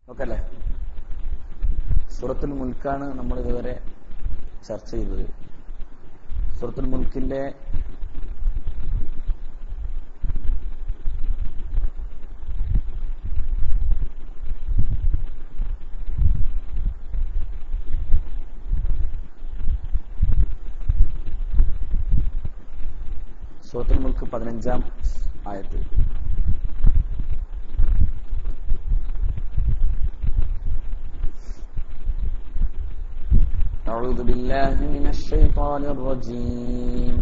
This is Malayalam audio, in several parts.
ഓക്കല്ലേ? സൂറത്തുൽ മുൽക്കാണ് നമ്മൾ ഇതുവരെ ചർച്ച ചെയ്തത്. സൂറത്തുൽ മുൽക്കിന്റെ സൂറത്തുൽ മുൽക്ക് 15-ാം ആയത്ത്. أعوذ بالله من الشيطان الرجيم.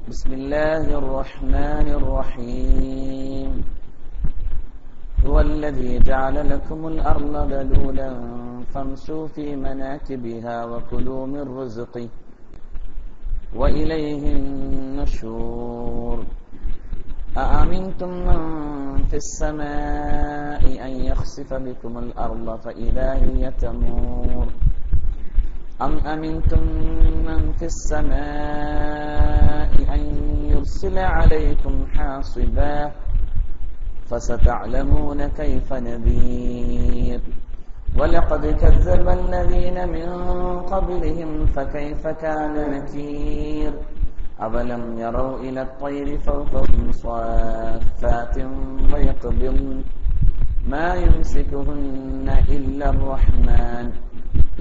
بسم الله الرحمن الرحيم. هو الذي جعل لكم الأرض ذلولا فامشوا في مناكبها وكلوا من رزقه وإليه النشور. أأمنتم من في السماء أن يخسف بكم الأرض فإذا هي تمور أم أمنتم من في السماء أن يرسل عليكم حاصبا فستعلمون كيف نذير. ولقد كذب الذين من قبلهم فكيف كان نكير. أولم يروا إلى الطير فوقهم صافات ويقبضن ما يمسكهن إلا الرحمن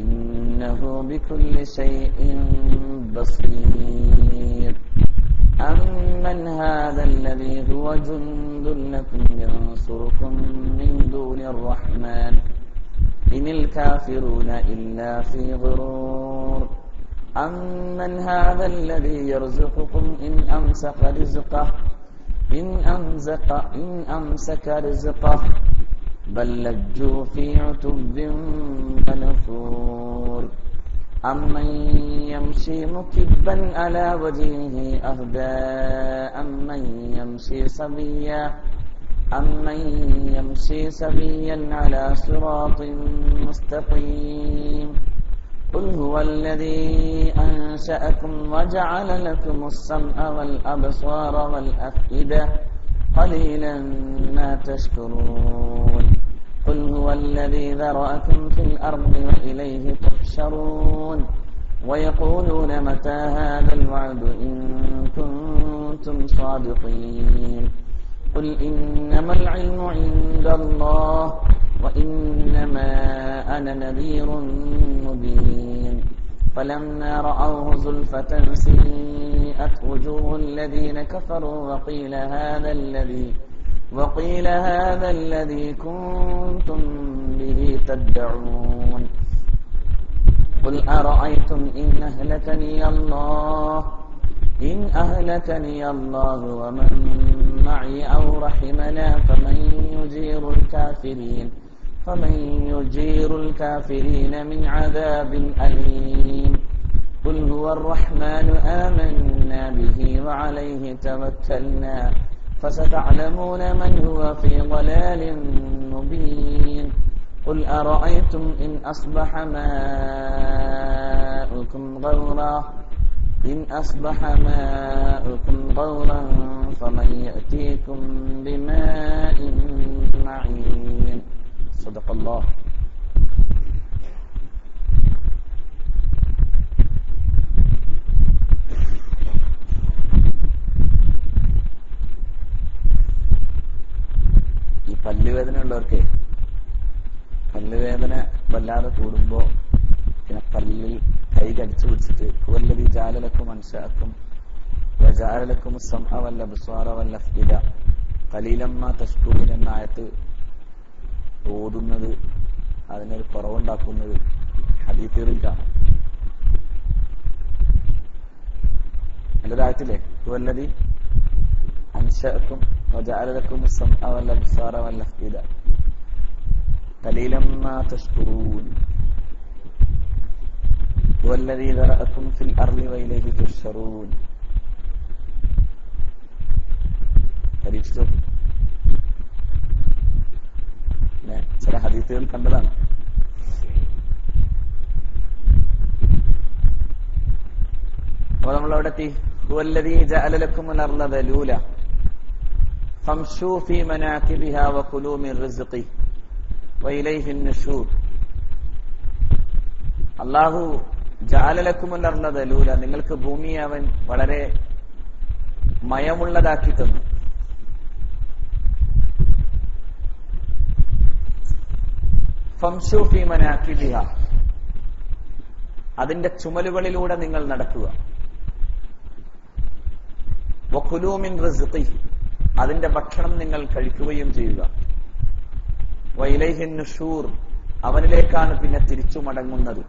إنه بكل شيء بصير. أمن هذا الذي هو جند لكم ينصركم من دون الرحمن إن الكافرون إلا في غرور. أمن هذا الذي يرزقكم إن أمسك رزقه بل لجوا في عتب ونفور. أمن يمشي مكبا على وجهه أهدى أمن يمشي سويا على صراط مستقيم. قل هو الذي أنشأكم وجعل لكم السمع والأبصار والأفئدة قليلا ما تشكرون. قل هو الذي ذرأكم في الأرض وإليه تحشرون. ويقولون متى هذا الوعد إن كنتم صادقين. قل إنما العلم عند الله وإنما أنا نذير مبين. فلما رأوه زلفة سيئت وجوه الذين كفروا وقيل هذا الذي كنتم به تدعون. قل أرأيتم إن أهلكني الله ومن معي أو رحمنا فمن يجير الكافرين من عذاب أليم. قل هو الرحمن آمنا به وعليه توكلنا فستعلمون من هو في ضلال مبين. قل أرأيتم إن أصبح ماؤكم غورا فمن يأتيكم بماء معين. صدق الله. ഈ പല്ലുവേദന ഉള്ളവർക്ക് പല്ലുവേദന വല്ലാതെ കൂടുമ്പോ പിന്നെ പല്ലിൽ കൈ കടിച്ചു പിടിച്ചിട്ട് ഹുവല്ലദീ ജഅല ലക്കും അൻശഅക്കും വജഅല ലക്കും അസ്സംഅ വൽ അബ്സാറ വൽ അഫ്ഇദ ഖലീലൻ മാ തശ്കുറൂൻ എന്ന ആയത്ത് ഓതുന്നത് അതിനൊരു കുറവുണ്ടാക്കുന്നത് ഹദീസുകളിൽ കാണാം. നല്ലൊരായത്തില്ലേ? ഹുവല്ലദീ അൻശഅക്കും വജഅല ലക്കും അസ്സംഅ വൽ അബ്സാറ വൽ അഫ്ഇദ ഖലീലൻ മാ തശ്കുറൂൻ. هو الذي ذرأكم في الأرض وإليه تحشرون. പരീക്ഷിച്ചോ? ചില ഹദീസുകൾ കണ്ടതാണ്. അപ്പോൾ നമ്മളവിടെ എത്തി. هو الذي جعل لكم الأرض ذلولا فامشوا في مناكبها وكلوا من رزقه വഇലൈഹിൻ നുശൂർ. അല്ലാഹു ജഅല ലക്കുമുൽ അർള ദലൂല, നിങ്ങൾക്ക് ഭൂമിയെ അവൻ വളരെ മയമുള്ളതാക്കി തന്നു. ഫംശൂ ഫീ മനാകിബിഹ, അതിന്റെ ചുമലുകളിലൂടെ നിങ്ങൾ നടക്കുക. വകുലൂ മിൻ റിസ്ഖിഹി, അതിന്റെ ഭക്ഷണം നിങ്ങൾ കഴിക്കുകയും ചെയ്യുക. വഇലൈഹിൻ നുശൂർ, അവനിലേക്കാണ് പിന്നെ തിരിച്ചു മടങ്ങുന്നത്.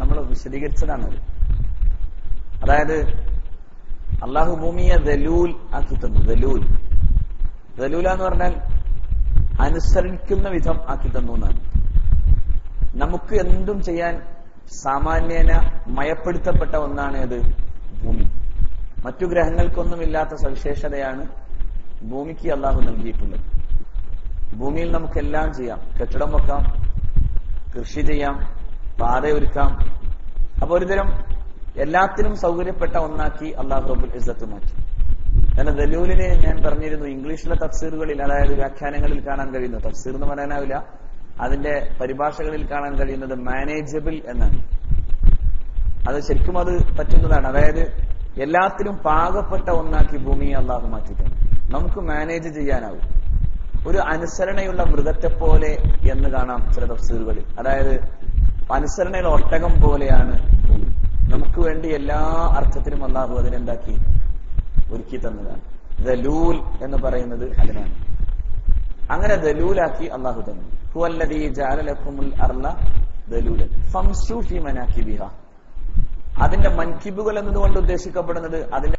നമ്മൾ വിശദീകരിച്ചതാണത്. അതായത് അള്ളാഹു ഭൂമിയെ ദലൂൽ ആക്കി തന്നു. ദലൂല എന്ന് പറഞ്ഞാൽ അനുസരിക്കുന്ന വിധം ആക്കി തന്നു എന്നാണ്. നമുക്ക് എന്തും ചെയ്യാൻ സാമാന്യേന മയപ്പെടുത്തപ്പെട്ട ഒന്നാണ് അത് ഭൂമി. മറ്റു ഗ്രഹങ്ങൾക്കൊന്നുമില്ലാത്ത സവിശേഷതയാണ് ഭൂമിക്ക് അള്ളാഹു നൽകിയിട്ടുള്ളത്. ഭൂമിയിൽ നമുക്കെല്ലാം ചെയ്യാം. കെട്ടിടം വെക്കാം, കൃഷി ചെയ്യാം, പാത ഒരുക്കാം. അപ്പൊ ഒരുതരം എല്ലാത്തിനും സൗകര്യപ്പെട്ട ഒന്നാക്കി അള്ളാഹു റബ്ബുൽ ഇസ്സത്ത് മാറ്റി. കാരണം ദലൂലിനെ ഞാൻ പറഞ്ഞിരുന്നു, ഇംഗ്ലീഷിലെ തഫ്സീറുകളിൽ, അതായത് വ്യാഖ്യാനങ്ങളിൽ കാണാൻ കഴിയുന്നു. തഫ്സീർ എന്ന് പറയാനാവില്ല, അതിന്റെ പരിഭാഷകളിൽ കാണാൻ കഴിയുന്നത് മാനേജബിൾ എന്നാണ്. അത് ശരിക്കും അത് പറ്റുന്നതാണ്. അതായത് എല്ലാത്തിനും പാകപ്പെട്ട ഒന്നാക്കി ഭൂമിയെ അള്ളാഹു മാറ്റിയിട്ടുണ്ട്. നമുക്ക് മാനേജ് ചെയ്യാനാവും. ഒരു അനുസരണയുള്ള മൃഗത്തെ പോലെ എന്ന് കാണാം ചില തഫ്സീറുകളിൽ. അതായത് അനുസരണയുള്ള ഒട്ടകം പോലെയാണ് ഭൂമി. നമുക്ക് വേണ്ടി എല്ലാ അർത്ഥത്തിലും അള്ളാഹു അതിനെന്താക്കി ഒരുക്കി തന്നതാണ്. ദലൂൽ എന്ന് പറയുന്നത് അതിനാണ്. അങ്ങനെ ദലൂലാക്കി അള്ളാഹു തന്നു. ഹുവല്ലദീ ജഅല ലക്കുമുൽ അർള ദലൂലൻ ഫംശൂ ഫീ മനാകിബിഹ. അതിന്റെ മൻകിബുകൾ എന്നതുകൊണ്ട് ഉദ്ദേശിക്കപ്പെടുന്നത് അതിന്റെ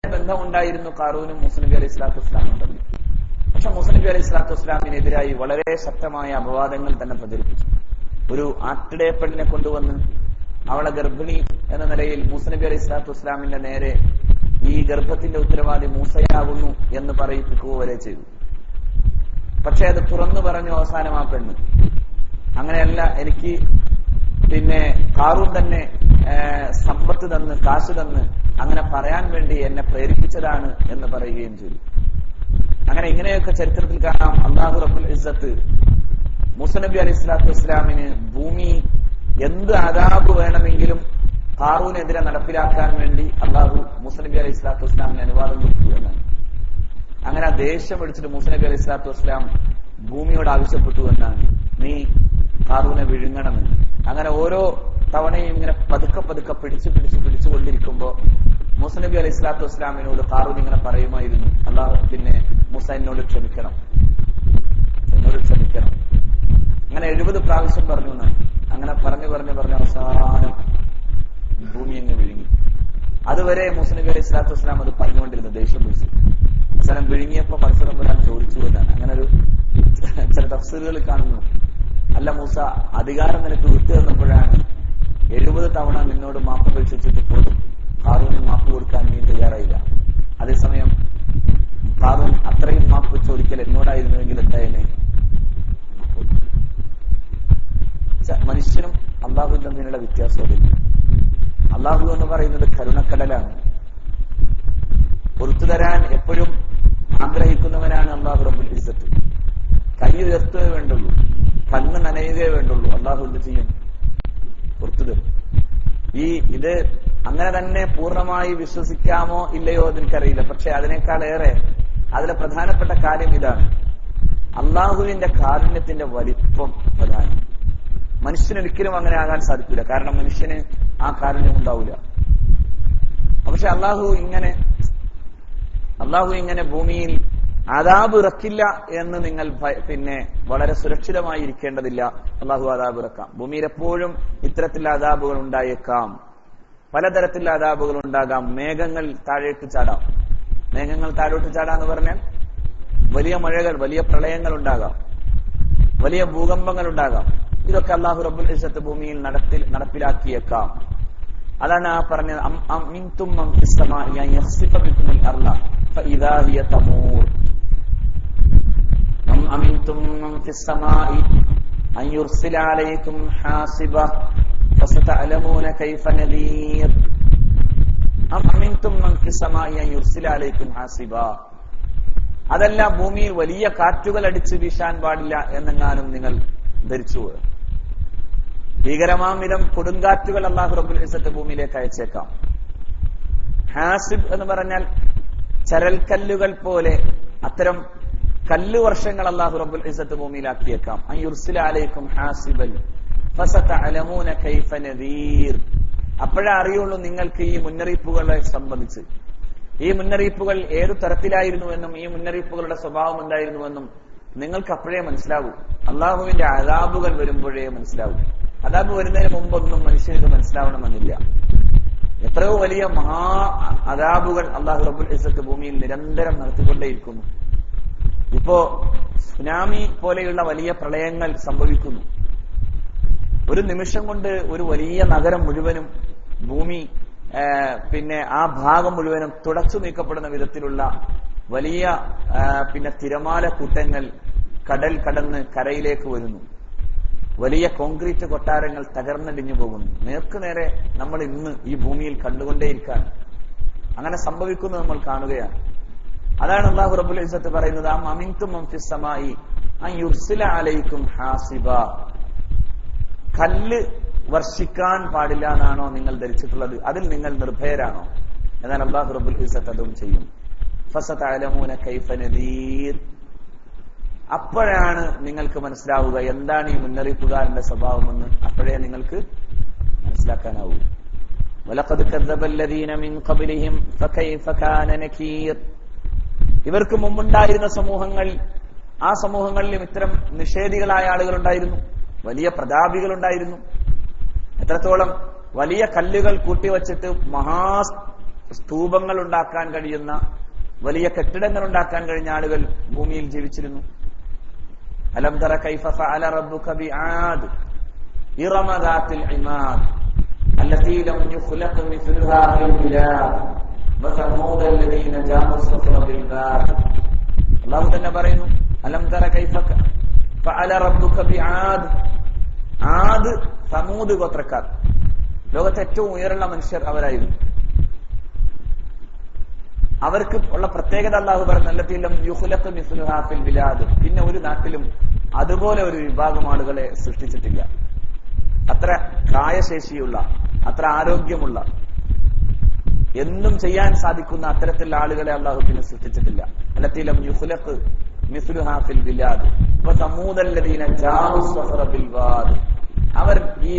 ബന്ധമുണ്ടായിരുന്നു ഖാറൂനും മൂസ നബി അലൈഹി സ്വലാത്തു വസ്സലാമും തമ്മിൽ. പക്ഷെ മൂസ നബി അലൈഹി സ്വലാത്തു വസ്സലാമിനെതിരായി വളരെ ശക്തമായ അപവാദങ്ങൾ തന്നെ പ്രചരിപ്പിച്ചു. ഒരു ആട്ടിടയപ്പെണ്ണിനെ കൊണ്ടുവന്ന് അവളെ ഗർഭിണി എന്ന നിലയിൽ മൂസ നബി അലൈഹി സ്വലാത്തു വസ്സലാമിന്റെ നേരെ ഈ ഗർഭത്തിന്റെ ഉത്തരവാദി മൂസയാകുന്നു എന്ന് പറയിപ്പിക്കുക വരെ ചെയ്തു. പക്ഷെ അത് തുറന്നു പറഞ്ഞു അവസാനം ആ പെണ്ണ്, അങ്ങനെയല്ല, എനിക്ക് പിന്നെ ഖാറൂൻ തന്നെ സമ്പത്ത് തന്ന് കാശ് തന്ന് അങ്ങനെ പറയാൻ വേണ്ടി എന്നെ പ്രേരിപ്പിച്ചതാണ് എന്ന് പറയുകയും ചെയ്തു. അങ്ങനെ ഇങ്ങനെയൊക്കെ ചരിത്രത്തിൽ കാണാം. അല്ലാഹു റബ്ബുൽ ഇസ്സത്ത് മൂസ നബി അലൈഹി സ്വലാത്തു വസ്സലാമിന് ഭൂമി എന്ത് അദാബ് വേണമെങ്കിലും ഖാറൂനെതിരെ നടപ്പിലാക്കാൻ വേണ്ടി അള്ളാഹു മൂസ നബി അലൈഹി സ്വലാത്തു വസ്സലാമിന് അനുവാദം കൊടുത്തു എന്നാണ്. അങ്ങനെ ആ ദേഷ്യം പിടിച്ചിട്ട് മൂസ നബി അലൈഹി സ്വലാത്തു വസ്സലാം ഭൂമിയോട് ആവശ്യപ്പെട്ടു എന്നാണ്, നീ ഖാറൂനെ വിഴുങ്ങണമെന്ന്. അങ്ങനെ ഓരോ തവണയും ഇങ്ങനെ പതുക്കെ പതുക്കെ പിടിച്ചുകൊണ്ടിരിക്കുമ്പോ മൂസ നബി അലൈഹി സ്വലാത്തു വസ്സലാമിനോട് ഖാറൂൻ ഇങ്ങനെ പറയുമായിരുന്നു, അള്ളാഹു പിന്നെ മൂസ എന്നോട് ക്ഷമിക്കണം. അങ്ങനെ 70 പ്രാവശ്യം പറഞ്ഞു എന്നാണ്. അങ്ങനെ പറഞ്ഞു അവസാനം ഭൂമി അങ്ങ് വിഴുങ്ങി. അതുവരെ മൂസ നബി അലൈഹി സ്വലാത്തു വസ്സലാം അത് പറഞ്ഞുകൊണ്ടിരുന്നു, ദേഷ്യം പിടിച്ചു. അവസാനം വിഴുങ്ങിയപ്പോ പരസ്പരം ചോദിച്ചു എന്നാണ്. അങ്ങനെ ഒരു ചില തഫ്സീറുകൾ കാണുന്നു, അല്ല മൂസ, അധികാരം നിനക്ക് വിട്ടു തന്നപ്പോഴാണ് 70 തവണ നിന്നോട് മാപ്പ് കഴിച്ചിട്ട് പോലും ഖാറൂന് മാപ്പ് കൊടുക്കാൻ നീ തയ്യാറായില്ല. അതേസമയം ഖാറൂൻ അത്രയും മാപ്പ് ചോദിക്കൽ എന്നോടായിരുന്നുവെങ്കിൽ എന്തായാലും മനുഷ്യനും അള്ളാഹു തമ്മിലുള്ള വ്യത്യാസം. അള്ളാഹു എന്ന് പറയുന്നത് കരുണക്കടലാണ്. പുറത്തു തരാൻ എപ്പോഴും ആഗ്രഹിക്കുന്നവനാണ് അള്ളാഹു റബ്ബുൽ ഇസ്സത്ത്. കൈ ഉയർത്തുകയേ വേണ്ടുള്ളൂ, കണ്ണ് നനയുകയേ വേണ്ടുള്ളൂ. അള്ളാഹു എന്ത് ചെയ്യും? പുറത്തു തരും. ഇത് അങ്ങനെ തന്നെ പൂർണ്ണമായി വിശ്വസിക്കാമോ ഇല്ലയോ എന്നെനിക്കറിയില്ല. പക്ഷെ അതിനേക്കാളേറെ അതിലെ പ്രധാനപ്പെട്ട കാര്യം ഇതാണ്, അള്ളാഹുവിന്റെ കാരുണ്യത്തിന്റെ വലിപ്പം പ്രധാനം. മനുഷ്യനൊരിക്കലും അങ്ങനെ ആകാൻ സാധിക്കില്ല, കാരണം മനുഷ്യന് ആ കാരുണ്യം ഉണ്ടാവില്ല. പക്ഷെ അള്ളാഹു ഇങ്ങനെ ഭൂമിയിൽ അദാബ് ഇറക്കില്ല എന്ന് നിങ്ങൾ പിന്നെ വളരെ സുരക്ഷിതമായി ഇരിക്കേണ്ടതില്ല. അള്ളാഹു അദാബ് ഇറക്കാം. ഭൂമിയിൽ എപ്പോഴും ഇത്തരത്തിലുള്ള അദാബുകൾ ഉണ്ടായേക്കാം, പലതരത്തിലുള്ള അദാബുകൾ ഉണ്ടാകാം. മേഘങ്ങൾ താഴോട്ട് ചാടാം. മേഘങ്ങൾ താഴോട്ട് ചാടാന്ന് പറഞ്ഞാൽ വലിയ മഴകൾ, വലിയ പ്രളയങ്ങൾ ഉണ്ടാകാം, വലിയ ഭൂകമ്പങ്ങൾ ഉണ്ടാകാം. ഇതൊക്കെ അല്ലാഹു റബ്ബുൽ ഇസ്സത്ത് ഭൂമിയിൽ നടപ്പിലാക്കിയേക്കാം. അതാണ് ആ പറഞ്ഞത്, അമിൻതും മൻ ഫിസ് സമാഇ അൻ യഖ്സിഫ ബികുമുൽ അർള ഫഇദാ ഹിയ തമൂർ. അമിൻതും മൻ ഫിസ് സമാഇ അൻ യുർസില അലൈക്കും ഹാസിബ ഫസതഅലമൂന കൈഫ നദീർ. അമിൻതും മൻ ഫിസ് സമാഇ അൻ യുർസില അലൈക്കും ഹാസിബ. അതല്ല, ഭൂമിയിൽ വലിയ കാറ്റുകൾ അടിച്ച് വീശാൻ പാടില്ല എന്നെങ്ങാനും നിങ്ങൾ ധരിച്ചുപോയോ? ഭീകരമാം വിധം കൊടുങ്കാറ്റുകൾ അല്ലാഹു റബ്ബുൽ ഇസ്സത്ത് ഭൂമിയിലേക്ക് അയച്ചേക്കാം. ഹാസിബ് എന്ന് പറഞ്ഞാൽ ചരൽക്കല്ലുകൾ പോലെ അത്തരം കല്ല് വർഷങ്ങൾ അല്ലാഹു റബ്ബുൽ ഇസ്സത്ത് ഭൂമിയിലാക്കിയേക്കാം. അൻ യുർസില അലൈക്കും ഹാസിബൻ ഫസതഅലമൂന കൈഫ നദീർ. അപ്പോഴേ അറിയുള്ളൂ നിങ്ങൾക്ക് ഈ മുന്നറിയിപ്പുകളെ സംബന്ധിച്ച്. ഈ മുന്നറിയിപ്പുകൾ ഏതു തരത്തിലായിരുന്നുവെന്നും ഈ മുന്നറിയിപ്പുകളുടെ സ്വഭാവം എന്തായിരുന്നുവെന്നും നിങ്ങൾക്ക് അപ്പോഴേ മനസ്സിലാവൂ. അള്ളാഹുവിന്റെ അദാബുകൾ വരുമ്പോഴേ മനസ്സിലാവൂ. അദാബ് വരുന്നതിന് മുമ്പൊന്നും മനുഷ്യന് മനസ്സിലാവണമെന്നില്ല. എത്രയോ വലിയ മഹാ അദാബുകൾ അള്ളാഹു റബ്ബുൽ ഇസ്സത്ത് ഭൂമിയിൽ നിരന്തരം നടത്തിക്കൊണ്ടേയിരിക്കുന്നു. ഇപ്പോ സുനാമി പോലെയുള്ള വലിയ പ്രളയങ്ങൾ സംഭവിക്കുന്നു. ഒരു നിമിഷം കൊണ്ട് ഒരു വലിയ നഗരം മുഴുവനും, ഭൂമി പിന്നെ ആ ഭാഗം മുഴുവനും തുടച്ചു നീക്കപ്പെടുന്ന വിധത്തിലുള്ള വലിയ തിരമാല കൂട്ടങ്ങൾ കടൽ കടന്ന് കരയിലേക്ക് വരുന്നു. വലിയ കോൺക്രീറ്റ് കൊട്ടാരങ്ങൾ തകർന്നടിഞ്ഞു പോകുന്നു. നേർക്കുനേരെ നമ്മൾ ഇന്ന് ഈ ഭൂമിയിൽ കണ്ടുകൊണ്ടേയിരിക്കാൻ അങ്ങനെ സംഭവിക്കുന്നത് നമ്മൾ കാണുകയാണ്. അതാണ് അല്ലാഹു റബ്ബുൽ ഇസ്സത്ത് പറയുന്നത്, അമിൻതും മൻ ഫിസ് സമാഇ അൻ യുർസില അലൈക്കും ഹാസിബ. കല്ല് വർഷിക്കാൻ പാടില്ല എന്നാണോ നിങ്ങൾ ധരിച്ചിട്ടുള്ളത്? അതിൽ നിങ്ങൾ നിർഭയരാണോ? എന്നാൽ അല്ലാഹു റബ്ബുൽ ഇസ്സത്ത് അതും ചെയ്യും. ഫസതഅലമൂന കൈഫ നദീർ. അപ്പോഴാണ് നിങ്ങൾക്ക് മനസ്സിലാവുക എന്താണ് ഈ മുന്നറിയിപ്പുകാരന്റെ സ്വഭാവമെന്ന്. അപ്പോഴേ നിങ്ങൾക്ക് മനസ്സിലാക്കാനാവൂ. വലഖദ് കദ്ദബല്ലദീന മിൻ ഖബ്ലിഹിം ഫകൈഫ കാന നകീർ. ഇവർക്ക് മുമ്പുണ്ടായിരുന്ന സമൂഹങ്ങൾ, ആ സമൂഹങ്ങളിലും ഇത്തരം നിഷേധികളായ ആളുകൾ ഉണ്ടായിരുന്നു, വലിയ പ്രതാപികളുണ്ടായിരുന്നു. എത്രത്തോളം വലിയ കല്ലുകൾ കൂട്ടിവച്ചിട്ട് മഹാസ്തൂപങ്ങൾ ഉണ്ടാക്കാൻ കഴിയുന്ന, വലിയ കെട്ടിടങ്ങൾ ഉണ്ടാക്കാൻ കഴിഞ്ഞ ആളുകൾ ഭൂമിയിൽ ജീവിച്ചിരുന്നു. അലം തറ കൈഫ ഫഅല റബ്ബുക ബിആദ് ഇറമ ദാത്തിൽ ഇമാദ് അല്ലതീ ലം യുഖ്ലഖ മിസ്ലുഹാ ഫിൽ ബിലാദ് വസമൂദ അല്ലദീന ജാബു സഫറ ബിൽ ബാദ്. അല്ലാഹു തന്നെ പറയുന്നു, അലം തറ കൈഫ ഫഅല റബ്ബുക ബിആദ്. ആദ്, സമൂദ് ഗോത്രക്കാർ ലോകത്തെ ഏറ്റവും ഉയർന്ന മനുഷ്യർ അവരായിരുന്നു. അവർക്ക് ഉള്ള പ്രത്യേകത അല്ലാഹു പറഞ്ഞു, അല്ലതീലം യുഖ്ലഖ മിസ്ലുഹാ ഫിൽ ബിലാദ്. പിന്നെ ഒരു നാട്ടിലും അതുപോലെ ഒരു വിഭാഗം ആളുകളെ സൃഷ്ടിച്ചിട്ടില്ല. അത്ര കായശേഷിയുള്ള, അത്ര ആരോഗ്യമുള്ള, എന്തും ചെയ്യാൻ സാധിക്കുന്ന അത്തരത്തിലുള്ള ആളുകളെ അള്ളാഹു പിന്നെ സൃഷ്ടിച്ചിട്ടില്ല. അല്ലത്തിലം യുഖ്ലഖ് മിസ്ലുഹാ ഫിൽ ബിലാദ് വസമൂദല്ലദീന ജാഉ സ്വഖറ ബിൽ വാദ്. അവർ ഈ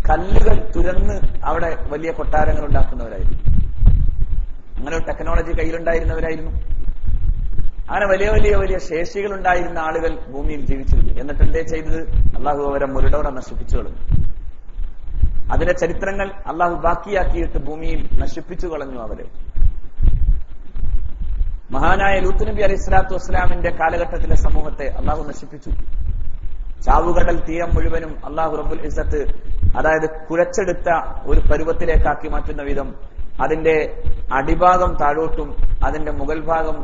കല്ലുകൾ തുരന്ന് അവിടെ വലിയ കൊട്ടാരങ്ങൾ ഉണ്ടാക്കുന്നവരായിരുന്നു. അങ്ങനെ ഒരു ടെക്നോളജി കയ്യിലുണ്ടായിരുന്നവരായിരുന്നു. അങ്ങനെ വലിയ വലിയ വലിയ ശേഷികൾ ഉണ്ടായിരുന്ന ആളുകൾ ഭൂമിയിൽ ജീവിച്ചിരുന്നു. എന്നിട്ട് എന്തേ ചെയ്തത്? അള്ളാഹു അവരെ മുരടോടെ നശിപ്പിച്ചു കളഞ്ഞു. അതിന്റെ ചരിത്രങ്ങൾ അള്ളാഹു ബാക്കിയാക്കിയിട്ട് ഭൂമിയിൽ നശിപ്പിച്ചു കളഞ്ഞു അവരെ. മഹാനായ ലൂത്ത് നബി അലൈഹി സ്വലാത്തു വസ്സലാമിന്റെ കാലഘട്ടത്തിലെ സമൂഹത്തെ അള്ളാഹു നശിപ്പിച്ചു. ചാവുകടൽ തീരം മുഴുവനും അള്ളാഹു റബ്ബുൽ ഇസ്സത്ത് അതായത് കുഴച്ചെടുത്ത ഒരു പരുവത്തിലേക്കാക്കി മാറ്റുന്ന വിധം അതിന്റെ അടിഭാഗം താഴോട്ടും അതിന്റെ മുകൾ ഭാഗം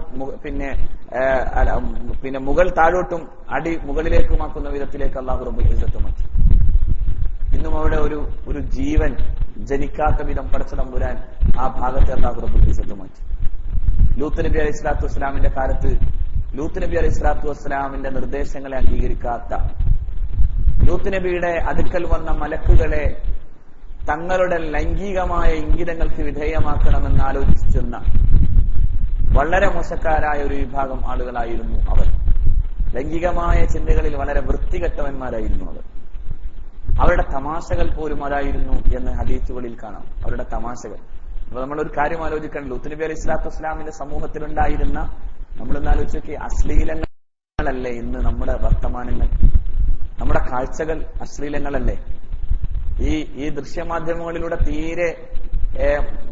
പിന്നെ മുകൾ താഴോട്ടും അടി മുകളിലേക്കുമാക്കുന്ന വിധത്തിലേക്ക് അള്ളാഹു റബ്ബുൽ ഇസ്സത്ത് മാറ്റി. ഇന്നും അവിടെ ഒരു ജീവൻ ജനിക്കാത്ത വിധം പടച്ചതമ്പുരാൻ ആ ഭാഗത്തെ അള്ളാഹു റബ്ബുൽ ഇസ്സത്ത് മാറ്റി. ലൂത്ത് നബി അലൈഹി സ്വലാത്തു വസ്സലാമിന്റെ കാലത്ത് ലൂത്ത് നബി അലൈഹി സ്വലാത്തു വസ്സലാമിന്റെ നിർദ്ദേശങ്ങളെ അംഗീകരിക്കാത്ത, ലൂത്ത് നബിയുടെ അടുക്കൽ വന്ന മലക്കുകളെ തങ്ങളുടെ ലൈംഗികമായ ഇംഗിതങ്ങൾക്ക് വിധേയമാക്കണമെന്ന് ആലോചിച്ചെന്ന വളരെ മോശക്കാരായ ഒരു വിഭാഗം ആളുകളായിരുന്നു അവർ. ലൈംഗികമായ ചിന്തകളിൽ വളരെ വൃത്തികെട്ടവന്മാരായിരുന്നു അവർ. അവരുടെ തമാശകൾ പോലും അതായിരുന്നു എന്ന് ഹദീസുകളിൽ കാണാം. അവരുടെ തമാശകൾ. അപ്പൊ നമ്മളൊരു കാര്യം ആലോചിക്കണം. ലൂത്ത് നബി അലൈഹി സ്വലാത്തു വസ്സലാമിന്റെ സമൂഹത്തിലുണ്ടായിരുന്ന, നമ്മളിന്ന് ആലോചിച്ചൊക്കെ, അശ്ലീലങ്ങളല്ലേ ഇന്ന് നമ്മുടെ വർത്തമാനങ്ങൾ, നമ്മുടെ കാഴ്ചകൾ അശ്ലീലങ്ങളല്ലേ? ഈ ദൃശ്യമാധ്യമങ്ങളിലൂടെ തീരെ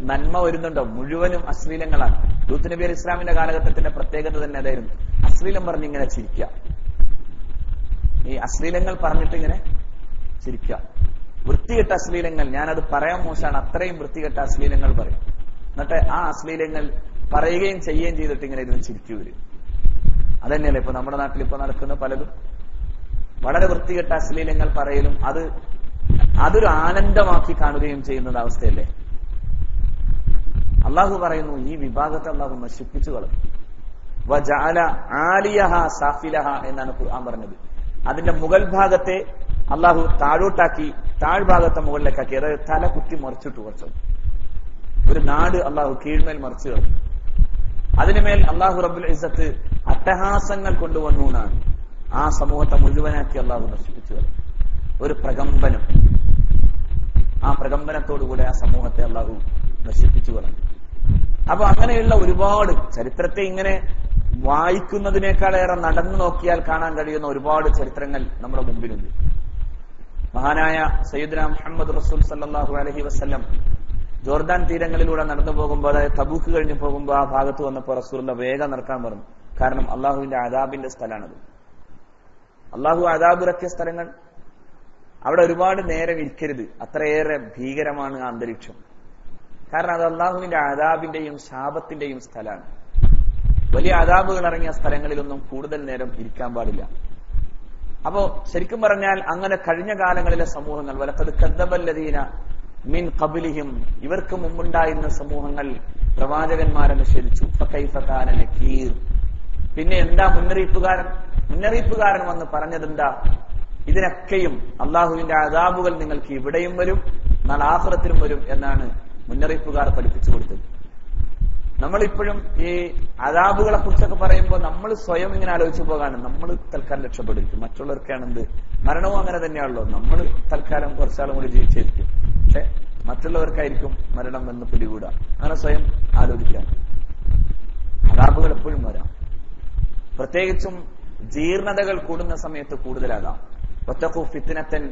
നന്മ വരുന്നുണ്ടോ? മുഴുവനും അശ്ലീലങ്ങളാണ്. ലൂത്ത് നബി അലൈഹി ഇസ്ലാമിന്റെ കാലഘട്ടത്തിന്റെ പ്രത്യേകത തന്നെ അതായിരുന്നു. അശ്ലീലം പറഞ്ഞിങ്ങനെ ചിരിക്കുക, ഈ അശ്ലീലങ്ങൾ പറഞ്ഞിട്ട് ഇങ്ങനെ ചിരിക്കുക. വൃത്തികെട്ട അശ്ലീലങ്ങൾ, ഞാനത് പറയാൻ മോശമാണ്, അത്രയും വൃത്തികെട്ട അശ്ലീലങ്ങൾ പറയും. എന്നിട്ട് ആ അശ്ലീലങ്ങൾ പറയുകയും ചെയ്യുകയും ചെയ്തിട്ട് ഇങ്ങനെ ഇരുന്ന് ചിരിക്കു വരും. അതന്നെയല്ലേ ഇപ്പൊ നമ്മുടെ നാട്ടിൽ ഇപ്പൊ നടക്കുന്ന പലതും. വളരെ വൃത്തികെട്ട അശ്ലീലങ്ങൾ പറയലും അതൊരു ആനന്ദമാക്കി കാണുകയും ചെയ്യുന്നത് അവസ്ഥയല്ലേ? അള്ളാഹു പറയുന്നു, ഈ വിഭാഗത്തെ അള്ളാഹു നശിപ്പിച്ചു കളഞ്ഞു. വജഅല ആലിയഹ സാഫിലഹ എന്നാണ് ഖുർആൻ പറഞ്ഞത്. അതിന്റെ മുകൾ ഭാഗത്തെ അള്ളാഹു താഴോട്ടാക്കി, താഴ്ഭാഗത്തെ മുകളിലേക്കാക്കി. അതായത് തല കുത്തി മറിച്ചിട്ടു. കുറച്ചു ഒരു നാട് അള്ളാഹു കീഴ്മേൽ മറിച്ചു കളഞ്ഞു. അതിനുമേൽ അള്ളാഹു റബ്ബുൽ ഇസ്സത്ത് അട്ടഹാസങ്ങൾ കൊണ്ടുവന്നു എന്നാണ്. ആ സമൂഹത്തെ മുഴുവനാക്കി അള്ളാഹു നശിപ്പിച്ചു കളഞ്ഞു. ഒരു പ്രകമ്പനം, ആ പ്രകമ്പനത്തോടുകൂടെ ആ സമൂഹത്തെ അള്ളാഹു നശിപ്പിച്ചു കളഞ്ഞു. അപ്പൊ അങ്ങനെയുള്ള ഒരുപാട് ചരിത്രത്തെ ഇങ്ങനെ വായിക്കുന്നതിനേക്കാളേറെ നടന്നു നോക്കിയാൽ കാണാൻ കഴിയുന്ന ഒരുപാട് ചരിത്രങ്ങൾ നമ്മുടെ മുമ്പിലുണ്ട്. മഹാനായ സയ്യിദ്നാ മുഹമ്മദ് റസൂൽ സല്ലല്ലാഹു അലൈഹി വസല്ലം ജോർദാൻ തീരങ്ങളിലൂടെ നടന്നു പോകുമ്പോൾ, അതായത് തബൂക്ക് കഴിഞ്ഞു പോകുമ്പോൾ ആ ഭാഗത്ത് വന്നപ്പോൾ റസൂലുള്ള വേഗം നടക്കാൻ പറഞ്ഞു. കാരണം അള്ളാഹുവിന്റെ അദാബിന്റെ സ്ഥലമാണത്. അള്ളാഹു അദാബ് ഇറക്കിയ സ്ഥലങ്ങൾ, അവിടെ ഒരുപാട് നേരം ഇരിക്കരുത്, അത്രയേറെ ഭീകരമാണ് ആ അന്തരീക്ഷം. കാരണം അത് അള്ളാഹുവിന്റെ അദാബിന്റെയും ശാപത്തിന്റെയും സ്ഥലമാണ്. വലിയ അദാബുകൾ ഇറങ്ങിയ സ്ഥലങ്ങളിലൊന്നും കൂടുതൽ നേരം ഇരിക്കാൻ പാടില്ല. അപ്പോ ശരിക്കും പറഞ്ഞാൽ അങ്ങനെ കഴിഞ്ഞ കാലങ്ങളിലെ സമൂഹങ്ങൾ, വലഖദ് കദ്ദബല്ലദീന മിൻ ഖബ്ലിഹിം, ഇവർക്ക് മുമ്പുണ്ടായിരുന്ന സമൂഹങ്ങൾ പ്രവാചകന്മാരെ നിഷേധിച്ചു. ഫകൈഫ കാന നകീർ, പിന്നെ എന്താ മുന്നറിയിപ്പുകാരൻ വന്ന് പറഞ്ഞതെന്താ? ഇതിനൊക്കെയും അള്ളാഹുവിന്റെ അദാബുകൾ നിങ്ങൾക്ക് ഇവിടെയും വരും, നാളെ ആഖിറത്തിലും വരും എന്നാണ് മുന്നറിയിപ്പുകാർ പഠിപ്പിച്ചു കൊടുത്തത്. നമ്മളിപ്പോഴും ഈ അദാബുകളെ കുറിച്ചൊക്കെ പറയുമ്പോൾ നമ്മൾ സ്വയം ഇങ്ങനെ ആലോചിച്ചു പോകാണ്. നമ്മൾ തൽക്കാലം രക്ഷപ്പെടിരിക്കും, മറ്റുള്ളവർക്കാണ് എന്ത് മരണവും അങ്ങനെ തന്നെയാണല്ലോ. നമ്മൾ തൽക്കാലം കുറച്ചാളും കൂടി ജീവിച്ചിരിക്കും, പക്ഷെ മറ്റുള്ളവർക്കായിരിക്കും മരണം എന്ന് പിടികൂടാ. അങ്ങനെ സ്വയം ആലോചിക്കാം. അദാബുകൾ എപ്പോഴും വരാം. പ്രത്യേകിച്ചും ജീർണതകൾ കൂടുന്ന സമയത്ത് കൂടുതലാകാം. വത്തഖൂ ഫിത്നതൻ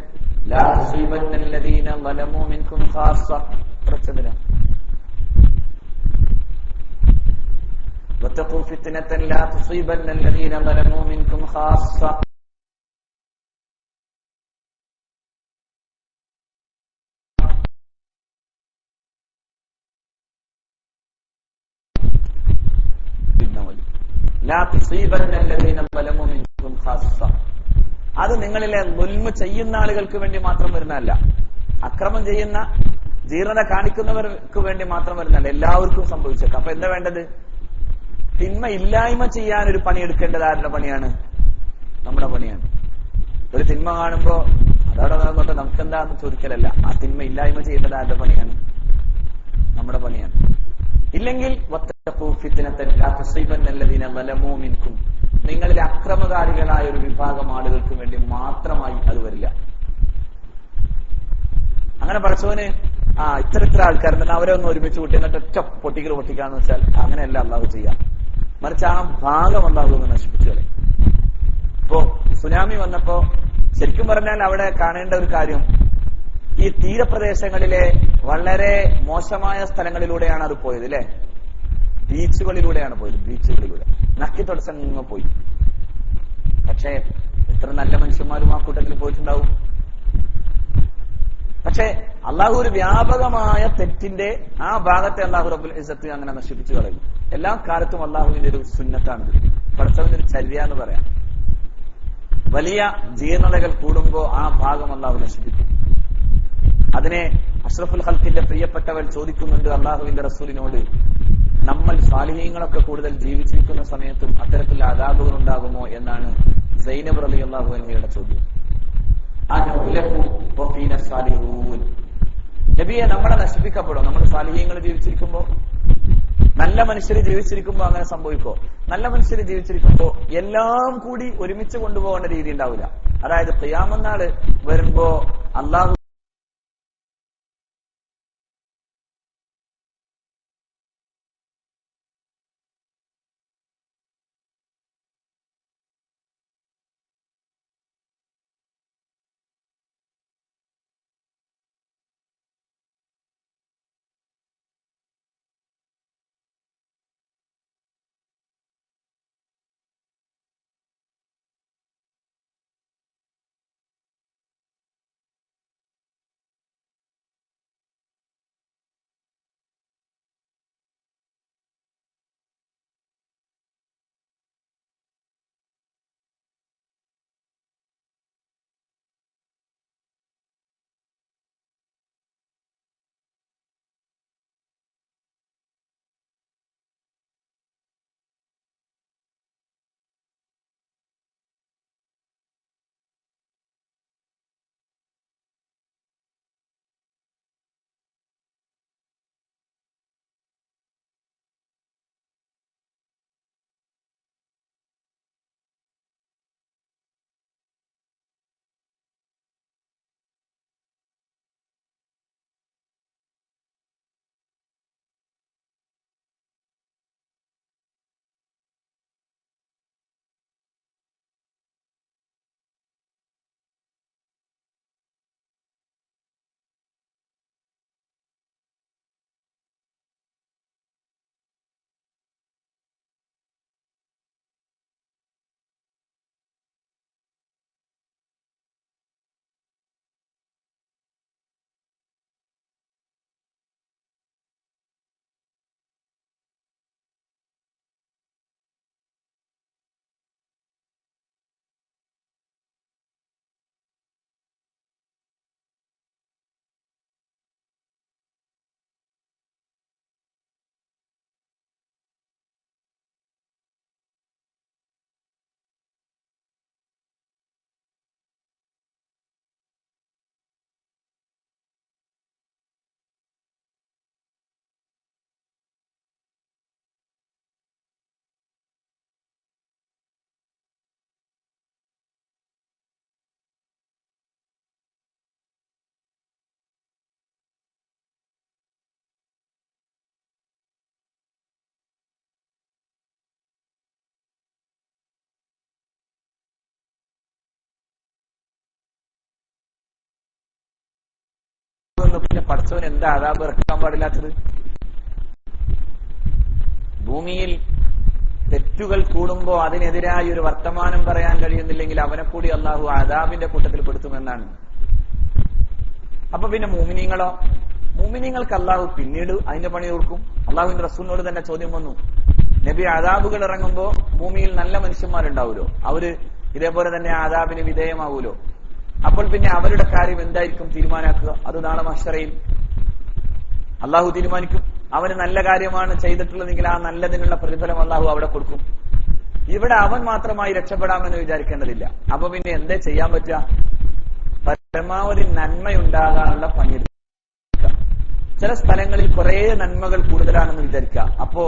ലാ തുസീബന്നല്ലദീന ളലമൂ മിൻകും ഖാസ്സ, പ്രചോദനം. واتقوا فتنة لا تصيبن الذين ظلموا منكم خاصة. لا تصيبن الذين ظلموا منكم خاصة. അത് നിങ്ങളിലെ ദുൽമ ചെയ്യുന്ന ആളുകൾക്ക് വേണ്ടി മാത്രം വരുന്നതല്ല, അക്രമം ചെയ്യുന്ന ജീർണത കാണിക്കുന്നവർക്ക് വേണ്ടി മാത്രം വരുന്നതല്ല, എല്ലാവർക്കും സംഭവിച്ചേക്കാം. അപ്പൊ എന്താ വേണ്ടത്? തിന്മ ഇല്ലായ്മ ചെയ്യാൻ ഒരു പണിയെടുക്കേണ്ടത് ആരുടെ പണിയാണ്? നമ്മുടെ പണിയാണ്. ഒരു തിന്മ കാണുമ്പോ അതവിടെ നോക്കട്ടെ, നമുക്കെന്താന്ന് ചോദിക്കലല്ല. ആ തിന്മ ഇല്ലായ്മ ചെയ്യേണ്ടത് ആരുടെ പണിയാണ്? നമ്മുടെ പണിയാണ്. ഇല്ലെങ്കിൽ നിങ്ങളിൽ അക്രമകാരികളായ ഒരു വിഭാഗം ആളുകൾക്ക് വേണ്ടി മാത്രമായി അത് വരില്ല. അങ്ങനെ പഠിച്ചവന് ഇത്ര ആൾക്കാരുണ്ടെന്ന് അവരെ ഒന്ന് ഒരുമിച്ച് കൂട്ടി എന്നിട്ട് ഒറ്റ പൊട്ടിക്കാന്ന് വെച്ചാൽ അങ്ങനെയല്ല അള്ളാഹു ചെയ്യാം. മറിച്ച് ആ ഭാഗം അള്ളാഹു ഒന്ന് നശിപ്പിച്ചു കളയും. ഇപ്പോ സുനാമി വന്നപ്പോ ശരിക്കും പറഞ്ഞാൽ അവിടെ കാണേണ്ട ഒരു കാര്യം, ഈ തീരപ്രദേശങ്ങളിലെ വളരെ മോശമായ സ്ഥലങ്ങളിലൂടെയാണ് അത് പോയത് അല്ലെ. ബീച്ചുകളിലൂടെയാണ് പോയത്. ബീച്ചുകളിലൂടെ നക്കി തുടച്ചങ്ങ് പോയി. പക്ഷേ എത്ര നല്ല മനുഷ്യന്മാരും ആ കൂട്ടത്തിൽ പോയിട്ടുണ്ടാവും. പക്ഷെ അള്ളാഹു ഒരു വ്യാപകമായ തെറ്റിന്റെ ആ ഭാഗത്തെ അള്ളാഹു റബ്ബുൽ ഇസ്സത്ത് അങ്ങനെ നശിപ്പിച്ചു കളയും. എല്ലാ കാലത്തും അള്ളാഹുവിന്റെ ഒരു സുന്നത്താണിത്, പഠിച്ചവന്റെ ഒരു ചര്യ എന്ന് പറയാം. വലിയ ജീർണതകൾ കൂടുമ്പോ ആ ഭാഗം അള്ളാഹു നശിപ്പിക്കും. അതിനെ അഷ്റഫുൽ ഖൽഖിന്റെ പ്രിയപ്പെട്ടവർ ചോദിക്കുന്നുണ്ട് അള്ളാഹുവിന്റെ റസൂലിനോട്, നമ്മൾ സാലിഹീങ്ങളൊക്കെ കൂടുതൽ ജീവിച്ചിരിക്കുന്ന സമയത്തും അത്തരത്തിലുള്ള അദാബുകൾ ഉണ്ടാകുമോ എന്നാണ് സൈനബ് റളിയല്ലാഹു അൻഹയുടെ ചോദ്യം. നബിയെ, നമ്മളെ നശിപ്പിക്കപ്പെടോ? നമ്മൾ സാലിഹീങ്ങൾ ജീവിച്ചിരിക്കുമ്പോ, നല്ല മനുഷ്യർ ജീവിച്ചിരിക്കുമ്പോ അങ്ങനെ സംഭവിക്കോ? നല്ല മനുഷ്യർ ജീവിച്ചിരിക്കുമ്പോ എല്ലാം കൂടി ഒരുമിച്ച് കൊണ്ടുപോകേണ്ട രീതി ഉണ്ടാവില്ല. അതായത് ഖിയാമത്ത് നാൾ വരുമ്പോ അള്ളാഹു പിന്നെ പഠിച്ചവൻ എന്താ അദാബ് ഇറക്കാൻ പാടില്ലാത്തത്? ഭൂമിയിൽ തെറ്റുകൾ കൂടുമ്പോ അതിനെതിരായി ഒരു വർത്തമാനം പറയാൻ കഴിയുന്നില്ലെങ്കിൽ അവനെ കൂടി അള്ളാഹു അദാബിന്റെ കൂട്ടത്തിൽ പെടുത്തുമെന്നാണ്. അപ്പൊ പിന്നെ മുഅ്മിനീങ്ങളോ? മുഅ്മിനീങ്ങൾക്ക് അള്ളാഹു പിന്നീട് അതിന്റെ പണി കൊടുക്കും. അള്ളാഹുവിന്റെ റസൂലിനോട് തന്നെ ചോദ്യം വന്നു, നബി, അദാബുകൾ ഇറങ്ങുമ്പോ ഭൂമിയിൽ നല്ല മനുഷ്യന്മാരുണ്ടാവൂലോ, അവര് ഇതേപോലെ തന്നെ അദാബിന് വിധേയമാവൂലോ? അപ്പോൾ പിന്നെ അവരുടെ കാര്യം എന്തായിരിക്കും തീരുമാനാക്കുക? അത് നാളെ മഹ്ശറയിൽ അള്ളാഹു തീരുമാനിക്കും. അവന് നല്ല കാര്യമാണ് ചെയ്തിട്ടുള്ളതെങ്കിൽ ആ നല്ലതിനുള്ള പ്രതിഫലം അള്ളാഹു അവിടെ കൊടുക്കും. ഇവിടെ അവൻ മാത്രമായി രക്ഷപ്പെടാമെന്ന് വിചാരിക്കേണ്ടതില്ല. അപ്പൊ പിന്നെ എന്തേ ചെയ്യാൻ പറ്റുക? പരമാവധി നന്മയുണ്ടാകാനുള്ള പണിയെടുക്കുക. ചില സ്ഥലങ്ങളിൽ കുറെ നന്മകൾ കൂടുതലാണെന്ന് വിചാരിക്കുക. അപ്പോ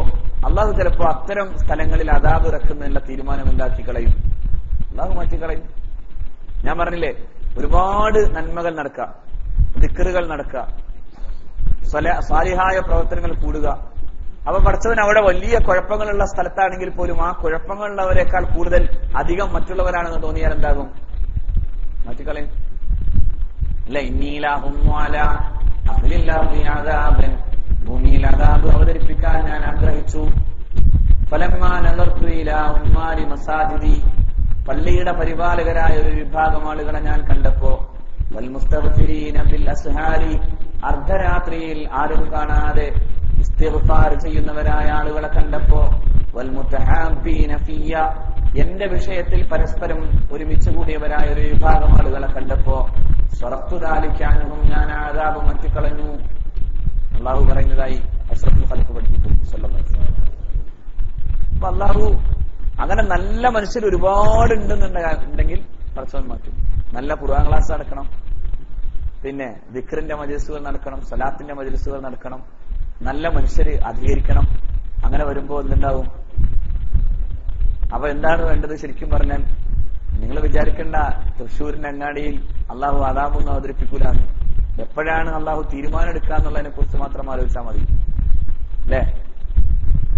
അള്ളാഹു ചിലപ്പോ അത്തരം സ്ഥലങ്ങളിൽ അദാബ് ഇറക്കുന്നതിനുള്ള തീരുമാനം ഉണ്ടാക്കി കളയും, അള്ളാഹു മാറ്റിക്കളയും. ഞാൻ പറഞ്ഞില്ലേ, ഒരുപാട് നന്മകൾ നടക്കുക, ദിക്റുകൾ നടക്കുക, സാലിഹായ പ്രവർത്തനങ്ങൾ കൂടുക. അപ്പൊ പഠിച്ചവൻ അവിടെ വലിയ കുഴപ്പങ്ങളുള്ള സ്ഥലത്താണെങ്കിൽ പോലും ആ കുഴപ്പങ്ങളുള്ളവരെക്കാൾ കൂടുതൽ അധികം മറ്റുള്ളവരാണെന്ന് തോന്നിയാൽ എന്താകും? മാറ്റിക്കളയും. അല്ല, ഭൂമിയിൽ അദാബ് അവതരിപ്പിക്കാൻ ഞാൻ ആഗ്രഹിച്ചു. മസാജിദി, പള്ളിയുടെ പരിപാലകരായ ഒരു വിഭാഗം ആളുകളെ ഞാൻ കണ്ടപ്പോ, അർദ്ധരാത്രിയിൽ ആരും കാണാതെ ഇസ്തിഗ്ഫാർ ചെയ്യുന്നവരായ ആളുകളെ കണ്ടപ്പോ, വൽമുതഹാബ്ബീന ഫിയ്യ, എന്റെ വിഷയത്തിൽ പരസ്പരം ഒരുമിച്ച് കൂടിയവരായ ഒരു വിഭാഗം ആളുകളെ കണ്ടപ്പോ, സ്വറത്തു ദാലിക്കാനും ഞാൻ അദാബ് മാറ്റിക്കളഞ്ഞു. അള്ളാഹു പറയുന്നതായി അഷ്റഫുൽ ഖൽഖ് പഠിപ്പിക്കും സല്ലല്ലാഹു അലൈഹി വസല്ലം. അപ്പൊ അള്ളാഹു അങ്ങനെ നല്ല മനുഷ്യർ ഒരുപാട് ഉണ്ടെന്നുണ്ടെങ്കിൽ പടച്ചവൻ മാറ്റും. നല്ല ഖുർആൻ ക്ലാസ് നടക്കണം, പിന്നെ ദിക്റിന്റെ മജ്ലിസുകൾ നടക്കണം, സലാത്തിന്റെ മജ്ലിസുകൾ നടക്കണം, നല്ല മനുഷ്യര് അധികരിക്കണം. അങ്ങനെ വരുമ്പോ എന്തുണ്ടാവും? അപ്പൊ എന്താണ് വേണ്ടത്? ശരിക്കും പറഞ്ഞാൽ നിങ്ങൾ വിചാരിക്കേണ്ട തൃശ്ശൂരിന്റെ അങ്ങാടിയിൽ അള്ളാഹു അദാബൊന്നും അവതരിപ്പിക്കൂലെന്ന്. എപ്പോഴാണ് അള്ളാഹു തീരുമാനം എടുക്കുക എന്നുള്ളതിനെ കുറിച്ച് മാത്രം ആലോചിച്ചാൽ മതി, അല്ലേ?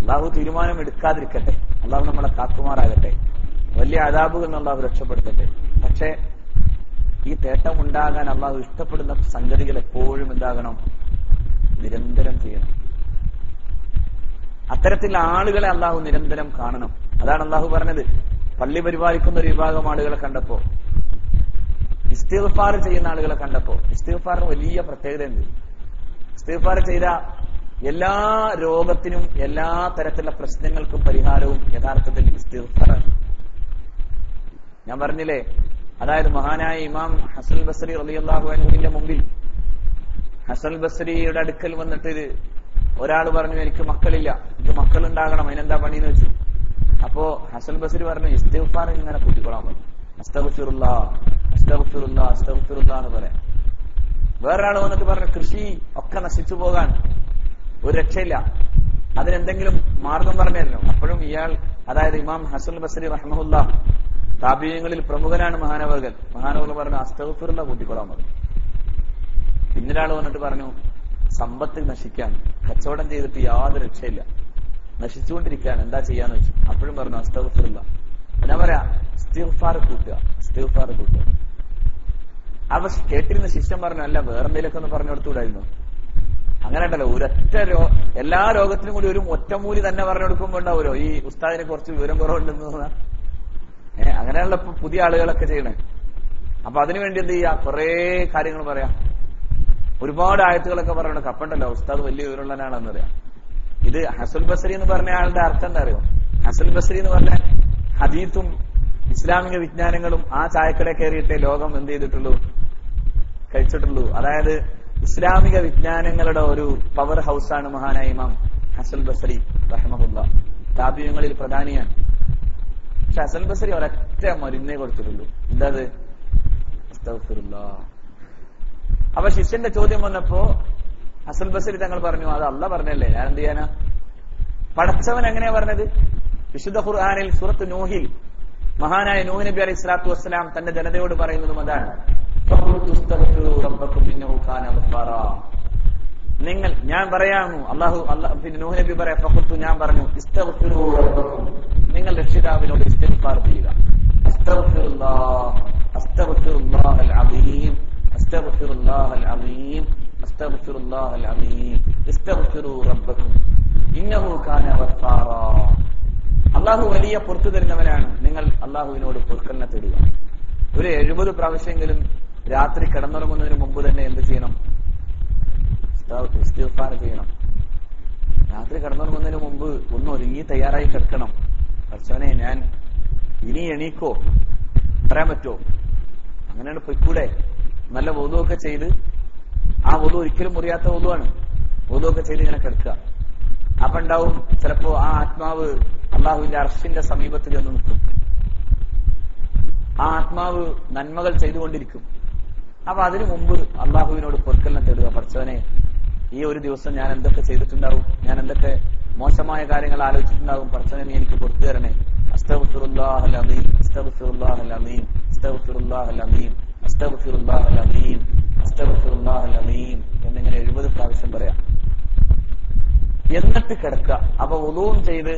അള്ളാഹു തീരുമാനം എടുക്കാതിരിക്കട്ടെ, അള്ളാഹു നമ്മളെ കാക്കുമാറാകട്ടെ, വലിയ അദാബുകൾ അള്ളാഹു രക്ഷപ്പെടുത്തട്ടെ. പക്ഷേ ഈ തേട്ടം ഉണ്ടാകാൻ അള്ളാഹു ഇഷ്ടപ്പെടുന്ന സംഗതികൾ എപ്പോഴും എന്താകണം? നിരന്തരം ചെയ്യണം. അത്തരത്തിലുള്ള ആളുകളെ അള്ളാഹു നിരന്തരം കാണണം. അതാണ് അള്ളാഹു പറഞ്ഞത്, പള്ളി പരിപാലിക്കുന്ന ഒരു വിഭാഗം ആളുകളെ കണ്ടപ്പോ, ഇസ്തിഗ്ഫാർ ചെയ്യുന്ന ആളുകളെ കണ്ടപ്പോ. ഇസ്തിഗ്ഫാറിന് വലിയ പ്രത്യേകതയുണ്ട്. ഇസ്തിഗ്ഫാർ ചെയ്ത എല്ലാ രോഗത്തിനും എല്ലാ തരത്തിലുള്ള പ്രശ്നങ്ങൾക്കും പരിഹാരവും യഥാർത്ഥത്തിൽ ഇസ്തിഗ്ഫാറാണ്. ഞാൻ പറഞ്ഞില്ലേ, അതായത് മഹാനായ ഇമാം ഹസൻ ബസ്രി റളിയല്ലാഹു അൻഹുവിന്റെ മുമ്പിൽ ഹസൻ ബസ്രിയുടെ അടുക്കൽ വന്നിട്ട് ഒരാൾ പറഞ്ഞു, എനിക്ക് മക്കളില്ല, എനിക്ക് മക്കളുണ്ടാകണം, അതിനെന്താ പണിന്ന് വെച്ചു. അപ്പോ ഹസൻ ബസ്രി പറഞ്ഞു, ഇസ്തിഗ്ഫാർ ഇങ്ങനെ കൂട്ടിക്കൊള്ളാൻ പറഞ്ഞു. അസ്തഗ്ഫിറുല്ലാഹ് അസ്തഗ്ഫിറുല്ലാഹ് അസ്തഗ്ഫിറുല്ലാഹ് എന്ന് പറയാം. വേറൊരാൾ വന്നിട്ട് പറഞ്ഞു, കൃഷി ഒക്കെ നശിച്ചു പോകാൻ ഒരു രക്ഷയില്ല, അതിനെന്തെങ്കിലും മാർഗം പറഞ്ഞല്ലോ. അപ്പോഴും ഇയാൾ, അതായത് ഇമാം ഹസൻ ബസ്രി റഹ്മഹുല്ലാഹ് താബിഈങ്ങളിൽ പ്രമുഖനാണ് മഹാനവകൾ പറഞ്ഞു, അസ്തഗ്ഫിറുല്ലാഹ് കൂട്ടിക്കൊള്ളാൻ പറഞ്ഞു. പിന്നൊരാൾ വന്നിട്ട് പറഞ്ഞു, സമ്പത്ത് നശിക്കാൻ, കച്ചവടം ചെയ്തിട്ട് യാതൊരു രക്ഷയില്ല, നശിച്ചുകൊണ്ടിരിക്കുകയാണ്, എന്താ ചെയ്യാന്ന് വെച്ചു. അപ്പോഴും പറഞ്ഞു അസ്തഗ്ഫിറുല്ലാഹ്. ഞാൻ പറയാ, ഇസ്തിഗ്ഫാർ കൂട്ടുക, ഇസ്തിഗ്ഫാർ കൂട്ടുക. അപ്പൊ കേട്ടിരുന്ന ശിഷ്യൻ പറഞ്ഞു, അല്ല വേറെന്തെങ്കിലുമൊക്കെ ഒന്ന് പറഞ്ഞു കൊടുത്തുകൂടായിരുന്നു. അങ്ങനെ ഉണ്ടല്ലോ, ഒരൊറ്റ എല്ലാ രോഗത്തിനും കൂടി ഒരു ഒറ്റമൂലി തന്നെ പറഞ്ഞു കൊടുക്കുമ്പോ ഉണ്ടാവുമല്ലോ, ഈ ഉസ്താദിനെ കുറച്ച് വിവരം കുറവുണ്ടെന്ന് തോന്നാ. അങ്ങനെയുള്ള പുതിയ ആളുകളൊക്കെ ചെയ്യണേ. അപ്പൊ അതിനുവേണ്ടി എന്ത് ചെയ്യാ, കുറെ കാര്യങ്ങൾ പറയാം, ഒരുപാട് ആയത്തുകളൊക്കെ പറയണം. കപ്പുണ്ടല്ലോ, ഉസ്താദ് വലിയ വിവരമുള്ളവനാണെന്ന് പറയാം. ഇത് ഹസൻ ബസ്രി എന്ന് പറഞ്ഞ ആളുടെ അർത്ഥം എന്താ അറിയോ? ഹസൻ ബസ്രി എന്ന് പറഞ്ഞ ഹദീസും ഇസ്ലാമിക വിജ്ഞാനങ്ങളും ആ ചായക്കട കയറിയിട്ടേ ലോകം എന്ത് ചെയ്തിട്ടുള്ളൂ, കഴിച്ചിട്ടുള്ളൂ. അതായത് ഇസ്ലാമിക വിജ്ഞാനങ്ങളുടെ ഒരു പവർ ഹൗസാണ് മഹാനായ ഇമാം ഹസൻ ബസ്രി റഹ്മഹുല്ലാഹ്. താബിഈങ്ങളിൽ പ്രധാനിയാണ്. പക്ഷെ ഹസൻ ബസ്രി ഒരൊറ്റ മരുന്നേ കൊടുത്തിട്ടുള്ളൂ, എന്താ അത്? അസ്തഗ്ഫിറുല്ലാഹ്. അപ്പൊ ശിഷ്യന്റെ ചോദ്യം വന്നപ്പോ ഹസൻ ബസ്രി തങ്ങൾ പറഞ്ഞു, അത് അള്ളാഹ് പറഞ്ഞല്ലേ, ഞാൻ എന്ത് ചെയ്യാനാ? പടച്ചവൻ എങ്ങനെയാ പറഞ്ഞത്? വിശുദ്ധ ഖുർആനിൽ സൂറത്ത് നൂഹിൽ മഹാനായ നൂഹ് നബി അലൈഹി സ്വലാത്തു വസ്സലാം തന്റെ ജനതയോട് പറയുന്നതും അതാണ്, നിങ്ങൾ, ഞാൻ പറയാമു, പിന്നെ നൂഹ് നബി പറയാ, ഫഖുൽതു, ഞാൻ പറഞ്ഞു, ഇസ്തഗ്ഫിറൂ റബ്ബക്കും, നിങ്ങൾ രക്ഷിതാവിനോട് ഇസ്തിഗ്ഫാർ ചെയ്യുക. അസ്തഗ്ഫിറുല്ലാഹ് അസ്തഗ്ഫിറുല്ലാഹൽ അദീം അസ്തഗ്ഫിറുല്ലാഹൽ അദീം അസ്തഗ്ഫിറുല്ലാഹൽ അദീം ഇസ്തഗ്ഫിറൂ റബ്ബക്കും ഇന്നഹു കാന ഗഫാറാ. അള്ളാഹു വലിയ പുറത്തു തരുന്നവനാണ്, നിങ്ങൾ അള്ളാഹുവിനോട് പൊറുക്കലിനെ തേടുക. ഒരു 70 പ്രാവശ്യമെങ്കിലും രാത്രി കിടന്നുറങ്ങുന്നതിന് മുമ്പ് തന്നെ എന്ത് ചെയ്യണം? ഇസ്തിഗ്ഫാർ ചെയ്യണം. രാത്രി കിടന്നുറങ്ങുന്നതിന് മുമ്പ് ഒന്ന് ഒരുങ്ങി തയ്യാറായി കിടക്കണം. പടച്ചവനെ, ഞാൻ ഇനി എണീക്കോ, പറയാൻ പറ്റുമോ? അങ്ങനെയാണ് പൊയ്ക്കൂടെ? നല്ല വുളൂഅൊക്കെ ചെയ്ത്, ആ വുളു ഒരിക്കലും മുറിയാത്ത വുളുവാണ്, വുളുഅൊക്കെ ചെയ്ത് ഇങ്ങനെ കിടക്കുക. അപ്പൊ ഉണ്ടാവും ചിലപ്പോ ആ ആത്മാവ് അള്ളാഹുവിന്റെ അർശിന്റെ സമീപത്ത് ചെന്ന് നിൽക്കും. ആ ആത്മാവ് നന്മകൾ ചെയ്തുകൊണ്ടിരിക്കും. അപ്പൊ അതിനു മുമ്പ് അള്ളാഹുവിനോട് പൊറുക്കലിനെ തേടുക. പഠിച്ചവനെ, ഈ ഒരു ദിവസം ഞാൻ എന്തൊക്കെ ചെയ്തിട്ടുണ്ടാവും, ഞാൻ എന്തൊക്കെ മോശമായ കാര്യങ്ങൾ ആലോചിച്ചിട്ടുണ്ടാവും, പഠിച്ചവനെ നീ എനിക്ക് പുറത്തു തരണേ. അസ്തഗ്ഫിറുല്ലാഹൽ അദീം, അസ്തഗ്ഫിറുല്ലാഹൽ അദീം, അസ്തഗ്ഫിറുല്ലാഹൽ അദീം, അസ്തഗ്ഫിറുല്ലാഹൽ അദീം, അസ്തഗ്ഫിറുല്ലാഹൽ അദീം എന്നിങ്ങനെ 70 പ്രാവശ്യം പറയാം. എന്നിട്ട് കിടക്കുക. അപ്പൊ വുളൂം ചെയ്ത്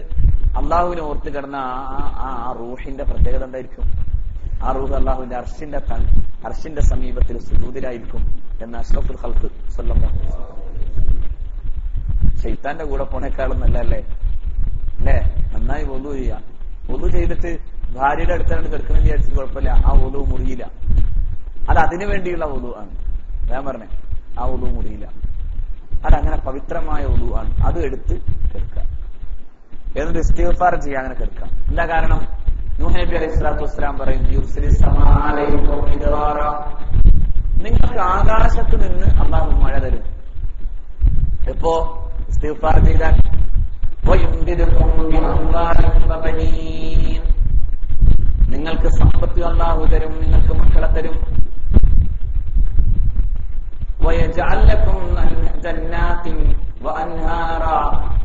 അള്ളാഹുവിനെ ഓർത്ത് കിടന്ന ആ റൂഹിന്റെ പ്രത്യേകത എന്തായിരിക്കും? ആ റൂഹ് അള്ളാഹുവിന്റെ അർശിന്റെ സമീപത്തിൽ സുജൂദിലായിരിക്കും എന്ന് അഷ്റഫുൽ ഖൽഖ് സ്വല്ലല്ലാഹു അലൈഹി വസല്ലം. ശൈത്താന്റെ കൂടെ പോണേക്കാളും നല്ലല്ലേ അല്ലേ? നന്നായി വുളൂ ചെയ്യുക. വുളൂ ചെയ്തിട്ട് ഭാര്യയുടെ അടുത്താണ് കിടക്കണം വിചാരിച്ചിട്ട് കുഴപ്പമില്ല, ആ വുളൂ മുറിയില്ല. അത് അതിനു വേണ്ടിയുള്ള വുളൂ ആണ്. ഞാൻ പറഞ്ഞേ, ആ വുളൂ മുറിയില്ല. അതങ്ങനെ പവിത്രമായ വുളൂ ആണ്. അത് എടുത്ത് കിടക്കുക. എന്നിട്ട് ഇസ്തിഗ്ഫാർ ചെയ്യാൻ അങ്ങനെ കിടക്കാം. എന്താ കാരണം? നൂഹ് നബി അലൈഹി സ്വലാത്തു വസ്സലാം പറയും, നിങ്ങൾക്ക് ആകാശത്ത് നിന്ന് അള്ളാഹു മഴ തരും. എപ്പോ? ഇസ്തിഗ്ഫാർ ചെയ്താൽ. നിങ്ങൾക്ക് സമ്പത്ത് അള്ളാഹു തരും, നിങ്ങൾക്ക് മക്കളെ തരും.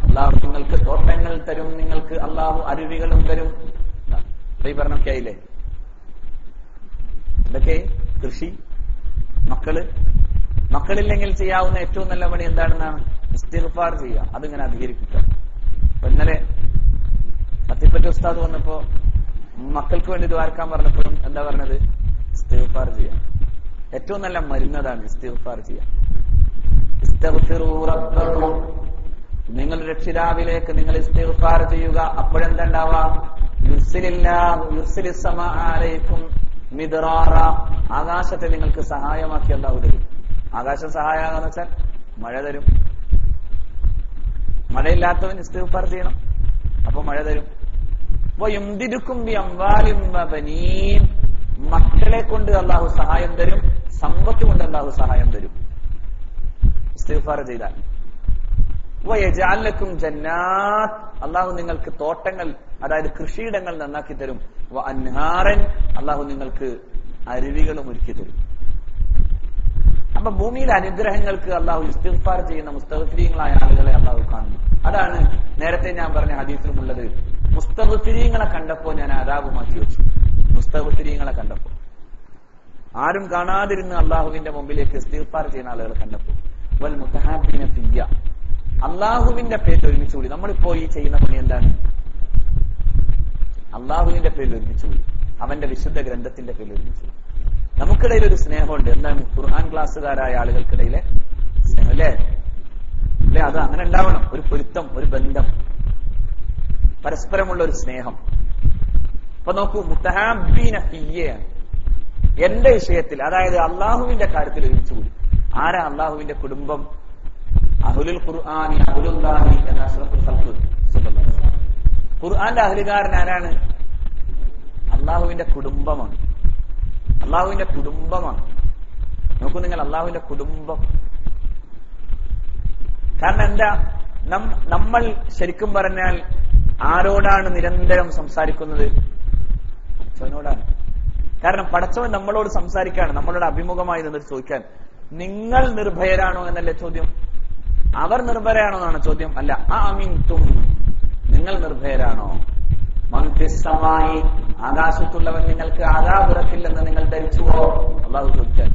അള്ളാഹു നിങ്ങൾക്ക് തോട്ടങ്ങൾ തരും, നിങ്ങൾക്ക് അള്ളാഹു അരുവികളും തരും. ഈ പറഞ്ഞൊക്കെ ആയില്ലേ? ഇതൊക്കെ കൃഷി, മക്കളില്ലെങ്കിൽ ചെയ്യാവുന്ന ഏറ്റവും നല്ല പണി എന്താണെന്നാണ്? ഇസ്തിഗ്ഫാർ ചെയ്യുക. അതിങ്ങനെ അധികരിപ്പിക്കുക. അപ്പൊ ഇന്നലെ അത്തിപ്പറ്റ ഉസ്താദ് വന്നപ്പോ മക്കൾക്ക് വേണ്ടി ദ്വാരക്കാൻ പറഞ്ഞപ്പോഴും എന്താ പറഞ്ഞത്? ഇസ്തിഗ്ഫാർ ചെയ്യുക. ഏറ്റവും നല്ല മരുന്നതാണ് ഇസ്തിഗ്ഫാർ ചെയ്യുക. നിങ്ങൾ രക്ഷിതാവിലേക്ക് നിങ്ങൾ ഇസ്തിഗ്ഫാർ ചെയ്യുക. അപ്പോഴെന്താ ഉണ്ടാവുക? ആകാശത്തെ നിങ്ങൾക്ക് സഹായമാക്കി അല്ലാഹു തരും. ആകാശം സഹായമാകാന്ന് വെച്ചാൽ മഴ തരും. മഴയില്ലാത്തവൻ ഇസ്തിഗ്ഫാർ ചെയ്യണം, അപ്പൊ മഴ തരും. മക്കളെ കൊണ്ട് അല്ലാഹു സഹായം തരും, സമ്പത്ത് കൊണ്ട് അല്ലാഹു സഹായം തരും ഇസ്തിഗ്ഫാർ ചെയ്താൽ. വയജഅലക്കും ജന്നാത്ത്, അല്ലാഹു നിങ്ങൾക്ക് തോട്ടങ്ങൾ, അതായത് കൃഷിയിടങ്ങൾ നന്നാക്കി തരും. വഅൻഹാറൻ, അല്ലാഹു നിങ്ങൾക്ക് അരുവികളും ഒരുക്കി തരും. അപ്പൊ ഭൂമിയിലെ അനുഗ്രഹങ്ങൾക്ക് അല്ലാഹു ഇസ്തിഗ്ഫാർ ചെയ്യുന്ന മുസ്തഗ്ഫിരീങ്ങളായ ആളുകളെ അല്ലാഹു കാണുന്നു. അതാണ് നേരത്തെ ഞാൻ പറഞ്ഞ ഹദീസിലുമുള്ളത്. മുസ്തഗ്ഫിരീങ്ങളെ കണ്ടപ്പോ ഞാൻ അദാബ് മാറ്റി വെച്ചു. മുസ്തഗ്ഫിരീങ്ങളെ കണ്ടപ്പോ, ആരും കാണാതിരുന്ന് അള്ളാഹുവിന്റെ മുമ്പിലേക്ക് ഇസ്തിഗ്ഫാർ ചെയ്യുന്ന ആളുകളെ കണ്ടപ്പോ. വൽ മുതഹാബിന ഫിയ്യ, അള്ളാഹുവിന്റെ പേരിൽ ഒരുമിച്ച് കൂടി. നമ്മളിപ്പോ ഈ ചെയ്യുന്ന പണി എന്താണ്? അള്ളാഹുവിന്റെ പേരിൽ ഒരുമിച്ച് കൂടി, അവന്റെ വിശുദ്ധ ഗ്രന്ഥത്തിന്റെ പേരിൽ ഒരുമിച്ച് കൂടി. നമുക്കിടയിൽ ഒരു സ്നേഹമുണ്ട്. എന്താണ്? ഖുർആൻ ക്ലാസ്സുകാരായ ആളുകൾക്കിടയിലെ സ്നേഹം, അല്ലേ? അല്ലെ? അത് അങ്ങനെ ഉണ്ടാവണം. ഒരു പൊരുത്തം, ഒരു ബന്ധം, പരസ്പരമുള്ള ഒരു സ്നേഹം. അപ്പൊ നോക്കൂ, മുതഹാബീന ഫിയ്യയാണ് എന്റെ വിഷയത്തിൽ, അതായത് അള്ളാഹുവിന്റെ കാര്യത്തിൽ ഒരുമിച്ച് കൂടി. ആരാ അള്ളാഹുവിന്റെ കുടുംബം? അഹ്ലുൽ ഖുർആനി അഹ്ലുല്ലാഹി എന്ന അഷ്റഫുൽ ഖൽഖ് സ്വല്ലല്ലാഹു അലൈഹി വസല്ലം. ഖുർആന്റെ അഹ്ലുകാരൻ ആരാണ്? അള്ളാഹുവിന്റെ കുടുംബമാണ്. അള്ളാഹുവിന്റെ കുടുംബമാണ്. നോക്കൂ നിങ്ങൾ, അള്ളാഹുവിന്റെ കുടുംബം. കാരണം എന്താ? നമ്മൾ ശരിക്കും പറഞ്ഞാൽ ആരോടാണ് നിരന്തരം സംസാരിക്കുന്നത്? പടച്ചവനോടാണ്. കാരണം പടച്ചവൻ നമ്മളോട് സംസാരിക്കാണ്, നമ്മളോട് അഭിമുഖമായി നിന്നിട്ട് ചോദിക്കാൻ, നിങ്ങൾ നിർഭയരാണോ എന്നല്ലേ ചോദ്യം? അവർ നിർഭയരാണോ എന്നാണ് ചോദ്യം? അല്ല. അഅമിൻതും, നിങ്ങൾ നിർഭയരാണോ? മൻഫിസ്സമായി, ആകാശത്തുള്ളവൻ നിങ്ങൾക്ക് അദാബ് ഇറക്കില്ലെന്ന് നിങ്ങൾ ധരിച്ചുവോ? അള്ളാഹു ചോദിക്കാൻ.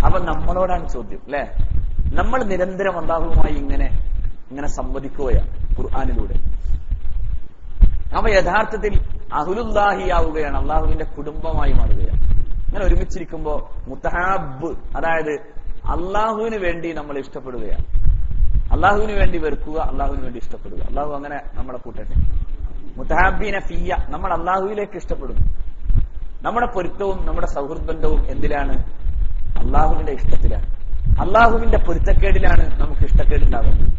അപ്പൊ നമ്മളോടാണ് ചോദ്യം, അല്ലെ? നമ്മൾ നിരന്തരം അള്ളാഹുവുമായി ഇങ്ങനെ സംവദിക്കുകയാണ് ഖുർആനിലൂടെ. അവ യഥാർത്ഥത്തിൽ അഹ്ലുല്ലാഹി ആവുകയാണ്, അള്ളാഹുവിന്റെ കുടുംബമായി മാറുകയാണ്. ഇങ്ങനെ ഒരുമിച്ചിരിക്കുമ്പോ മുതഹാബ്, അതായത് അള്ളാഹുവിന് വേണ്ടി നമ്മൾ ഇഷ്ടപ്പെടുകയാണ്. അള്ളാഹുവിന് വേണ്ടി വെറുക്കുക, അള്ളാഹുവിന് വേണ്ടി ഇഷ്ടപ്പെടുക. അള്ളാഹു അങ്ങനെ നമ്മളെ കൂട്ടട്ടെ. മുതഹാബീന ഫിയ്യ, നമ്മൾ അള്ളാഹുവിലേക്ക് ഇഷ്ടപ്പെടുന്നു. നമ്മുടെ പൊരുത്തവും നമ്മുടെ സൗഹൃദ ബന്ധവും എന്തിലാണ്? അള്ളാഹുവിന്റെ ഇഷ്ടത്തിലാണ്. അള്ളാഹുവിന്റെ പൊരുത്തക്കേടിലാണ് നമുക്ക് ഇഷ്ടക്കേടുണ്ടാകുന്നത്.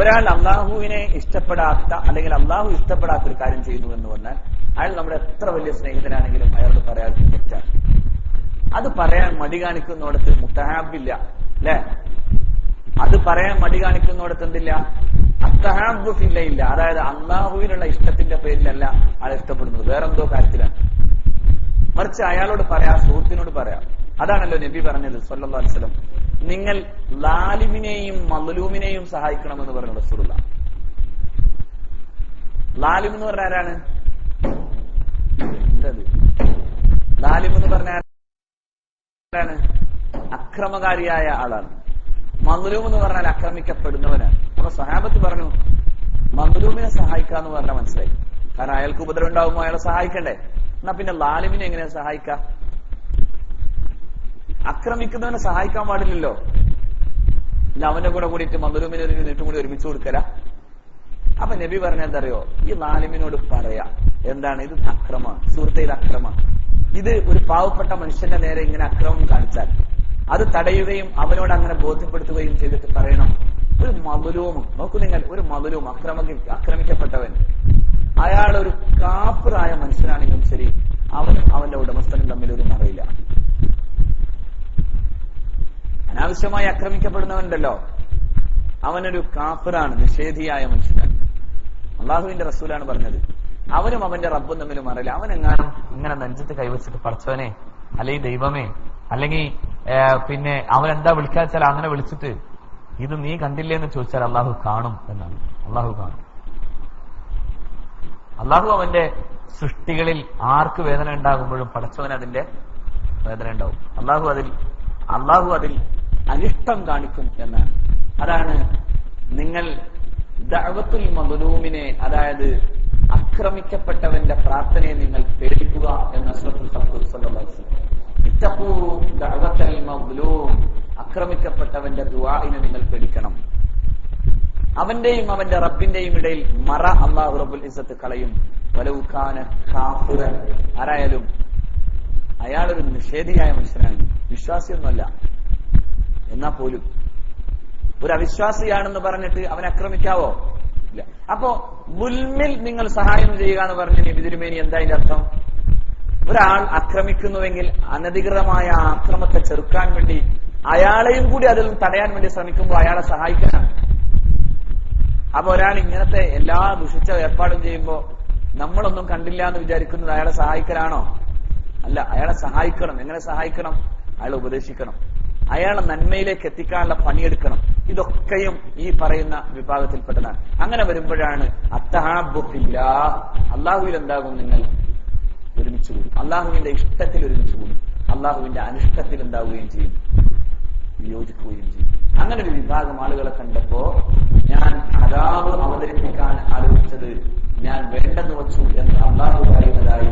ഒരാൾ അള്ളാഹുവിനെ ഇഷ്ടപ്പെടാത്ത, അല്ലെങ്കിൽ അള്ളാഹു ഇഷ്ടപ്പെടാത്ത ഒരു കാര്യം ചെയ്യുന്നു എന്ന് വന്നാൽ അയാൾ നമ്മുടെ എത്ര വലിയ സ്നേഹിതനാണെങ്കിലും അയാളോട് പറയാൻ തെറ്റാണ്. അത് പറയാൻ മടി കാണിക്കുന്നിടത്ത് മുതഹാബില്ല, അല്ലെ? അത് പറയാൻ മടി കാണിക്കുന്നിടത്ത് എന്തില്ല? അത്തഹാബ് ഫില്ല ഇല്ല. അതായത് അള്ളാഹുവിനുള്ള ഇഷ്ടത്തിന്റെ പേരിലല്ല അയാൾ ഇഷ്ടപ്പെടുന്നത്, വേറെന്തോ കാര്യത്തിലാണ്. മറിച്ച് അയാളോട് പറയാം, സുഹൃത്തിനോട് പറയാം, അതാണല്ലോ നബി പറഞ്ഞത് സല്ലല്ലാഹു അലൈഹി വസല്ലം, നിങ്ങൾ ലാലിമിനെയും മദ്ലൂമിനെയും സഹായിക്കണമെന്ന് പറഞ്ഞു റസൂലുള്ളാഹ്. ലാലിം എന്ന് പറഞ്ഞ ആരാണ്? ലാലിം എന്ന് പറഞ്ഞ ആരാണ്? അക്രമകാരിയായ ആളാണ്. മദ്ലൂം എന്ന് പറഞ്ഞാൽ ആക്രമിക്കപ്പെടുന്നവനാണ്. അപ്പൊ സഹാബത്ത് പറഞ്ഞു മദ്ലൂമിനെ സഹായിക്കാന്ന് പറഞ്ഞാൽ മനസ്സിലായി. കാരണം അയാൾക്ക് ഉപദ്രവം ഉണ്ടാവുമ്പോൾ അയാളെ സഹായിക്കണ്ടേ. എന്നാ പിന്നെ ലാലിമിനെ എങ്ങനെയാ സഹായിക്കാം? ആക്രമിക്കുന്നവനെ സഹായിക്കാൻ പാടില്ലല്ലോ. ഇല്ല അവന്റെ കൂടെ കൂടിയിട്ട് മദ്ലൂമിനെ നീട്ടും കൂടി ഒരുമിച്ച് കൊടുക്കല. അപ്പൊ നബി പറഞ്ഞ എന്തറിയോ, ഈ ലാലിമിനോട് പറയാ എന്താണ് ഇത്? അക്രമമാണ് സുഹൃത്തെ, ഇത് അക്രമമാണ്. ഇത് ഒരു പാവപ്പെട്ട മനുഷ്യന്റെ നേരെ ഇങ്ങനെ അക്രമം കാണിച്ചാൽ അത് തടയുകയും അവനോട് അങ്ങനെ ബോധ്യപ്പെടുത്തുകയും ചെയ്തിട്ട് പറയണം, ഒരു മദ്ലൂം നോക്കൂ നിങ്ങൾ, ഒരു മദ്ലൂം ആക്രമിക്കപ്പെട്ടവൻ അയാൾ ഒരു കാഫിറായ മനുഷ്യനാണെങ്കിലും ശരി, അവനും അവന്റെ ഉടമസ്ഥനും തമ്മിൽ ഒരു മറയില്ല. അനാവശ്യമായി ആക്രമിക്കപ്പെടുന്നവനുണ്ടല്ലോ, അവനൊരു കാഫിറാണ്, നിഷേധിയായ മനുഷ്യനാണ്. അള്ളാഹുവിന്റെ റസൂലാണ് പറഞ്ഞത്, അവനും അവന്റെ റബ്ബും തമ്മിൽ മറയില്ല. അവനെങ്ങാനും ഇങ്ങനെ നെഞ്ചത്ത് കൈവച്ചിട്ട് പടച്ചവനെ അല്ലെങ്കിൽ ദൈവമേ അല്ലെങ്കിൽ പിന്നെ അവൻ എന്താ വിളിക്കാന്ന് വെച്ചാൽ അങ്ങനെ വിളിച്ചിട്ട് ഇത് നീ കണ്ടില്ലേ എന്ന് ചോദിച്ചാൽ അള്ളാഹു കാണും എന്നാണ്. അള്ളാഹു കാണും. അള്ളാഹു അവന്റെ സൃഷ്ടികളിൽ ആർക്ക് വേദന ഉണ്ടാകുമ്പോഴും പടച്ചവന് അതിന്റെ വേദന ഉണ്ടാവും. അള്ളാഹു അതിൽ അനിഷ്ടം കാണിക്കും എന്നാണ്. അതാണ് നിങ്ങൾ ദഅവത്തുൽ മദ്ലൂമിനെ, അതായത് ആക്രമിക്കപ്പെട്ടവന്റെ പ്രാർത്ഥനയെ നിങ്ങൾ പേടിക്കുക എന്ന സല്ലല്ലാഹു അലൈഹി വസല്ലം. ഇത്തഖൂ ദഅവത്തൽ മദ്ലൂം, ആക്രമിക്കപ്പെട്ടവന്റെ ദുആഇനെ നിങ്ങൾ പേടിക്കണം. അവന്റെയും അവന്റെ റബ്ബിന്റെയും ഇടയിൽ മറ അല്ലാഹു റബ്ബുൽ ഇസ്സത്ത് കളയും. വലൗ കാന കാഫിറൻ, ആരായാലും അയാളൊരു നിഷേധിയായ മനുഷ്യനാണ്, വിശ്വാസിയൊന്നുമല്ല. എന്നാ പോലും ഒരു അവിശ്വാസിയാണെന്ന് പറഞ്ഞിട്ട് അവനെ ആക്രമിക്കാവോ? ഇല്ല. അപ്പോ മുൽമിൽ നിങ്ങൾ സഹായം ചെയ്യുക എന്ന് പറഞ്ഞ നബി തിരുമേനി എന്താ അതിന്റെ അർത്ഥം? ഒരാൾ ആക്രമിക്കുന്നുവെങ്കിൽ അനധികൃതമായ ആക്രമത്തെ ചെറുക്കാൻ വേണ്ടി അയാളെയും കൂടി അതിൽ തടയാൻ വേണ്ടി ശ്രമിക്കുമ്പോൾ അയാളെ സഹായിക്കാനാണ്. അപ്പൊ ഒരാൾ ഇങ്ങനത്തെ എല്ലാ ദുഷിച്ച ഏർപ്പാടും ചെയ്യുമ്പോൾ നമ്മളൊന്നും കണ്ടില്ല എന്ന് വിചാരിക്കുന്നത് അയാളെ സഹായിക്കലാണോ? അല്ല, അയാളെ സഹായിക്കണം. എങ്ങനെ സഹായിക്കണം? അയാളെ ഉപദേശിക്കണം, അയാളെ നന്മയിലേക്ക് എത്തിക്കാനുള്ള പണിയെടുക്കണം. ഇതൊക്കെയും ഈ പറയുന്ന വിഭാഗത്തിൽപ്പെട്ടതാണ്. അങ്ങനെ വരുമ്പോഴാണ് അത്തഹാബ്ബു ഫില്ലാഹ്, അള്ളാഹുവിൽ എന്താകും? നിങ്ങൾ ഒരുമിച്ച് കൂടും. അള്ളാഹുവിന്റെ ഇഷ്ടത്തിൽ ഒരുമിച്ച് കൂടും, അള്ളാഹുവിന്റെ അനിഷ്ടത്തിൽ എന്താവുകയും ചെയ്യും, വിയോജിക്കുകയും ചെയ്യും. അങ്ങനെ ഒരു വിഭാഗം ആളുകളെ കണ്ടപ്പോ ഞാൻ അദാബ് അവതരിപ്പിക്കാൻ ആലോചിച്ചത് ഞാൻ വേണ്ടെന്ന് വച്ചു എന്ന് അള്ളാഹു പറയുന്നതായി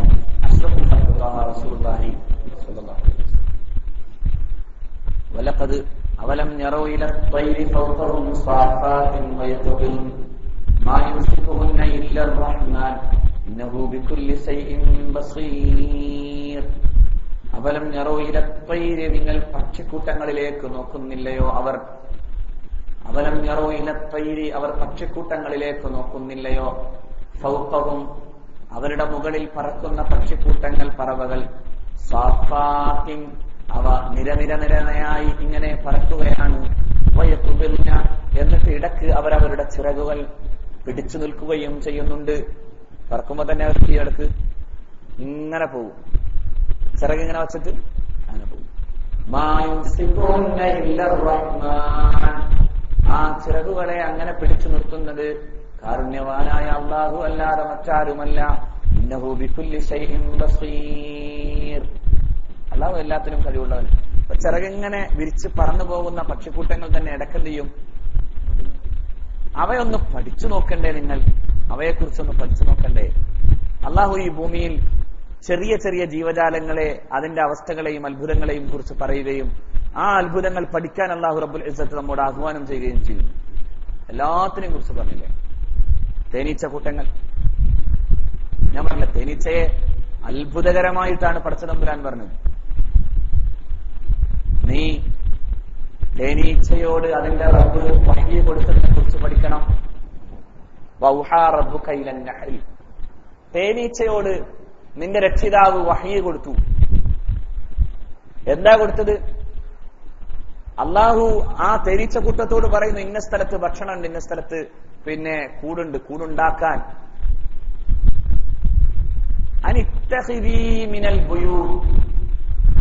അഷ്റഫുൽ ഖൽഖ് റസൂലുള്ളാഹി സ്വല്ലല്ലാഹു അലൈഹി വസല്ലം. വലഖദ് അവലം യറൗ ഇല ത്വയ്രി ഫൗഖഹും സാഫാത്തിൻ വയഖുൻ മാ യുംസികുഹുന്ന ഇല്ല റഹ്മാൻ ഇന്നഹു ബികുല്ലി ശൈഇൻ ബസീർ. അവലം യറൗ ഇല ത്വയ്രി, നിങ്ങൾ പക്ഷിക്കൂട്ടങ്ങളിലേക്ക് നോക്കുന്നില്ലയോ? അവലം യറൗ ഇല ത്വയ്രി, അവർ പക്ഷിക്കൂട്ടങ്ങളിലേക്ക് നോക്കുന്നില്ലയോ? ഫൗഖഹും, അവരുടെ മുകളിൽ പറക്കുന്ന പക്ഷിക്കൂട്ടങ്ങൾ, പറവകൾ, സാഫാത്തിൻ, അവ നിരനിരയായി ഇങ്ങനെ പറക്കുകയാണ്. വയഖുബിൽന, എന്നിട്ട് ഇടക്ക് അവരവരുടെ ചിറകുകൾ പിടിച്ചു നിൽക്കുകയും ചെയ്യുന്നുണ്ട്. പറക്കുമ്പോ തന്നെ അവർക്ക് ഇടക്ക് ഇങ്ങനെ പോകും, ചിറക് ഇങ്ങനെ വച്ചിട്ട് അങ്ങനെ പോകും. ആ ചിറകുകളെ അങ്ങനെ പിടിച്ചു നിർത്തുന്നത് കാരുണ്യവാനായ അല്ലാഹു അല്ലാതെ മറ്റാരുമല്ല. ഇന്നഹു ബികുല്ലി ശൈഇൻ ബസീർ, അല്ലാഹു എല്ലാത്തിനും കഴിവുള്ളവൻ. ചിറകിങ്ങനെ വിരിച്ച് പറന്നു പോകുന്ന പക്ഷിക്കൂട്ടങ്ങൾ തന്നെ ഇടക്കെന്ത് ചെയ്യും? അവയൊന്ന് പഠിച്ചു നോക്കണ്ടേ? നിങ്ങൾ അവയെക്കുറിച്ചൊന്ന് പഠിച്ചു നോക്കണ്ടേ? അല്ലാഹു ഈ ഭൂമിയിൽ ചെറിയ ചെറിയ ജീവജാലങ്ങളെ, അതിന്റെ അവസ്ഥകളെയും അത്ഭുതങ്ങളെയും കുറിച്ച് പറയുകയും ആ അത്ഭുതങ്ങൾ പഠിക്കാൻ അല്ലാഹു റബ്ബുൽ ഇസ്സത്ത് നമ്മോട് ആഹ്വാനം ചെയ്യുകയും ചെയ്യും. എല്ലാത്തിനെയും കുറിച്ച് പറഞ്ഞില്ലേ? തേനീച്ച കൂട്ടങ്ങൾ, ഞാൻ പറഞ്ഞില്ല, തേനീച്ചയെ അത്ഭുതകരമായിട്ടാണ് പടച്ചതമ്പുരാൻ പറഞ്ഞത്. നീ തേനീച്ചയോട് അതിന്റെ റബ്ബ് വഹ്യ് കൊടുത്തതിനെ കുറിച്ച് പഠിക്കണം. വൗഹാ റബ്ബുക ഇലൻ നഹ്ൽ, തേനീച്ചയോട് നിന്റെ രക്ഷിതാവ് വഹ്യ് കൊടുത്തു. എന്താ കൊടുത്തത്? അള്ളാഹു ആ തേനീച്ച കൂട്ടത്തോട് പറയുന്നു, ഇന്ന സ്ഥലത്ത് ഭക്ഷണമുണ്ട്, ഇന്ന സ്ഥലത്ത് പിന്നെ കൂടുണ്ട്, കൂടുണ്ടാക്കാൻ. അനിത്തഖിദീ മിനൽ ബുയൂത്ത്,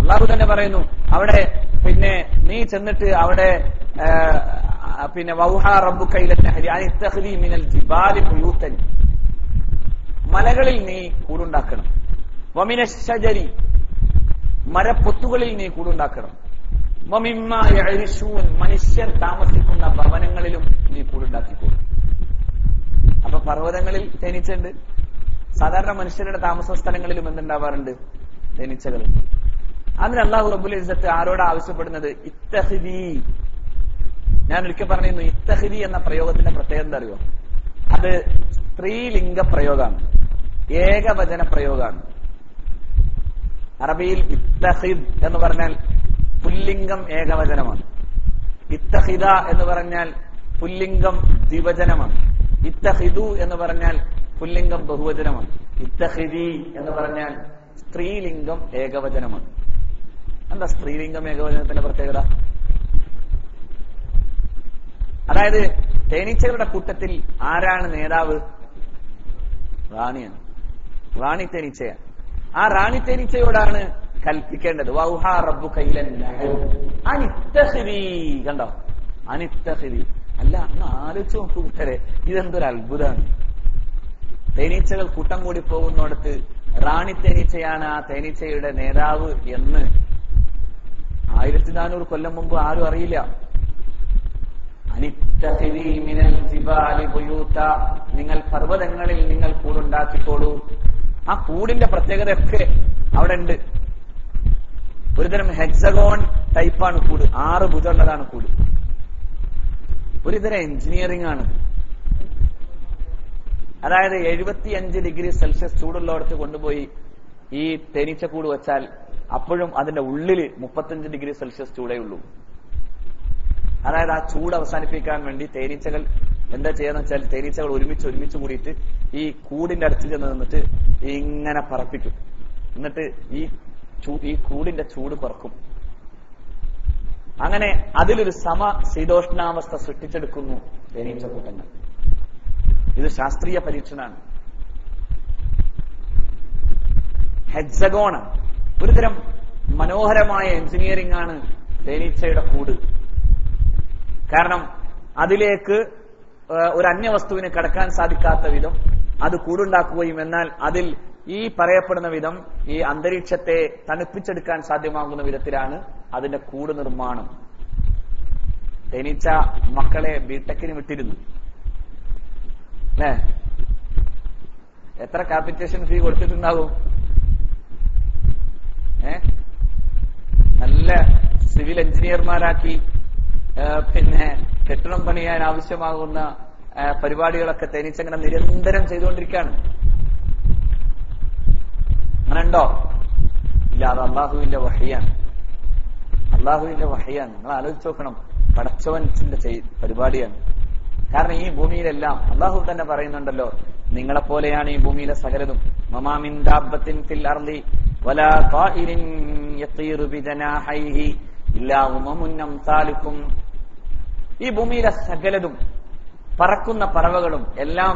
അള്ളാഹു തന്നെ പറയുന്നു അവിടെ പിന്നെ നീ ചെന്നിട്ട് അവിടെ പിന്നെ വൗഹാ റബ്ബുക ഇലൻ നഹ്രി അൻ ഇത്തഖ്ദി മിനൽ ജിബാലി ബുയൂതൻ, മലകളിൽ നീ കൂടുണ്ടാക്കണം. വമിനശ് ശജരി, മരപ്പൊത്തുകളിൽ നീ കൂടുണ്ടാക്കണം. വമിമ്മാ യഅരിശൂൻ, മനുഷ്യർ താമസിക്കുന്ന ഭവനങ്ങളിലും നീ കൂടുണ്ടാക്കിക്കോ. അപ്പൊ പർവ്വതങ്ങളിൽ തേനീച്ചയുണ്ട്, സാധാരണ മനുഷ്യരുടെ താമസ സ്ഥലങ്ങളിലും എന്തുണ്ടാവാറുണ്ട്? തേനീച്ചകളുണ്ട്. അതിന് അല്ലാഹു റബ്ബുൽ ഇസ്സത്ത് ആരോട് ആവശ്യപ്പെടുന്നത്? ഇത്തഖ്ദി. ഞാൻ ഒരിക്കൽ പറഞ്ഞിരുന്നു, ഇത്തഖ്ദി എന്ന പ്രയോഗത്തിന്റെ പ്രത്യേകത എന്താ അറിയോ? അത് സ്ത്രീലിംഗ പ്രയോഗമാണ്, ഏകവചന പ്രയോഗമാണ്. അറബിയിൽ ഇത്തഖിദ് എന്ന് പറഞ്ഞാൽ പുല്ലിംഗം ഏകവചനമാണ്. ഇത്തഖിദ എന്ന് പറഞ്ഞാൽ പുല്ലിംഗം ദ്വിവചനമാണ്. ഇത്തഖിദു എന്ന് പറഞ്ഞാൽ പുല്ലിംഗം ബഹുവചനമാണ്. ഇത്തഖിദി എന്ന് പറഞ്ഞാൽ സ്ത്രീലിംഗം ഏകവചനമാണ്. എന്താ സ്ത്രീലിംഗം ഏകവചനത്തിന്റെ പ്രത്യേകത? അതായത് തേനീച്ചകളുടെ കൂട്ടത്തിൽ ആരാണ് നേതാവ്? റാണിയാണ്, റാണി തേനീച്ചയാണ്. ആ റാണി തേനീച്ചയോടാണ് കൽപ്പിക്കേണ്ടത്. വൗഹാ റബ്ബുക ഇലൻ നഹ്രി അൻ ഇത്തഖ്ദി. കണ്ടോ, അനിത്തഖ്ദി. അല്ല, ഒന്ന് ആലോചിച്ച് നോക്കൂ കൂട്ടരെ, ഇതെന്തൊരു അത്ഭുതമാണ്. തേനീച്ചകൾ കൂട്ടം കൂടി പോകുന്നിടത്ത് റാണി തേനീച്ചയാണ് ആ തേനീച്ചയുടെ നേതാവ് എന്ന് 1400 കൊല്ലം മുമ്പ് ആരും അറിയില്ല. അനിത്തഖ്ദി മിനൽ ജിബാലി ബുയൂത, നിങ്ങൾ പർവ്വതങ്ങളിൽ നിങ്ങൾ കൂടുണ്ടാക്കിക്കോളൂ. ആ കൂടിന്റെ പ്രത്യേകതയൊക്കെ അവിടെ ഉണ്ട്. ഒരുതരം ഹെക്സഗോൺ ടൈപ്പാണ് കൂട്, 6 ഭുജമുള്ളതാണ് കൂട്. ഒരുതരം എഞ്ചിനീയറിംഗ് ആണ്. അതായത് 75 ഡിഗ്രി സെൽഷ്യസ് ചൂടുള്ളടത്ത് കൊണ്ടുപോയി ഈ തേനീച്ചക്കൂട് വെച്ചാൽ അപ്പോഴും അതിന്റെ ഉള്ളിൽ 35 ഡിഗ്രി സെൽഷ്യസ് ചൂടേ ഉള്ളൂ. അതായത് ആ ചൂട് അവസാനിപ്പിക്കാൻ വേണ്ടി തേനീച്ചകൾ എന്താ ചെയ്യാന്ന് വെച്ചാൽ, തേനീച്ചകൾ ഒരുമിച്ച് കൂടിയിട്ട് ഈ കൂടിന്റെ അടുത്ത് ചെന്ന് നിന്നിട്ട് ഇങ്ങനെ പറപ്പിക്കും. എന്നിട്ട് ഈ കൂടിന്റെ ചൂട് കുറക്കും. അങ്ങനെ അതിലൊരു ശീതോഷ്ണാവസ്ഥ സൃഷ്ടിച്ചെടുക്കുന്നു തേനീച്ചക്കൂട്ടങ്ങൾ. ഇത് ശാസ്ത്രീയ പരീക്ഷണമാണ്. ഹെക്സഗോണാണ്. ഒരുതരം മനോഹരമായ എഞ്ചിനീയറിംഗ് ആണ് തേനീച്ചയുടെ കൂട്. കാരണം അതിലേക്ക് ഒരു അന്യവസ്തുവിന് കടക്കാൻ സാധിക്കാത്ത വിധം അത് കൂടുണ്ടാക്കുകയും എന്നാൽ അതിൽ ഈ പറയപ്പെടുന്ന വിധം ഈ അന്തരീക്ഷത്തെ തണുപ്പിച്ചെടുക്കാൻ സാധ്യമാകുന്ന വിധത്തിലാണ് അതിന്റെ കൂട് നിർമ്മാണം. തേനീച്ച മക്കളെ ബിടെക്കിന് വിട്ടിരുന്നു അല്ലേ? എത്ര ക്യാപിറ്റേഷൻ ഫീ കൊടുത്തിട്ടുണ്ടാവും? നല്ല സിവിൽ എഞ്ചിനീയർമാരാക്കി പിന്നെ കെട്ടിടം പണിയാൻ ആവശ്യമാകുന്ന പരിപാടികളൊക്കെ തേനീച്ചങ്ങനെ നിരന്തരം ചെയ്തുകൊണ്ടിരിക്കുകയാണ്. അങ്ങനെ ഉണ്ടോ? ഇല്ല, അത് അള്ളാഹുവിന്റെ വഹയാണ്. അള്ളാഹുവിന്റെ വഹയാണ്. നിങ്ങൾ ആലോചിച്ച് നോക്കണം, പടച്ചവന്റെ പരിപാടിയാണ്. കാരണം ഈ ഭൂമിയിലെല്ലാം അള്ളാഹു തന്നെ പറയുന്നുണ്ടല്ലോ, നിങ്ങളെപ്പോലെയാണ് ഈ ഭൂമിയിലെ സകലതും. വമാ മിൻ ദാബത്തിൻ ഫിൽ അർളി വലാ ത്വാഇരിൻ യതീറു ബിജനാഹൈഹി ഇല്ലാ ഉമമുൻ അംസാലുക്കും. ഈ ഭൂമിയിലെ സകലതും, പറക്കുന്ന പറവകളും എല്ലാം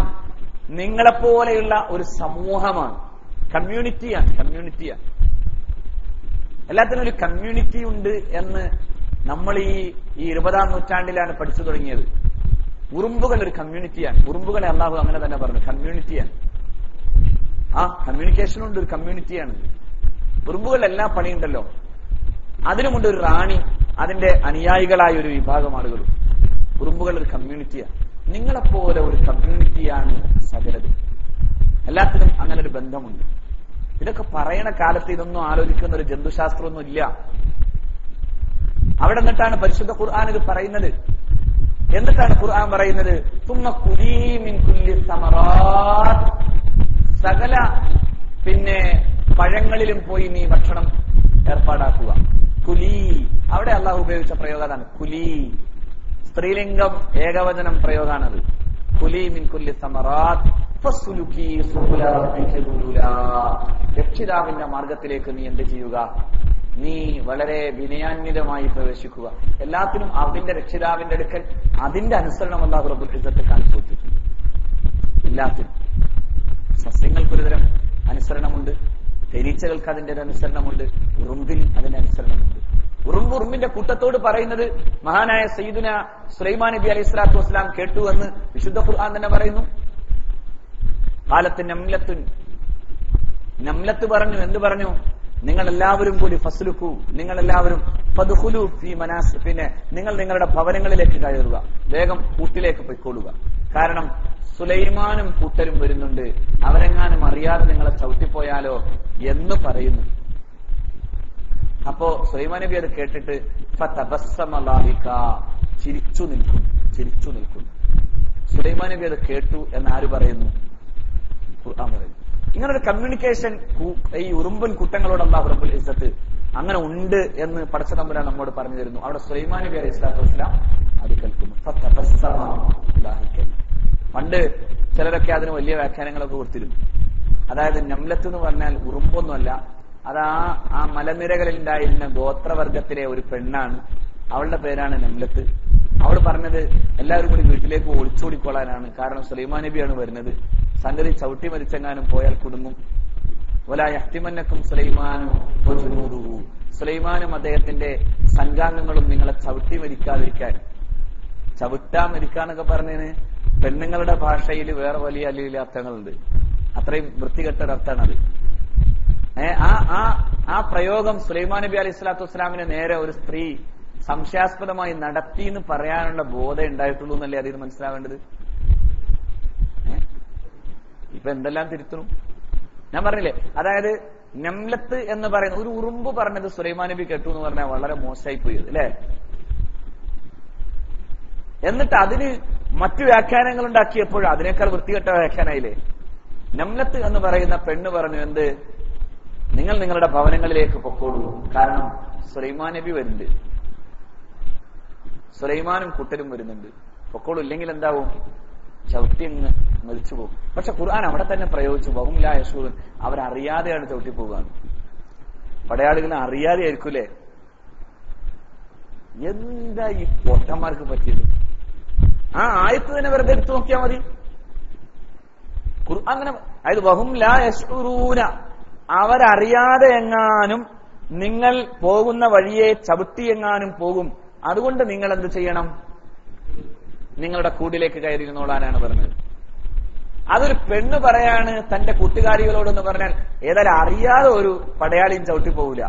നിങ്ങളെപ്പോലെയുള്ള ഒരു സമൂഹമാണ്, കമ്മ്യൂണിറ്റിയാണ്. എല്ലാത്തിനും ഒരു കമ്മ്യൂണിറ്റി ഉണ്ട് എന്ന് നമ്മൾ ഈ 20ാം നൂറ്റാണ്ടിലാണ് പഠിച്ചു തുടങ്ങിയത്. ഉറുമ്പുകൾ ഒരു കമ്മ്യൂണിറ്റിയാണ്. ഉറുമ്പുകളെ അള്ളാഹു അങ്ങനെ തന്നെ പറഞ്ഞു, കമ്മ്യൂണിറ്റിയാണ്. ആ കമ്മ്യൂണിക്കേഷനുണ്ട്, ഒരു കമ്മ്യൂണിറ്റിയാണ്. ഉറുമ്പുകളുടെ എല്ലാ പണിയുണ്ടല്ലോ. അതിനുമുണ്ട് ഒരു റാണി, അതിന്റെ അനുയായികളായ ഒരു വിഭാഗം ആളുകളും. ഉറുമ്പുകൾ ഒരു കമ്മ്യൂണിറ്റിയാണ്. നിങ്ങളെപ്പോലെ ഒരു കമ്മ്യൂണിറ്റിയാണ് സകലതും. എല്ലാത്തിനും അങ്ങനെ ഒരു ബന്ധമുണ്ട്. ഇതൊക്കെ പറയണ കാലത്ത് ഇതൊന്നും ആലോചിക്കുന്ന ഒരു ജന്തുശാസ്ത്രമൊന്നും ഇല്ല. അവിടെ നിന്നിട്ടാണ് പരിശുദ്ധ ഖുർആൻ ഇത് പറയുന്നത്. എന്നിട്ടാണ് ഖുർആൻ പറയുന്നത്, തുമ്മ കുലീ മിൻ കുല്ലി സമറാത്ത്, സകല പിന്നെ പഴങ്ങളിലും പോയി നീ ഭക്ഷണം ഏർപ്പാടാക്കുക. കുലീ, അവിടെ അള്ളാഹു ഉപയോഗിച്ച പ്രയോഗമാണ് കുലീ. സ്ത്രീലിംഗം ഏകവചനം പ്രയോഗമാണത്. കുലീ മിൻ കുല്ലി സമറാത്ത് ഫസ്ലുകീ സുബുല റബ്ബിക ദുലുലാ. രക്ഷിതാവിന്റെ മാർഗത്തിലേക്ക് നീ എന്ത് ചെയ്യുക? നീ വളരെ വിനയാന്വിതമായി പ്രവേശിക്കുക. എല്ലാത്തിനും അതിന്റെ രക്ഷിതാവിന്റെ അടുക്കൽ അതിന്റെ അനുസരണം അല്ലാഹു റബ്ബുൽ ഇസ്സത്ത് കാണിച്ചു കൊടുത്തിട്ടുണ്ട്. എല്ലാത്തിനും സസ്യങ്ങൾക്കൊരുതരം അനുസരണമുണ്ട്, തേനീച്ചകൾക്ക് അതിന്റെ അനുസരണമുണ്ട്, ഉറുമ്പിൽ അതിന്റെ അനുസരണമുണ്ട്. ഉറുമ്പിന്റെ കൂട്ടത്തോട് പറയുന്നത് മഹാനായ സയ്യിദുന സുലൈമാൻ നബി അലൈഹി സ്വലാത്തു വസ്സലാം കേട്ടു എന്ന് വിശുദ്ധ ഖുർആൻ തന്നെ പറയുന്നു. കാലത്ത് നംലത്ത് പറഞ്ഞു, എന്ത് പറഞ്ഞു? നിങ്ങൾ എല്ലാവരും കൂടി ഫസ്ലുഖു, നിങ്ങൾ എല്ലാവരും ഫദ്ഖുലു ഫീ മനാസ്, പിന്നെ നിങ്ങൾ നിങ്ങളുടെ ഭവനങ്ങളിലേക്ക് കയറുക, വേഗം കൂട്ടിലേക്ക് പൊയ്ക്കൊള്ളുക. കാരണം സുലൈമാനും കൂട്ടരും വരുന്നുണ്ട്, അവരെങ്ങാനും അറിയാതെ നിങ്ങളെ ചവിട്ടിപ്പോയാലോ എന്ന് പറയുന്നു. അപ്പോ സുലൈമാൻ നബി അത് കേട്ടിട്ട് ഫതബസ്സമ ളാഹിക, ചിരിച്ചു നിൽക്കുന്നു. സുലൈമാൻ നബി അത് കേട്ടു എന്ന് ആര് പറയുന്നു? ഖുർആൻ പറയുന്നു. ഇങ്ങനൊരു കമ്മ്യൂണിക്കേഷൻ ഈ ഉറുമ്പൻ കുട്ടങ്ങളോട് അല്ലാഹു റബ്ബുൽ ഇസ്സത്ത് അങ്ങനെ ഉണ്ട് എന്ന് പടച്ച തമ്പുരാൻ നമ്മോട് പറഞ്ഞു തരുന്നു. അവിടെ സുലൈമാൻ നബി അലൈഹി സ്വലാത്തു വസ്സലാം അത് കേൾക്കുന്നു. ഫതബസ്സമ ളാഹിക. പണ്ട് ചിലരൊക്കെ അതിന് വലിയ വ്യാഖ്യാനങ്ങളൊക്കെ കൊടുത്തിരുന്നു. അതായത് നംലത്ത് എന്ന് പറഞ്ഞാൽ ഉറുമ്പൊന്നുമല്ല, അത് ആ മലനിരകളിൽ ഉണ്ടായിരുന്ന ഗോത്രവർഗത്തിലെ ഒരു പെണ്ണാണ്. അവളുടെ പേരാണ് നംലത്ത്. അവൾ പറഞ്ഞത് എല്ലാവരും കൂടി വീട്ടിലേക്ക് ഒളിച്ചോടിക്കൊള്ളാനാണ്. കാരണം സുലൈമാൻ നബിയാണ് വരുന്നത്, സംഗതി ചവിട്ടി മരിച്ചെങ്ങാനും പോയാൽ കുടുങ്ങും. വലാ യഹ്തിമന്നക്കും സുലൈമാനും അദ്ദേഹത്തിന്റെ സംഘാംഗങ്ങളും നിങ്ങളെ ചവിട്ടി മരിക്കാതിരിക്കാൻ. ചവിട്ടാ മരിക്കാന്നൊക്കെ പറഞ്ഞതിന് പെണ്ണുങ്ങളുടെ ഭാഷയിൽ വേറെ വലിയ വലിയ അർത്ഥങ്ങളുണ്ട്. അത്രയും വൃത്തികെട്ടൊരർത്ഥാണത്. ആ പ്രയോഗം സുലൈമാൻ നബി അലൈഹി സ്വലാത്തു വസ്സലാമിനെ നേരെ ഒരു സ്ത്രീ സംശയാസ്പദമായി നടത്തി എന്ന് പറയാനുള്ള ബോധം ഉണ്ടായിട്ടുള്ളൂ എന്നല്ലേ അതിന് മനസ്സിലാവേണ്ടത്. ഇപ്പൊ എന്തെല്ലാം തിരുത്തണം ഞാൻ പറഞ്ഞില്ലേ. അതായത് നംലത്ത് എന്ന് പറയുന്ന ഒരു ഉറുമ്പ് പറഞ്ഞത് സുലൈമാൻ നബി കേട്ടു എന്ന് പറഞ്ഞാൽ വളരെ മോശമായി പോയത് അല്ലെ. എന്നിട്ട് അതിന് മറ്റു വ്യാഖ്യാനങ്ങൾ ഉണ്ടാക്കിയപ്പോഴും അതിനേക്കാൾ വൃത്തികെട്ട വ്യാഖ്യാനായില്ലേ. നംലത്ത് എന്ന് പറയുന്ന പെണ്ണ് പറഞ്ഞു, എന്ത്? നിങ്ങൾ നിങ്ങളുടെ ഭവനങ്ങളിലേക്ക് പൊക്കോളൂ, കാരണം സുലൈമാൻ നബി വരുന്നുണ്ട്, സുലൈമാനും കൂട്ടരും വരുന്നുണ്ട്, പൊക്കോളൂ, ഇല്ലെങ്കിൽ എന്താവും? ചവിട്ടി അങ്ങ് മരിച്ചു പോകും. പക്ഷെ ഖുർആൻ അവിടെ തന്നെ പ്രയോഗിച്ചു, വഹും ലാ യശൂറൂൻ, അവരറിയാതെയാണ് ചവിട്ടി പോകുകയാണ്. പടയാളികളെ അറിയാതെ ആയിരിക്കൂലേ. എന്താ ഈ പൊട്ടന്മാർക്ക് പറ്റിയത്? ആ ആയത്ത് തന്നെ വെറുതെ എടുത്തു നോക്കിയാൽ മതി. ഖുർആൻ അങ്ങനെ, അതായത് വഹും ലാ യശൂറൂന, അവരറിയാതെ എങ്ങാനും നിങ്ങൾ പോകുന്ന വഴിയെ ചവിട്ടി എങ്ങാനും പോകും, അതുകൊണ്ട് നിങ്ങൾ എന്ത് ചെയ്യണം? നിങ്ങളുടെ കൂടിലേക്ക് കയറിയിരുന്നോളാനാണ് പറഞ്ഞത്. അതൊരു പെണ്ണ് പറയാണ് തന്റെ കൂട്ടുകാരികളോടെന്ന് പറഞ്ഞാൽ ഏതായാലും അറിയാതെ ഒരു പടയാളിയും ചവിട്ടി പോവില്ല.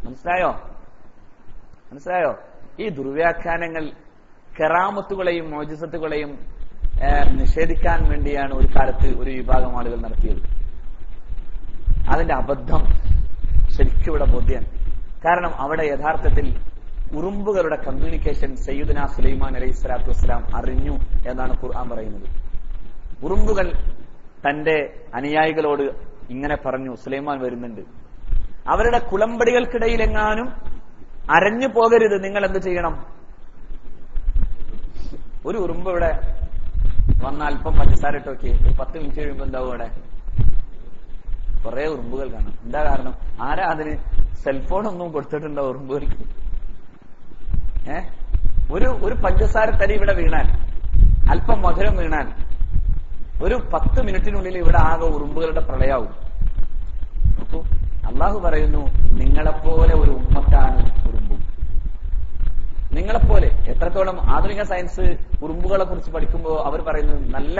മനസ്സിലായോ? ഈ ദുർവ്യാഖ്യാനങ്ങൾ കറാമത്തുകളെയും മോജിസത്തുകളെയും നിഷേധിക്കാൻ വേണ്ടിയാണ് ഒരു കാലത്ത് ഒരു വിഭാഗം ആളുകൾ നടത്തിയത്. അതിന്റെ അബദ്ധം ശരിക്കും ഇവിടെ ബോധ്യം. കാരണം അവിടെ യഥാർത്ഥത്തിൽ ഉറുമ്പുകളുടെ കമ്മ്യൂണിക്കേഷൻ സയ്യിദുന സുലൈമാൻ അലൈഹി സ്വലാത്തു വസ്സലാം അറിഞ്ഞു എന്നാണ് ഖുർആൻ പറയുന്നത്. ഉറുമ്പുകൾ തന്റെ അനുയായികളോട് ഇങ്ങനെ പറഞ്ഞു, സുലൈമാൻ വരുന്നുണ്ട്. അവരുടെ കുളമ്പടികൾക്കിടയിലെങ്ങാനും അരഞ്ഞു പോകരുത്, നിങ്ങൾ എന്ത് ചെയ്യണം? ഒരു ഉറുമ്പ് ഇവിടെ വന്ന അല്പം പഞ്ചസാര ഇട്ട് നോക്കി, ഒരു 10 മിനിറ്റ് കഴിയുമ്പോ എന്താവും? അവിടെ കുറെ ഉറുമ്പുകൾ കാണാം. എന്താ കാരണം? ആരാ അതിന് സെൽഫോൺ ഒന്നും കൊടുത്തിട്ടുണ്ടോ ഉറുമ്പുകൾക്ക്? ഒരു പഞ്ചസാര തരി ഇവിടെ വീണാൽ, അല്പം മധുരം വീണാൽ, ഒരു 10 മിനിറ്റിനുള്ളിൽ ഇവിടെ ആകെ ഉറുമ്പുകളുടെ പ്രളയാവും. നോക്കൂ, അള്ളാഹു പറയുന്നു, നിങ്ങളെപ്പോലെ ഒരു ഉമ്മത്താണ് ഉറുമ്പും. നിങ്ങളെപ്പോലെ. എത്രത്തോളം ആധുനിക സയൻസ് ഉറുമ്പുകളെ കുറിച്ച് പഠിക്കുമ്പോൾ അവർ പറയുന്നത് നല്ല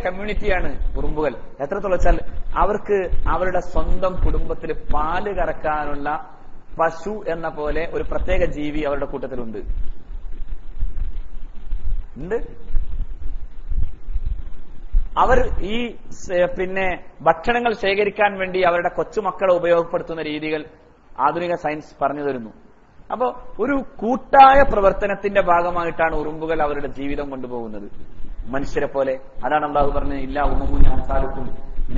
കമ്മ്യൂണിറ്റിയാണ് ഉറുമ്പുകൾ. എത്രത്തോളം വെച്ചാൽ അവർക്ക് അവരുടെ സ്വന്തം കുടുംബത്തിൽ പാല് കറക്കാനുള്ള പശു എന്ന പോലെ ഒരു പ്രത്യേക ജീവി അവരുടെ കൂട്ടത്തിലുണ്ട്. അവർ ഈ ഭക്ഷണങ്ങൾ ശേഖരിക്കാൻ വേണ്ടി അവരുടെ കൊച്ചുമക്കളെ ഉപയോഗപ്പെടുത്തുന്ന രീതികൾ ആധുനിക സയൻസ് പറഞ്ഞു തരുന്നു. അപ്പോ ഒരു കൂട്ടായ പ്രവർത്തനത്തിന്റെ ഭാഗമായിട്ടാണ് ഉറുമ്പുകൾ അവരുടെ ജീവിതം കൊണ്ടുപോകുന്നത്, മനുഷ്യരെ പോലെ. അതാണ് അല്ലാഹു പറഞ്ഞത്, ഇല്ലാ ഉമ്മൂൻ അൻസാലുക്കും,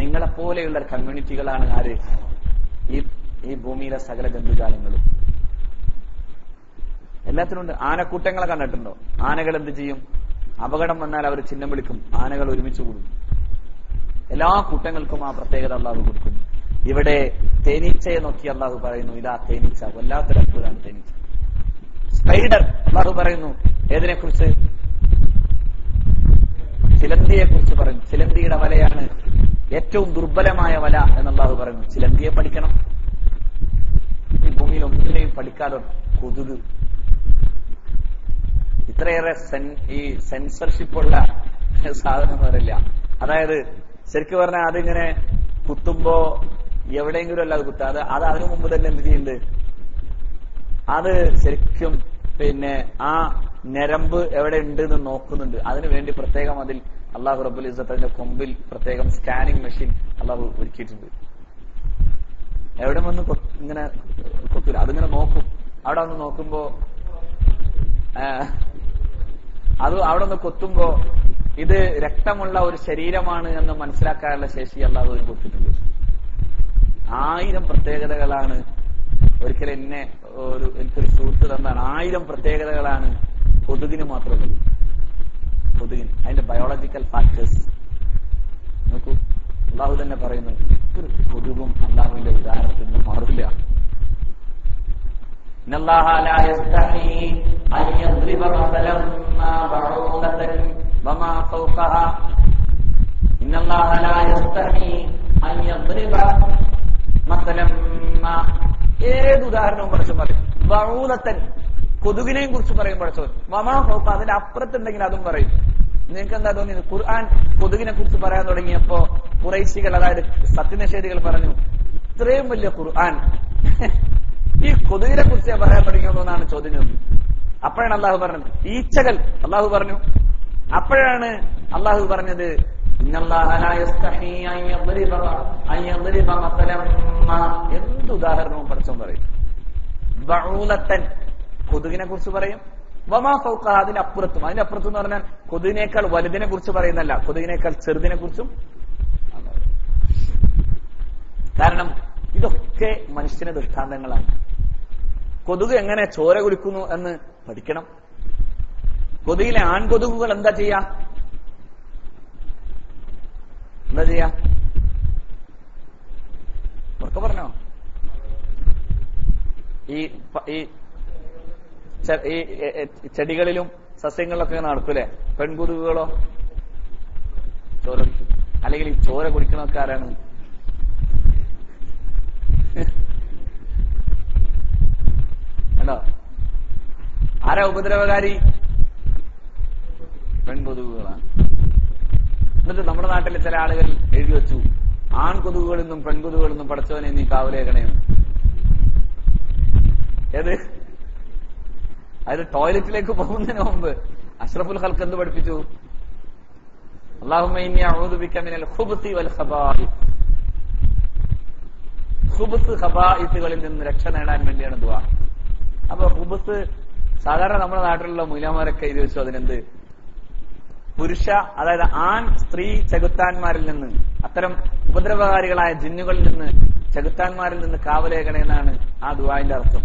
നിങ്ങളെപ്പോലെയുള്ള കമ്മ്യൂണിറ്റികളാണ് ആര്? ഈ ഭൂമിയിലെ സകല ജന്തുജാലങ്ങളും. എല്ലാത്തിനുണ്ട്. ആനക്കൂട്ടങ്ങളെ കണ്ടിട്ടുണ്ടോ? ആനകൾ എന്ത് ചെയ്യും? അപകടം വന്നാൽ അവർ ചിഹ്നം വിളിക്കും, ആനകൾ ഒരുമിച്ച് കൂടും. എല്ലാ കൂട്ടങ്ങൾക്കും ആ പ്രത്യേകത അല്ലാഹു കൊടുക്കുന്നു. ഇവിടെ തേനീച്ചയെ നോക്കി അല്ലാഹു പറയുന്നു, ഇതാ തേനീച്ച, വല്ലാത്തൊരു അത്ഭുതമാണ് തേനീച്ച. സ്പൈഡർ അല്ലാഹു പറയുന്നു, ഏതിനെ കുറിച്ച്? ചിലന്തിയെ കുറിച്ച് പറയുന്നു. ചിലന്തിയുടെ വലയാണ് ഏറ്റവും ദുർബലമായ വല എന്ന് അല്ലാഹു പറയുന്നു. ചിലന്തിയെ പഠിക്കണം. ഭൂമിയിൽ ഒന്നിനെയും പഠിക്കാതെ കൊതുക്. ഇത്രയേറെ ഈ സെൻസർഷിപ്പുള്ള സാധനം വരില്ല. അതായത് ശരിക്കും പറഞ്ഞാൽ അതിങ്ങനെ കുത്തുമ്പോ എവിടെയെങ്കിലും അല്ല അത് കുത്തുക. അത് അതിനു മുമ്പ് തന്നെ എന്ത് ചെയ്യുന്നുണ്ട്, അത് ശരിക്കും പിന്നെ ആ ഞരമ്പ് എവിടെ ഉണ്ട് എന്ന് നോക്കുന്നുണ്ട്. അതിനു വേണ്ടി പ്രത്യേകം അതിൽ അള്ളാഹു റബ്ബുൽ ഇസ്സത്ത് അതിന്റെ കൊമ്പിൽ പ്രത്യേകം സ്കാനിങ് മെഷീൻ അള്ളാഹു ഒരുക്കിയിട്ടുണ്ട്. എവിടെ വന്ന് ഇങ്ങനെ കൊത്തൂല, അതിങ്ങനെ നോക്കും. അവിടെ വന്ന് നോക്കുമ്പോ അത് അവിടെ ഒന്ന് കൊത്തുമ്പോ ഇത് രക്തമുള്ള ഒരു ശരീരമാണ് എന്ന് മനസ്സിലാക്കാനുള്ള ശേഷി അള്ളാഹു ഒരു കൊടുത്തിട്ടുണ്ട്. 1000 പ്രത്യേകതകളാണ്. ഒരിക്കലും എനിക്കൊരു സുഹൃത്ത് തന്നാണ്. 1000 പ്രത്യേകതകളാണ് കൊതുകിന് മാത്രമേ. കൊതുകിന് അതിന്റെ ബയോളജിക്കൽ ഫാക്ടേഴ്സ് നോക്കൂ. അള്ളാഹു തന്നെ പറയുന്നു, ഒരു കൊതുകും അള്ളാഹുവിന്റെ ഉദാഹരണത്തിൽ നിന്ന് മാറില്ല. ഏത് ഉദാഹരണവും പഠിച്ചു പറയും. ബഊലത്തൻ കൊതുകിനെയും കുറിച്ച് പറയും പഠിച്ചവൻ. വമാ ഫൗഖ അതിന്റെ അപ്പുറത്തുണ്ടെങ്കിൽ അതും പറയും. നിങ്ങൾക്ക് എന്താ തോന്നിയത്? ഖുർആൻ കൊതുകിനെ കുറിച്ച് പറയാൻ തുടങ്ങിയപ്പോ ഖുറൈശികൾ, അതായത് സത്യനിഷേധികൾ പറഞ്ഞു, ഇത്രയും വലിയ ഖുർആൻ ഈ കൊതുകിനെ കുറിച്ച് പറയാൻ തുടങ്ങിയതെന്നാണ് ചോദ്യം ചോദിച്ചത്. അപ്പോഴാണ് അള്ളാഹു പറഞ്ഞത് ഈച്ചകൾ. അള്ളാഹു പറഞ്ഞു, അപ്പോഴാണ് അള്ളാഹു പറഞ്ഞത് എന്ത് ഉദാഹരണവും പഠിച്ചോൻ പറയും. ബഊലത്തൻ കൊതുകിനെ കുറിച്ച് പറയും. വമാ ഫൗഖ അതിനപ്പുറത്തും. അതിനപ്പുറത്തും എന്ന് പറഞ്ഞാൽ കൊതുകിനേക്കാൾ വലുതിനെ കുറിച്ച് പറയുന്നല്ല, കൊതുകിനേക്കാൾ ചെറുതിനെ കുറിച്ചും. കാരണം ഇതൊക്കെ മനുഷ്യന്റെ ദൃഷ്ടാന്തങ്ങളാണ്. കൊതുക് എങ്ങനെ ചോര കുടിക്കുന്നു എന്ന് പഠിക്കണം. കൊതുകിലെ ആൺകൊതുകുകൾ എന്താ ചെയ്യാ? ഉറക്കെ പറഞ്ഞോ. ഈ ചെടികളിലും സസ്യങ്ങളിലൊക്കെ നടക്കൂലേ പെൺകൊതുകുകളോ? ചോര കുടിക്കും. അല്ലെങ്കിൽ ഈ ചോര കുടിക്കണമൊക്കെ ആരാണ്? കണ്ടോ? ആരാ ഉപദ്രവകാരി? പെൺകൊതുകുകളാണ്. എന്നിട്ട് നമ്മുടെ നാട്ടിലെ ചില ആളുകൾ എഴുതി വെച്ചു, ആൺകൊതുകുകളിൽ നിന്നും പെൺകൊതുകുകളിൽ നിന്നും പടച്ചവനെ നീ കാവലേകണേന്ന്. ഏത്? അതായത് ടോയ്ലറ്റിലേക്ക് പോകുന്നതിന് മുമ്പ് അഷ്റഫുൽ ഖൽഖ് എന്ത് പഠിപ്പിച്ചു? അല്ലാഹുമ്മ ഇന്നി അഊദു ബിക മിനൽ ഖുബ്സി വൽ ഖബാഇസ്. ഖുബ്സ് ഖബാഇസുകളിൽ നിന്ന് രക്ഷ നേടാൻ വേണ്ടിയാണ് ദുആ. അപ്പൊ ഖുബ്സ് സാധാരണ നമ്മുടെ നാട്ടിലുള്ള മൂലമാരൊക്കെ എഴുതി വെച്ചു അതിനെന്ത്? പുരുഷ, അതായത് ആൺ സ്ത്രീ ചെകുത്താന്മാരിൽ നിന്ന്, അത്തരം ഉപദ്രവകാരികളായ ജിന്നുകളിൽ നിന്ന്, ചെകുത്താന്മാരിൽ നിന്ന് കാവലേകണേന്നാണ് ആ ദുആന്റെ അർത്ഥം.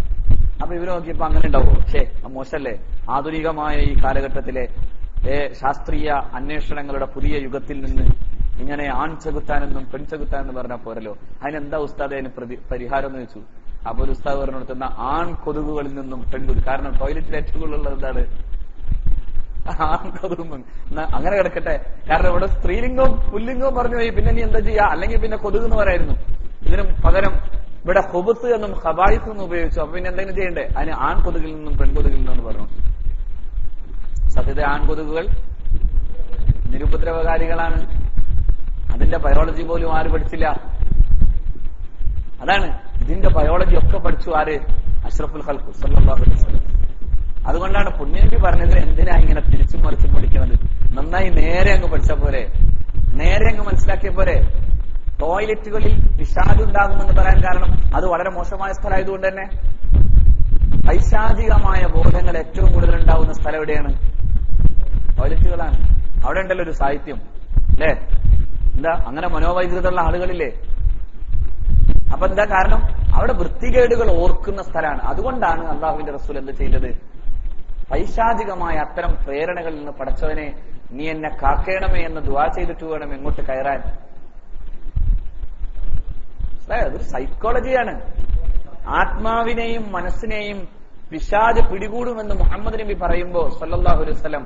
അപ്പൊ ഇവര് നോക്കിയപ്പോ അങ്ങനെ ഉണ്ടാവുമോ? പക്ഷേ മോശല്ലേ? ആധുനികമായ ഈ കാലഘട്ടത്തിലെ ശാസ്ത്രീയ അന്വേഷണങ്ങളുടെ പുതിയ യുഗത്തിൽ നിന്ന് ഇങ്ങനെ ആൺ ചെകുത്താനെന്നും പെൺചെകുത്താൻ എന്ന് പറഞ്ഞാൽ പോരല്ലോ. അതിനെന്താ ഉസ്താദ് അതിന് പരിഹാരം എന്ന് വെച്ചു. അപ്പൊ ഒരു ഉസ്താദ് പറഞ്ഞെടുത്തുന്ന ആൺ കൊതുകുകളിൽ നിന്നും പെൺകൊതുക്. കാരണം ടോയ്ലറ്റിൽ ഏറ്റവും കൂടുതലുള്ളത് എന്താണ്? ആൺ കൊതുകും. അങ്ങനെ കിടക്കട്ടെ. കാരണം ഇവിടെ സ്ത്രീലിംഗവും പുല്ലിംഗവും പറഞ്ഞു പോയി, പിന്നെ നീ എന്താ ചെയ്യാ? അല്ലെങ്കിൽ പിന്നെ കൊതുക് എന്ന് പറയായിരുന്നു. ഇതിനും പകരം ഇവിടെ ഖുബ്സ് എന്നും ഖബായിസ് എന്നും ഉപയോഗിച്ചു. അപ്പൊ പിന്നെ എന്തെങ്കിലും ചെയ്യണ്ടേ? അതിന് ആൺ കൊതുകിൽ നിന്നും പെൺകൊതുകിൽ നിന്നും പറഞ്ഞു. സത്യത്തെ ആൺകൊതുകുകൾ നിരുപദ്രവകാരികളാണ്. അതിന്റെ ബയോളജി പോലും ആര് പഠിച്ചില്ല? അതാണ് ഇതിന്റെ ബയോളജി ഒക്കെ പഠിച്ചു ആര്? അഷ്റഫുൽ ഖൽഖ് സല്ലല്ലാഹു അലൈഹി വസല്ലം. അതുകൊണ്ടാണ് പുണ്യനബി പറഞ്ഞത് എന്തിനാ ഇങ്ങനെ തിരിച്ചും മറിച്ചും പഠിക്കുന്നത്? നന്നായി നേരെ അങ്ങ് പഠിച്ച പോരെ, നേരെ അങ്ങ് മനസ്സിലാക്കിയ പോരെ. ടോയ്ലറ്റുകളിൽ പിശാച് ഉണ്ടാകുമെന്ന് പറയാൻ കാരണം അത് വളരെ മോശമായ സ്ഥലമായതുകൊണ്ട് തന്നെ. പൈശാചികമായ ബോധങ്ങൾ ഏറ്റവും കൂടുതൽ ഉണ്ടാവുന്ന സ്ഥലം എവിടെയാണ്? ടോയ്ലറ്റുകളാണ്. അവിടെ ഉണ്ടല്ലോ ഒരു സാഹിത്യം, അല്ലേ? എന്താ അങ്ങനെ മനോവൈകൃതമുള്ള ആളുകളില്ലേ? അപ്പൊ എന്താ കാരണം? അവിടെ വൃത്തികേടുകൾ ഓർക്കുന്ന സ്ഥലമാണ്. അതുകൊണ്ടാണ് അള്ളാഹുവിന്റെ റസൂൽ എന്ത് ചെയ്തത്? പൈശാചികമായ അത്തരം പ്രേരണകളിൽ നിന്ന് പടച്ചവനെ നീ എന്നെ കാക്കേണമേ എന്ന് ദുആ ചെയ്തിട്ട് വേണം എങ്ങോട്ട് കയറാൻ. അതൊരു സൈക്കോളജിയാണ്. ആത്മാവിനെയും മനസ്സിനെയും പിശാച് പിടികൂടുമെന്ന് മുഹമ്മദ് നബി പറയുമ്പോ സല്ലല്ലാഹു അലൈഹി വസല്ലം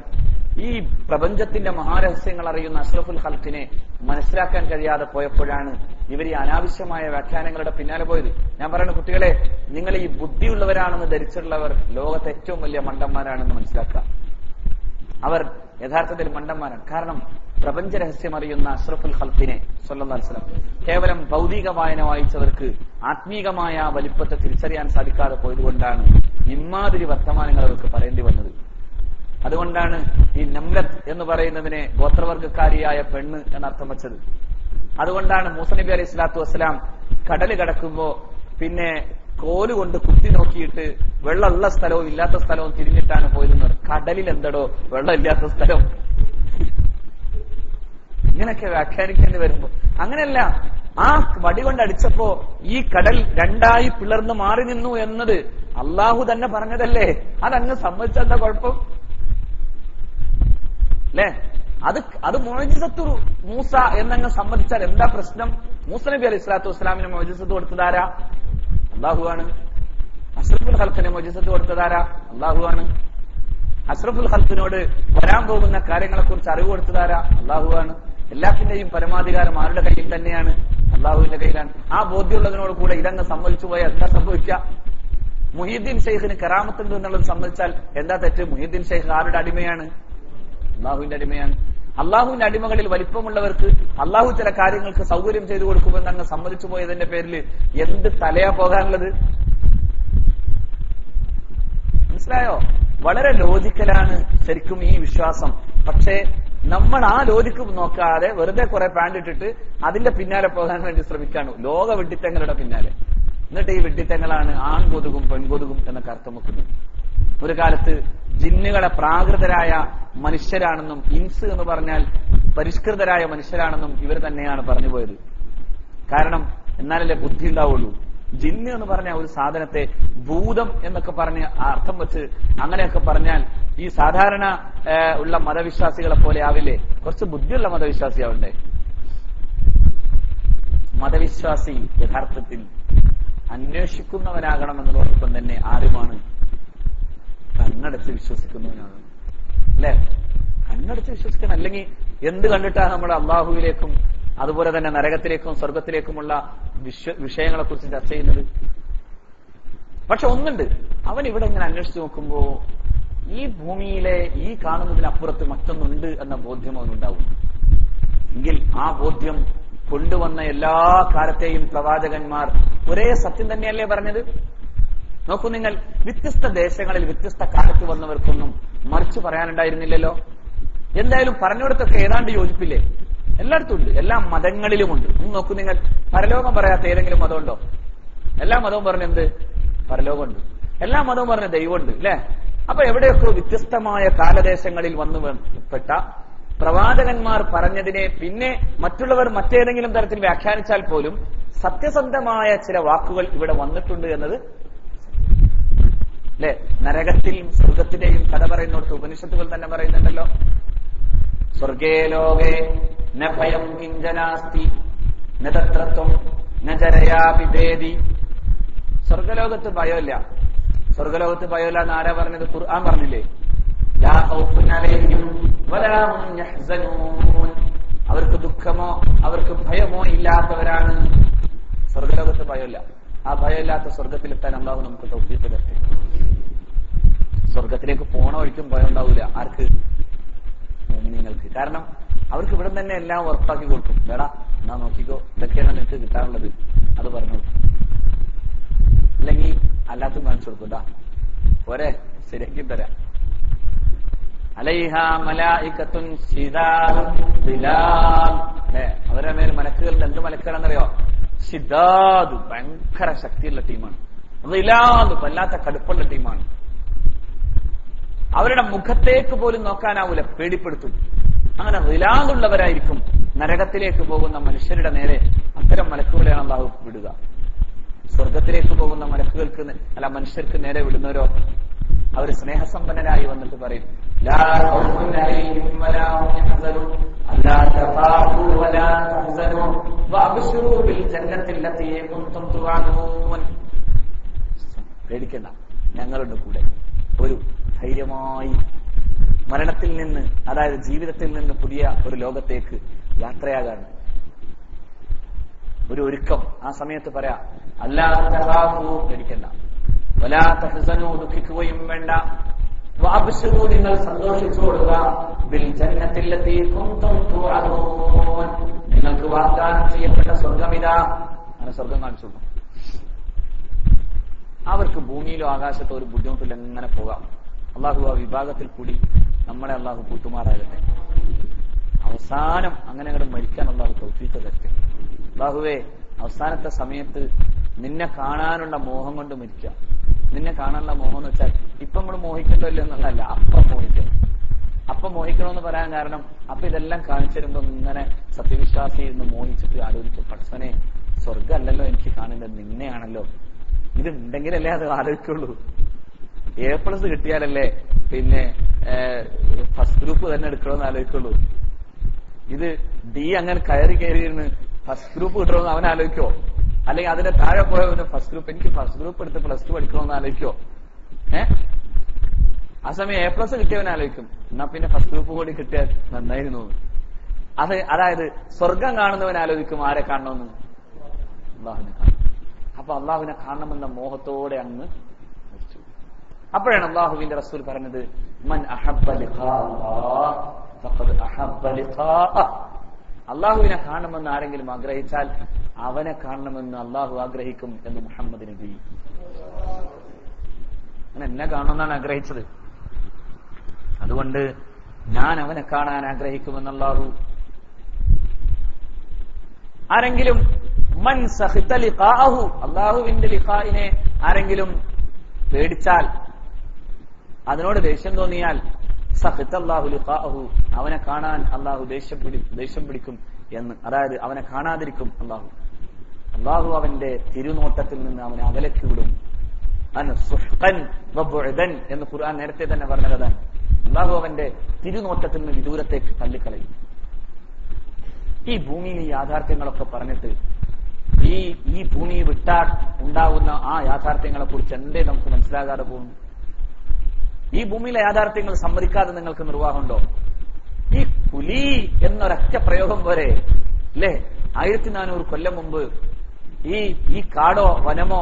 ഈ പ്രപഞ്ചത്തിന്റെ മഹാരഹസ്യങ്ങൾ അറിയുന്ന അഷ്റഫുൽ ഖൽഖിനെ മനസ്സിലാക്കാൻ കഴിയാതെ പോയപ്പോഴാണ് ഇവർ ഈ അനാവശ്യമായ വ്യാഖ്യാനങ്ങളുടെ പിന്നാലെ പോയത്. ഞാൻ പറയുന്ന കുട്ടികളെ, നിങ്ങൾ ഈ ബുദ്ധിയുള്ളവരാണെന്ന് ധരിച്ചിട്ടുള്ളവർ ലോകത്തെ ഏറ്റവും വലിയ മണ്ടന്മാരാണെന്ന് മനസ്സിലാക്കുക. അവർ യഥാർത്ഥത്തിൽ മണ്ടന്മാരാണ്. കാരണം പ്രപഞ്ച രഹസ്യം അറിയുന്ന അഷ്റഫുൽ ഖൽഖിനെ സ്വല്ലല്ലാഹു അലൈഹി വസല്ലം കേവലം ഭൗതിക വായന വായിച്ചവർക്ക് ആത്മീകമായ വലിപ്പത്തെ തിരിച്ചറിയാൻ സാധിക്കാതെ പോയതുകൊണ്ടാണ് ഇമാതിരി വർത്തമാനങ്ങൾ അവർക്ക് പറയേണ്ടി വന്നത്. അതുകൊണ്ടാണ് ഈ നംലത്ത് എന്ന് പറയുന്നതിനെ ഗോത്രവർഗക്കാരിയായ പെണ്ണ് എന്നർത്ഥം വെച്ചത്. അതുകൊണ്ടാണ് മൂസ നബി അലൈഹി സ്വലാത്തു വസ്സലാം കടല് കടക്കുമ്പോ പിന്നെ കോലുകൊണ്ട് കുത്തി നോക്കിയിട്ട് വെള്ളമുള്ള സ്ഥലവും ഇല്ലാത്ത സ്ഥലവും തിരിഞ്ഞിട്ടാണ് പോയിരുന്നത്. കടലിൽ എന്തടോ വെള്ളമില്ലാത്ത സ്ഥലം? ഇങ്ങനെയൊക്കെ വ്യാഖ്യാനിക്കേണ്ടി വരുമ്പോ അങ്ങനെയല്ല. ആ വടി കൊണ്ട് അടിച്ചപ്പോ ഈ കടൽ രണ്ടായി പിളർന്ന് മാറി നിന്നു എന്നത് അള്ളാഹു തന്നെ പറഞ്ഞതല്ലേ? അതങ്ങ് സമ്മതിച്ചെന്താ കുഴപ്പം? അല്ലേ? അത് മുഅ്ജിസത്തു മൂസ എന്നങ്ങ് സമ്മതിച്ചാൽ എന്താ പ്രശ്നം? മൂസ നബി അലൈഹി സ്വലാത്തു വസ്സലാമിന് മുഅ്ജിസത്ത് കൊടുത്തതാരാ? അള്ളാഹുവാണ്. അഷ്റഫുൽ ഖൽഖിന് മുഅ്ജിസത്ത് കൊടുത്തതാരാ? അള്ളാഹുവാണ്. അഷ്റഫുൽ ഖൽഖിനോട് വരാൻ പോകുന്ന കാര്യങ്ങളെ കുറിച്ച് അറിവ് കൊടുത്തതാരാ? അള്ളാഹുവാണ്. എല്ലാത്തിന്റെയും പരമാധികാരം ആരുടെ കയ്യിൽ തന്നെയാണ്? അള്ളാഹുവിന്റെ കയ്യിലാണ്. ആ ബോധ്യമുള്ളതിനോട് കൂടെ ഇതങ്ങ് സമ്മതിച്ചു പോയാൽ എന്താ സംഭവിക്കുക? മുഹീദ്ദീൻ ഷെയ്ഖിന് കറാമത്തുണ്ട് എന്നുള്ളത് സമ്മതിച്ചാൽ എന്താ തെറ്റ്? മുഹീദ്ദീൻ ഷെയ്ഖ് ആരുടെ അടിമയാണ്? അള്ളാഹുവിന്റെ അടിമയാണ്. അള്ളാഹുവിന്റെ അടിമകളിൽ വലിപ്പമുള്ളവർക്ക് അള്ളാഹു ചില കാര്യങ്ങൾക്ക് സൗകര്യം ചെയ്തു കൊടുക്കുമെന്ന് അങ്ങ് സമ്മതിച്ചു പോയതിന്റെ പേരിൽ എന്ത് തലയാ പോകാനുള്ളത്? മനസ്സിലായോ? വളരെ ലോജിക്കലാണ് ശരിക്കും ഈ വിശ്വാസം. പക്ഷേ നമ്മൾ ആ ലോജിക്ക് നോക്കാതെ വെറുതെ കുറെ പാൻറ് ഇട്ടിട്ട് അതിന്റെ പിന്നാലെ പോകാൻ വേണ്ടി ശ്രമിക്കാണ്, ലോക വെട്ടിത്തങ്ങളുടെ പിന്നാലെ. എന്നിട്ട് ഈ വെട്ടിത്തങ്ങളാണ് ആൺകൊതുകും പെൺകൊതുകും എന്നൊക്കെ അർത്ഥം വെക്കുന്നത്. ഒരു കാലത്ത് ജിന്നുകളെ പ്രാകൃതരായ മനുഷ്യരാണെന്നും ഇൻസ് എന്ന് പറഞ്ഞാൽ പരിഷ്കൃതരായ മനുഷ്യരാണെന്നും ഇവർ തന്നെയാണ് പറഞ്ഞു പോയത്. കാരണം എന്നാലല്ലേ ബുദ്ധി ഉണ്ടാവുള്ളൂ. ജിന്ന് എന്ന് പറഞ്ഞ ഒരു സാധനത്തെ ഭൂതം എന്നൊക്കെ പറഞ്ഞ് അർത്ഥം വെച്ച് അങ്ങനെയൊക്കെ പറഞ്ഞാൽ ഈ സാധാരണ ഉള്ള മതവിശ്വാസികളെ പോലെ ആവില്ലേ? കുറച്ച് ബുദ്ധിയുള്ള മതവിശ്വാസിയാവണ്ടേ? മതവിശ്വാസി യഥാർത്ഥത്തിൽ അന്വേഷിക്കുന്നവനാകണം എന്നതോടൊപ്പം തന്നെ ആരുമാണ്? കണ്ണടച്ച് വിശ്വസിക്കുന്നവനാണ്. അല്ലെ? കണ്ണടച്ച് വിശ്വസിക്കണം. അല്ലെങ്കിൽ എന്ത് കണ്ടിട്ടാണ് നമ്മൾ അള്ളാഹുവിലേക്കും അതുപോലെ തന്നെ നരകത്തിലേക്കും സ്വർഗത്തിലേക്കുമുള്ള വിഷയങ്ങളെ കുറിച്ച് ചർച്ച ചെയ്യുന്നത്? പക്ഷെ ഒന്നുണ്ട്, അവൻ ഇവിടെ ഇങ്ങനെ അന്വേഷിച്ചു നോക്കുമ്പോ ഈ ഭൂമിയിലെ ഈ കാണുന്നതിനപ്പുറത്ത് മറ്റൊന്നുണ്ട് എന്ന ബോധ്യം അവനുണ്ടാവും. എങ്കിൽ ആ ബോധ്യം കൊണ്ടുവന്ന എല്ലാ കാലത്തെയും പ്രവാചകന്മാർ ഒരേ സത്യം തന്നെയല്ലേ പറഞ്ഞത്? നോക്കൂ നിങ്ങൾ, വ്യത്യസ്ത ദേശങ്ങളിൽ വ്യത്യസ്ത കാലത്ത് വന്നവർക്കൊന്നും മറിച്ച് പറയാനുണ്ടായിരുന്നില്ലല്ലോ. എന്തായാലും പറഞ്ഞിടത്തൊക്കെ ഏതാണ്ട് യോജിപ്പില്ലേ? എല്ലായിടത്തും ഉണ്ട്, എല്ലാ മതങ്ങളിലുമുണ്ട്. നോക്കൂ നിങ്ങൾ, പരലോകം പറയാത്ത ഏതെങ്കിലും മതമുണ്ടോ? എല്ലാ മതവും പറഞ്ഞെന്ത്? പരലോകമുണ്ട്. എല്ലാ മതവും പറഞ്ഞ ദൈവമുണ്ട്. അല്ലെ? അപ്പൊ എവിടെയൊക്കെ വ്യത്യസ്തമായ കാലദേശങ്ങളിൽ വന്നു പെട്ട പ്രവാചകന്മാർ പറഞ്ഞതിനെ പിന്നെ മറ്റുള്ളവർ മറ്റേതെങ്കിലും തരത്തിൽ വ്യാഖ്യാനിച്ചാൽ പോലും സത്യസന്ധമായ ചില വാക്കുകൾ ഇവിടെ വന്നിട്ടുണ്ട് എന്നത് അല്ലെ? നരകത്തിലും സ്വർഗത്തിന്റെയും കഥ പറയുന്നിടത്ത് ഉപനിഷത്തുകൾ തന്നെ പറയുന്നുണ്ടല്ലോ. സ്വർഗേ ലോകേ ന ഭയം കിഞ്ചനാസ്തി ന തത്രത്വം ന ജരയാഭിഭേദി. സ്വർഗലോകത്ത് ഭയമില്ല. സ്വർഗലോകത്ത് ഭയമില്ല എന്ന് ആരാ പറഞ്ഞത്? ഖുർആൻ പറഞ്ഞില്ലേ? ലാ ഖൗഫുൻ അലൈഹിം വലാ ഹും യഹ്സനൂൻ. അവർക്ക് ദുഃഖമോ അവർക്ക് ഭയമോ ഇല്ലാത്തവരാണ്. സ്വർഗലോകത്ത് ഭയമില്ല. ആ ഭയമില്ലാത്ത സ്വർഗത്തിലെത്താൻ അല്ലാഹു നമുക്ക് തൗഫീഖ് തരട്ടെ. സ്വർഗത്തിലേക്ക് പോണ വഴിക്കും ഭയം ഉണ്ടാവില്ല. ആർക്ക്? മുഅ്മിനീങ്ങൾക്ക്. കാരണം അവർക്ക് ഇവിടെ തന്നെ എല്ലാം ഉറപ്പാക്കി കൊടുക്കും. വേടാ എന്നാ നോക്കിക്കോ, ഇതൊക്കെയാണ് നിനക്ക് കിട്ടാനുള്ളത്, അത് പറഞ്ഞു കൊടുക്കും. അല്ലെങ്കിൽ അല്ലാത്തും കാണിച്ചു കൊടുക്കും. പോരെ, ശരിയാക്കി തരാം. അലൈഹാ മലായികത്തുൻ ശിദാദുൻ ദിലാൽ. അവരുടെ മേൽ മലക്കുകളുടെ എന്ത് മലക്കുകളാണെന്നറിയോ? ശിദാദ്, ഭയങ്കര ശക്തിയുള്ള ടീമാണ്. ദിലാൽ, വല്ലാത്ത കടുപ്പുള്ള ടീമാണ്. അവരുടെ മുഖത്തേക്ക് പോലും നോക്കാനാവൂല, പേടിപ്പെടുത്തും. അങ്ങനെ ദിലാലുള്ളവരായിരിക്കും നരകത്തിലേക്ക് പോകുന്ന മനുഷ്യരുടെ നേരെ. അത്തരം മലക്കുകളെയാണ് അല്ലാഹു വിടുക. സ്വർഗത്തിലേക്ക് പോകുന്ന മലക്കുകൾക്ക് അല്ല മനുഷ്യർക്ക് നേരെ വിടുന്നവരോ അവർ സ്നേഹസമ്പന്നരായി വന്നിട്ട് പറയും, ലാ ഖൗഫുൻ അലൈഹിം വലാ ഹും യഹ്സനൂൻ അല്ലാ തഖാഫൂ വലാ തഹ്സനൂ വഅബ്ശിറൂ ബിൽ ജന്നത്തി അല്ലതീ കുൻതും തുഅദൂൻ. പേടിക്കണ്ട, ഞങ്ങളുടെ കൂടെ ഒരു ധൈര്യമായി മരണത്തിൽ നിന്ന്, അതായത് ജീവിതത്തിൽ നിന്ന് പുതിയ ഒരു ലോകത്തേക്ക് യാത്രയാകാണ്. ഒരു ഒരുക്കം. ആ സമയത്ത് പറയാ, അല്ലാ തഖാഫൂ, പേടിക്കണ്ട, വലാ തഹ്സനൂ, ദുഃഖിക്കുകയും വേണ്ട, വഅബ്ശിറൂ, നിങ്ങൾ സന്തോഷിച്ചുകൊള്ളുക, ബിൽ ജന്നത്തില്ലതീ കുൻതും തുഅദൂൻ, നിങ്ങൾക്ക് വാഗ്ദാനം ചെയ്യപ്പെട്ട സ്വർഗ്ഗമിതാ. അങ്ങനെ സ്വർഗം കാണിച്ചു. അവർക്ക് ഭൂമിയിലോ ആകാശത്തോ ഒരു ബുദ്ധിമുട്ടില്ല, എങ്ങനെ പോകാം. അള്ളാഹു ആ വിഭാഗത്തിൽ കൂടി നമ്മളെ അള്ളാഹു കൂട്ടുമാറാകട്ടെ. അവസാനം അങ്ങനെ അങ്ങോട്ട് മരിക്കാൻ അള്ളാഹു തൗഫീഖ് തരട്ടെ. അള്ളാഹുവേ, അവസാനത്തെ സമയത്ത് നിന്നെ കാണാനുള്ള മോഹം കൊണ്ട് മരിക്കാം. നിന്നെ കാണാനുള്ള മോഹം എന്ന് വെച്ചാൽ ഇപ്പൊ നമ്മൾ മോഹിക്കണ്ടല്ലോ എന്നുള്ളതല്ല, അപ്പം മോഹിക്കണം. അപ്പം മോഹിക്കണമെന്ന് പറയാൻ കാരണം, അപ്പൊ ഇതെല്ലാം കാണിച്ചു തരുമ്പോ ഇങ്ങനെ സത്യവിശ്വാസി എന്ന് മോഹിച്ചിട്ട് ആലോചിക്കും, പടച്ചവനെ സ്വർഗ്ഗമല്ലല്ലോ എനിക്ക് കാണേണ്ടത്, നിന്നെയാണല്ലോ. ഇതുണ്ടെങ്കിലല്ലേ അത് ആലോചിക്കുള്ളൂ. A+ കിട്ടിയാലല്ലേ പിന്നെ ഫസ്റ്റ് ഗ്രൂപ്പ് തന്നെ എടുക്കണമെന്ന് ആലോചിക്കുള്ളൂ. ഇത് D അങ്ങനെ കയറിയിരുന്ന് ഫസ്റ്റ് ഗ്രൂപ്പ് കിട്ടണമെന്ന് അവൻ ആലോചിക്കോ? അല്ലെങ്കിൽ അതിന്റെ താഴെ പോയവന് ഫസ്റ്റ് ഗ്രൂപ്പ്, എനിക്ക് ഫസ്റ്റ് ഗ്രൂപ്പ് എടുത്ത് +2 പഠിക്കണമെന്ന് ആലോചിക്കോ? ആ സമയം A+ കിട്ടിയവൻ ആലോചിക്കും, എന്നാ പിന്നെ ഫസ്റ്റ് ഗ്രൂപ്പ് കൂടി കിട്ടിയാൽ നന്നായിരുന്നു. അതായത് സ്വർഗം കാണുന്നവൻ ആലോചിക്കും ആരെ കാണണമെന്ന്? അള്ളാഹുവിനെ കാണും. അപ്പൊ അള്ളാഹുവിനെ കാണണമെന്ന മോഹത്തോടെ അങ്ങ് മരിച്ചു. അപ്പോഴാണ് അള്ളാഹുവിന്റെ റസൂൽ പറഞ്ഞത്, മൻ അഹബ്ബ ലിഖാ അല്ലാഹ് ഫഖദ് അഹബ്ബ ലിഖാഅ. അള്ളാഹുവിനെ കാണണമെന്ന് ആരെങ്കിലും ആഗ്രഹിച്ചാൽ അവനെ കാണണമെന്ന് അള്ളാഹു ആഗ്രഹിക്കും എന്ന് മുഹമ്മദ് നബി. അങ്ങനെ എന്നെ കാണണമെന്നാണ് ആഗ്രഹിച്ചത്, അതുകൊണ്ട് ഞാൻ അവനെ കാണാൻ ആഗ്രഹിക്കുമെന്ന് അള്ളാഹു. ആരെങ്കിലും മൻ സഖിത ലിഖാഅഹു, അള്ളാഹുവിന്റെ ലിഖാഇനെ ആരെങ്കിലും പേടിച്ചാൽ, അതിനോട് ദേഷ്യം തോന്നിയാൽ, സഖിത അല്ലാഹു ലിഖാഅഹു, അവനെ കാണാൻ അള്ളാഹു ദേഷ്യം പിടിക്കും എന്ന്. അതായത് അവനെ കാണാതിരിക്കും അള്ളാഹു അവന്റെ തിരുനോട്ടത്തിൽ നിന്ന് അവനെ അകലക്കി വിടും. എന്ന് ഖുർആൻ നേരത്തെ തന്നെ പറഞ്ഞതാണ്. അള്ളാഹു അവന്റെ തിരുനോട്ടത്തിൽ നിന്ന് വിദൂരത്തേക്ക് തള്ളിക്കളയും. ഈ ഭൂമിയിൽ ഈ യാഥാർത്ഥ്യങ്ങളൊക്കെ പറഞ്ഞിട്ട് ഈ ഭൂമി വിട്ടാൽ ഉണ്ടാകുന്ന ആ യാഥാർത്ഥ്യങ്ങളെ കുറിച്ച് എന്തേ നമുക്ക് മനസ്സിലാകാതെ പോകുന്നു? ഈ ഭൂമിയിലെ യാഥാർത്ഥ്യങ്ങൾ സമ്മതിക്കാതെ നിങ്ങൾക്ക് നിർവാഹമുണ്ടോ? ഈ പുലി എന്നൊരൊറ്റ പ്രയോഗം പോരെ അല്ലേ? 1400 കൊല്ലം മുമ്പ് ഈ കാടോ വനമോ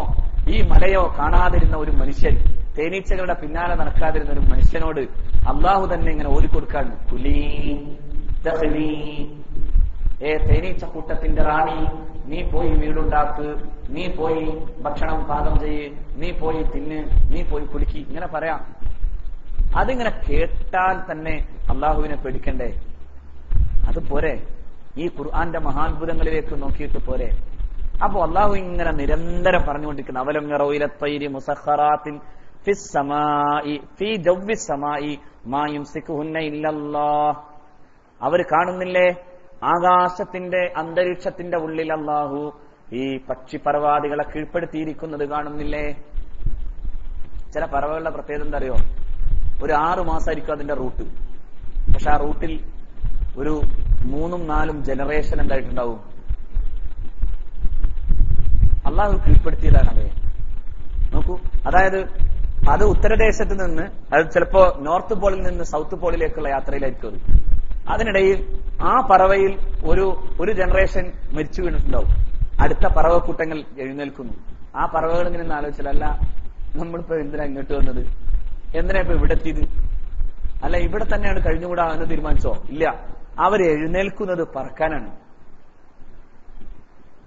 ഈ മലയോ കാണാതിരുന്ന ഒരു മനുഷ്യൻ, തേനീച്ചകളുടെ പിന്നാലെ നടക്കാതിരുന്ന ഒരു മനുഷ്യനോട് അള്ളാഹു തന്നെ ഇങ്ങനെ ഓടിക്കൊടുക്കാൻ, പുലി തേനീച്ച കൂട്ടത്തിന്റെ റാണി, നീ പോയി വീടുണ്ടാക്ക്, നീ പോയി ഭക്ഷണം പാകം ചെയ്യ്, നീ പോയി തിന്ന്, നീ പോയി കുലുക്കി, ഇങ്ങനെ പറയാം. അതിങ്ങനെ കേട്ടാൽ തന്നെ അള്ളാഹുവിനെ പേടിക്കണ്ടേ? അത് പോരെ? ഈ ഖുർആന്റെ മഹാത്ഭുതങ്ങളിലേക്ക് നോക്കിയിട്ട് പോരെ? അപ്പൊ അള്ളാഹു ഇങ്ങനെ നിരന്തരം പറഞ്ഞുകൊണ്ടിരിക്കുന്ന, അവലം യറൗ ഇല ത്വയ്രി മുസഖറാത്തിൻ ഫിസ് സമാഇ ഫീ ജവ്വിസ് സമാഇ മാ യുംസികുഹുന്ന ഇല്ലല്ലാഹ്. അവർ കാണുന്നില്ലേ ആകാശത്തിന്റെ അന്തരീക്ഷത്തിന്റെ ഉള്ളിൽ അള്ളാഹു ഈ പക്ഷിപർവാദികളെ കീഴ്പ്പെടുത്തിയിരിക്കുന്നത് കാണുന്നില്ലേ? ചില പറവകളുടെ പ്രത്യേകത എന്താ അറിയോ? ഒരു 6 മാസമായിരിക്കും അതിന്റെ റൂട്ട്. പക്ഷെ ആ റൂട്ടിൽ ഒരു 3-4 ജനറേഷൻ എന്തായിട്ടുണ്ടാവും? അള്ളാഹു കീഴ്പ്പെടുത്തിയതാണ് അവയെ. നോക്കൂ, അതായത് അത് ഉത്തരദേശത്ത് നിന്ന്, അത് ചിലപ്പോ നോർത്ത് പോളിൽ നിന്ന് സൗത്ത് പോളിലേക്കുള്ള യാത്രയിലായിരിക്കും അത്. അതിനിടയിൽ ആ പറവയിൽ ഒരു ജനറേഷൻ മരിച്ചു വീണിട്ടുണ്ടാവും. അടുത്ത പറവക്കൂട്ടങ്ങൾ എഴുന്നേൽക്കുന്നു. ആ പറവകൾ ഇങ്ങനെ ആലോചിച്ചാലല്ല, നമ്മളിപ്പോ എന്തിനാ ഇങ്ങോട്ട് വന്നത്? എന്തിനാ ഇപ്പൊ ഇവിടെ എത്തിയത്? അല്ല, ഇവിടെ തന്നെയാണ് കഴിഞ്ഞുകൂടാന്ന് തീരുമാനിച്ചോ? ഇല്ല, അവർ എഴുന്നേൽക്കുന്നത് പറക്കാനാണ്.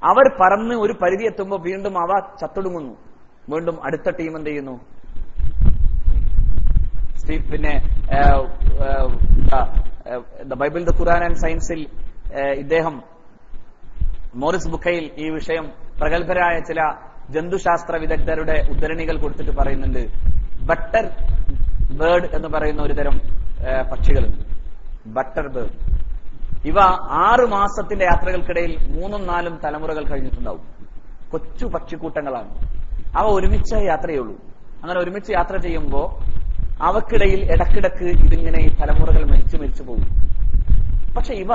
അവർ പറന്ന് ഒരു പരിധി എത്തുമ്പോൾ വീണ്ടും അവ ചത്തൊടുങ്ങുന്നു. വീണ്ടും അടുത്ത ടീം എന്ത് ചെയ്യുന്നു? പിന്നെ ബൈബിൾ ദ ഖുർആൻ ആൻഡ് സയൻസിൽ ഇദ്ദേഹം മോറിസ് ബുക്കയിൽ ഈ വിഷയം പ്രഗത്ഭരായ ചില ജന്തുശാസ്ത്ര വിദഗ്ധരുടെ ഉദ്ധരണികൾ കൊടുത്തിട്ട് പറയുന്നുണ്ട്. ബട്ടർ ബേർഡ് എന്ന് പറയുന്ന ഒരു തരം പക്ഷികളുണ്ട്, ബട്ടർ ബേർഡ്. ഇവ 6 മാസത്തിന്റെ യാത്രകൾക്കിടയിൽ 3-4 തലമുറകൾ കഴിഞ്ഞിട്ടുണ്ടാവും. കൊച്ചു പക്ഷിക്കൂട്ടങ്ങളാണ്. അവ ഒരുമിച്ച് യാത്ര ചെയ്യുള്ളൂ. അങ്ങനെ ഒരുമിച്ച് യാത്ര ചെയ്യുമ്പോൾ അവക്കിടയിൽ ഇടക്കിടക്ക് ഇതിങ്ങനെ ഈ തലമുറകൾ മരിച്ചു പോകും. പക്ഷെ ഇവ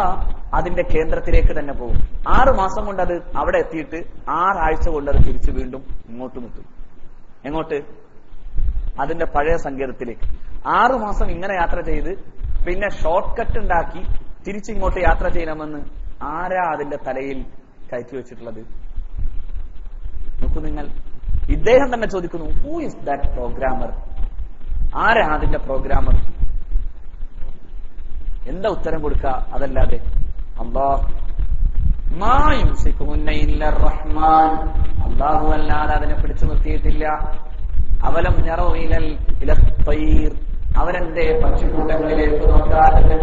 അതിന്റെ കേന്ദ്രത്തിലേക്ക് തന്നെ പോകും. 6 മാസം കൊണ്ട് അത് അവിടെ എത്തിയിട്ട് 6 ആഴ്ച കൊണ്ട് അത് തിരിച്ചു വീണ്ടും ഇങ്ങോട്ടും എത്തും. എങ്ങോട്ട്? അതിന്റെ പഴയ സങ്കേതത്തിലേക്ക്. 6 മാസം ഇങ്ങനെ യാത്ര ചെയ്ത് പിന്നെ ഷോർട്ട് കട്ട് ഉണ്ടാക്കി തിരിച്ചിങ്ങോട്ട് യാത്ര ചെയ്യണമെന്ന് ആരാ അതിന്റെ തലയിൽ കയറ്റി വെച്ചിട്ടുള്ളത്? നോക്കൂ നിങ്ങൾ, ഇദ്ദേഹം തന്നെ ചോദിക്കുന്നു, ഹൂ ഇസ് ദാറ്റ് പ്രോഗ്രാമർ? ആരാ അതിന്റെ പ്രോഗ്രാമർ? എന്താ ഉത്തരം കൊടുക്കുക? അതല്ലാതെ അല്ലാഹു അല്ലാതെ അതിനെ പിടിച്ചു നിർത്തിയിട്ടില്ല. അവലം യറൗ ഇലൽ തയ്ർ, അവരെന്റെ പക്ഷിക്കൂട്ടങ്ങളിലേക്ക് നോക്കാതെ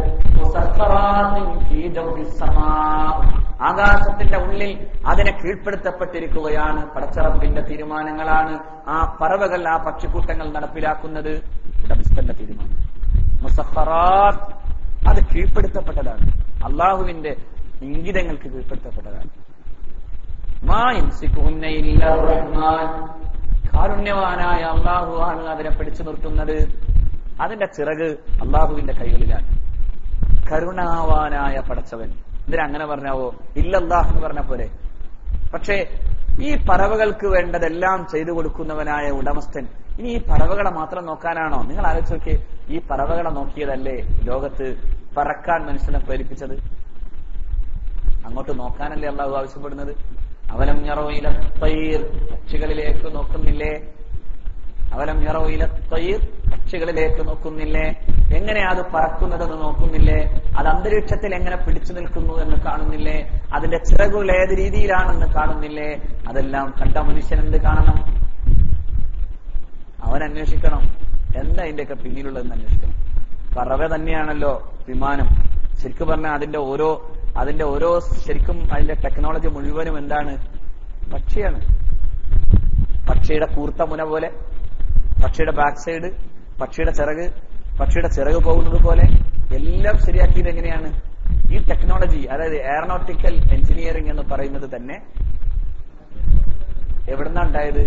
ആകാശത്തിന്റെ ഉള്ളിൽ അതിനെ കീഴ്പ്പെടുത്തപ്പെട്ടിരിക്കുകയാണ്. പടച്ചറബിന്റെ തീരുമാനങ്ങളാണ് ആ പറവകൾ, ആ പക്ഷിക്കൂട്ടങ്ങൾ നടപ്പിലാക്കുന്നത്. ഉടമസ്ഥന്റെ തീരുമാനം. മുസഖറാത്ത്, അത് കീഴ്പ്പെടുത്തപ്പെട്ടതാണ്, അള്ളാഹുവിന്റെ ഇംഗിതങ്ങൾക്ക് കീഴ്പ്പെടുത്തപ്പെട്ടതാണ്. കാരുണ്യവാനായ അള്ളാഹു ആണ് അതിനെ പിടിച്ചു നിർത്തുന്നത്. അതിന്റെ ചിറക് അള്ളാഹുവിന്റെ കൈകളിലാണ്. കരുണാവാനായ പടച്ചവൻ. എന്തിനങ്ങനെ പറഞ്ഞാവോ? ഇല്ലല്ലാഹ് എന്ന് പറഞ്ഞ പോലെ. പക്ഷേ ഈ പറവകൾക്ക് വേണ്ടതെല്ലാം ചെയ്തു കൊടുക്കുന്നവനായ ഉടമസ്ഥൻ ഇനി ഈ പറവകളെ മാത്രം നോക്കാനാണോ? നിങ്ങൾ ആലോചിച്ച് നോക്കിയേ, ഈ പറവകളെ നോക്കിയതല്ലേ ലോകത്ത് പറക്കാൻ മനുഷ്യനെ പ്രേരിപ്പിച്ചത്? അങ്ങോട്ട് നോക്കാനല്ലേ അള്ളാഹു ആവശ്യപ്പെടുന്നത്? അവലം യറൗ ഇലൽ തയ്ർ, പക്ഷികളിലേക്ക് നോക്കുന്നില്ലേ? അവലം യറൗ ഇലൽ തയ്ർ, പക്ഷികളിലേക്ക് നോക്കുന്നില്ലേ? എങ്ങനെയാ അത് പറക്കുന്നതെന്ന് നോക്കുന്നില്ലേ? അത് അന്തരീക്ഷത്തിൽ എങ്ങനെ പിടിച്ചു നിൽക്കുന്നു എന്ന് കാണുന്നില്ലേ? അതിന്റെ ചിറകുകൾ ഏത് രീതിയിലാണെന്ന് കാണുന്നില്ലേ? അതെല്ലാം കണ്ട മനുഷ്യൻ എന്ത് കാണണം? അവൻ അന്വേഷിക്കണം എന്താ ഇതിന്റെയൊക്കെ പിന്നിലുള്ളതെന്ന് അന്വേഷിക്കണം. പറവ തന്നെയാണല്ലോ വിമാനം. ശരിക്കും പറഞ്ഞാൽ അതിന്റെ ഓരോ ശരിക്കും അതിന്റെ ടെക്നോളജി മുഴുവനും എന്താണ്? പക്ഷിയാണ്. പക്ഷിയുടെ കൂർത്ത മുന പോലെ, പക്ഷിയുടെ ബാക്ക് സൈഡ്, പക്ഷിയുടെ ചിറക് പോകുന്നത് പോലെ എല്ലാം ശരിയാക്കിയത് എങ്ങനെയാണ്? ഈ ടെക്നോളജി, അതായത് എയറോനോട്ടിക്കൽ എഞ്ചിനീയറിംഗ് എന്ന് പറയുന്നത് തന്നെ എവിടുന്നാ ഉണ്ടായത്?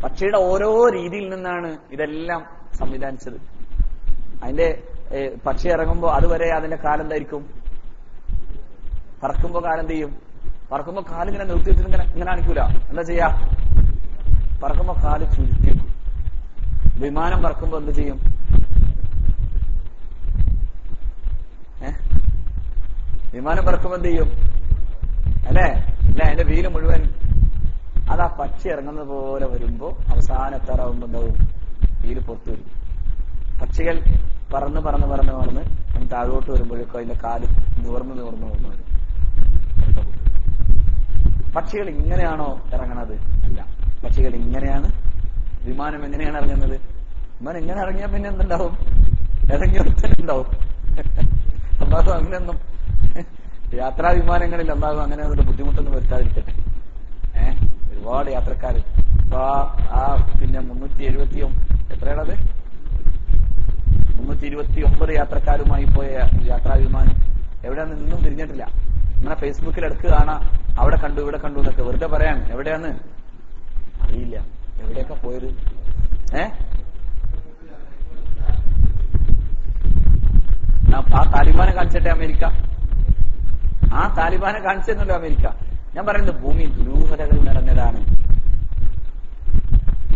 പക്ഷിയുടെ ഓരോ രീതിയിൽ നിന്നാണ് ഇതെല്ലാം സംവിധാനിച്ചത്. അതിന്റെ പക്ഷി ഇറങ്ങുമ്പോ അതുവരെ അതിന്റെ കാലെന്തായിരിക്കും? പറക്കുമ്പോ കാലെന്ത് ചെയ്യും? പറക്കുമ്പോ കാലിങ്ങനെ നിർത്തിയിട്ട് ഇങ്ങനെ കാണിക്കൂല. എന്താ ചെയ്യാ? പറക്കുമ്പോ കാല് ചുരുക്കും. വിമാനം പറക്കുമ്പോ എന്ത് ചെയ്യും? വിമാനം പറക്കുമ്പോ എന്ത് ചെയ്യും? അല്ലേ? അതിന്റെ വീല് മുഴുവൻ അതാ പക്ഷി ഇറങ്ങുന്നത് പോലെ വരുമ്പോ അവസാനത്താറാവുമ്പോ എന്താവും? വീല് പുറത്തു വരും. പക്ഷികൾ പറന്ന് താഴോട്ട് വരുമ്പോഴേക്കും അതിന്റെ കാല് നിവർന്ന് വരും. പക്ഷികൾ ഇങ്ങനെയാണോ ഇറങ്ങണത്? അല്ല, പക്ഷികൾ ഇങ്ങനെയാണ്. വിമാനം എങ്ങനെയാണ് ഇറങ്ങുന്നത്? വിമാനം ഇങ്ങനെ ഇറങ്ങിയാൽ പിന്നെ എന്തുണ്ടാവും? ഇറങ്ങിയൊരുത്തനുണ്ടാവും. അല്ലാഹു അങ്ങനെയൊന്നും യാത്രാ വിമാനങ്ങളിൽ അല്ലാഹു അങ്ങനെ ഒരു ബുദ്ധിമുട്ടൊന്നും വരുത്താതിരിക്കട്ടെ. ഒരുപാട് യാത്രക്കാര് പിന്നെ 379 എത്രയാണത്? 329 യാത്രക്കാരുമായി പോയ യാത്രാ വിമാനം എവിടെയാന്ന് ഇന്നും തിരിഞ്ഞിട്ടില്ല. ഇങ്ങനെ ഫേസ്ബുക്കിൽ എടുക്ക് കാണാം, അവിടെ കണ്ടു ഇവിടെ കണ്ടു എന്നൊക്കെ വെറുതെ പറയാൻ. എവിടെയാന്ന് അറിയില്ല. എവിടെയൊക്കെ പോയത്? ആ താലിബാനെ കാണിച്ചിട്ടെ അമേരിക്ക. ആ താലിബാനെ കാണിച്ചെന്നല്ലോ അമേരിക്ക. ഞാൻ പറയുന്നത് ഭൂമി ദുരൂഹതകൾ നിറഞ്ഞതാണ്.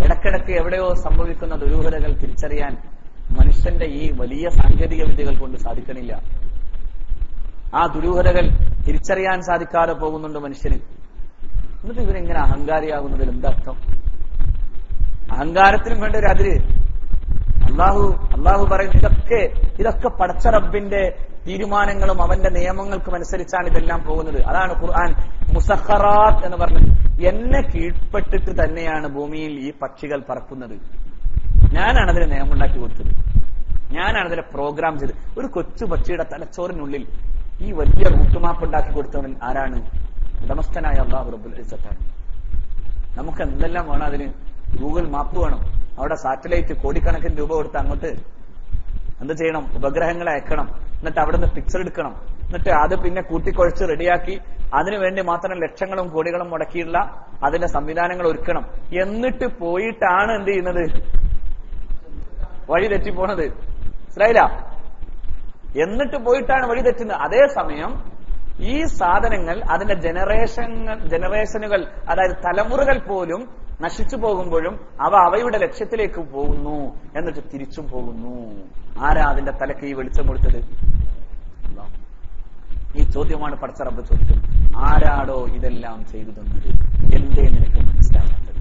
ഇടക്കിടക്ക് എവിടെയോ സംഭവിക്കുന്ന ദുരൂഹതകൾ തിരിച്ചറിയാൻ മനുഷ്യന്റെ ഈ വലിയ സാങ്കേതിക വിദ്യകൾ കൊണ്ട് സാധിക്കണില്ല. ആ ദുരൂഹതകൾ തിരിച്ചറിയാൻ സാധിക്കാതെ പോകുന്നുണ്ട് മനുഷ്യന്. എന്നിട്ട് ഇവരെങ്ങനെ അഹങ്കാരിയാകുന്നതിൽ എന്തർത്ഥം? അഹങ്കാരത്തിനും വേണ്ട ഒരു അതിര്. അള്ളാഹു പറയുന്നു, ഇതൊക്കെ പടച്ച റബ്ബിന്റെ തീരുമാനങ്ങളും അവന്റെ നിയമങ്ങൾക്കും അനുസരിച്ചാണ് ഇതെല്ലാം പോകുന്നത്. അതാണ് ഖുർആൻ മുസഖറാത്ത് എന്ന് പറഞ്ഞത്. എന്നെ കീഴ്പ്പെട്ടിട്ട് തന്നെയാണ് ഭൂമിയിൽ ഈ പക്ഷികൾ പറക്കുന്നത്. ഞാനാണ് അതിന് നിയമമുണ്ടാക്കി കൊടുത്തത്. ഞാനാണ് അതിനെ പ്രോഗ്രാം ചെയ്ത്. ഒരു കൊച്ചു പക്ഷിയുടെ തലച്ചോറിനുള്ളിൽ ഈ വലിയ റൂട്ട് മാപ്പ് ഉണ്ടാക്കി കൊടുത്തവൻ ആരാണ്? ഉടമസ്ഥനായ അല്ലാഹു റബ്ബുൽ ഇസ്സത്താണ്. നമുക്ക് എന്തെല്ലാം വേണം അതിന്? ഗൂഗിൾ മാപ്പ് വേണം. അവിടെ സാറ്റലൈറ്റ് കോടിക്കണക്കിന് രൂപ കൊടുത്ത് അങ്ങോട്ട് എന്ത് ചെയ്യണം? ഉപഗ്രഹങ്ങളെ അയക്കണം. എന്നിട്ട് അവിടെ നിന്ന് പിക്ചർ എടുക്കണം. എന്നിട്ട് അത് പിന്നെ കൂട്ടിക്കുഴച്ച് റെഡിയാക്കി അതിനുവേണ്ടി മാത്രം ലക്ഷങ്ങളും കോടികളും മുടക്കിയുള്ള അതിന്റെ സംവിധാനങ്ങൾ ഒരുക്കണം. എന്നിട്ട് പോയിട്ടാണ് എന്ത് ചെയ്യുന്നത്? വഴി തെറ്റിപ്പോണത്. മനസ്സിലായില്ല? എന്നിട്ട് പോയിട്ടാണ് വഴി തെറ്റുന്നത്. അതേസമയം ഈ സാധനങ്ങൾ അതിന്റെ ജനറേഷനുകൾ അതായത് തലമുറകൾ പോലും നശിച്ചു പോകുമ്പോഴും അവയുടെ ലക്ഷ്യത്തിലേക്ക് പോകുന്നു, എന്നിട്ട് തിരിച്ചും പോകുന്നു. ആരാ അതിന്റെ തലക്ക് ഈ വെളിച്ചം കൊടുത്തത്? ഈ ചോദ്യമാണ് പടച്ച റബ്ബ് ചോദിച്ചത്. ആരാടോ ഇതെല്ലാം ചെയ്തു തന്നത്? എന്തേ നിനക്ക് മനസ്സിലാകാത്തത്?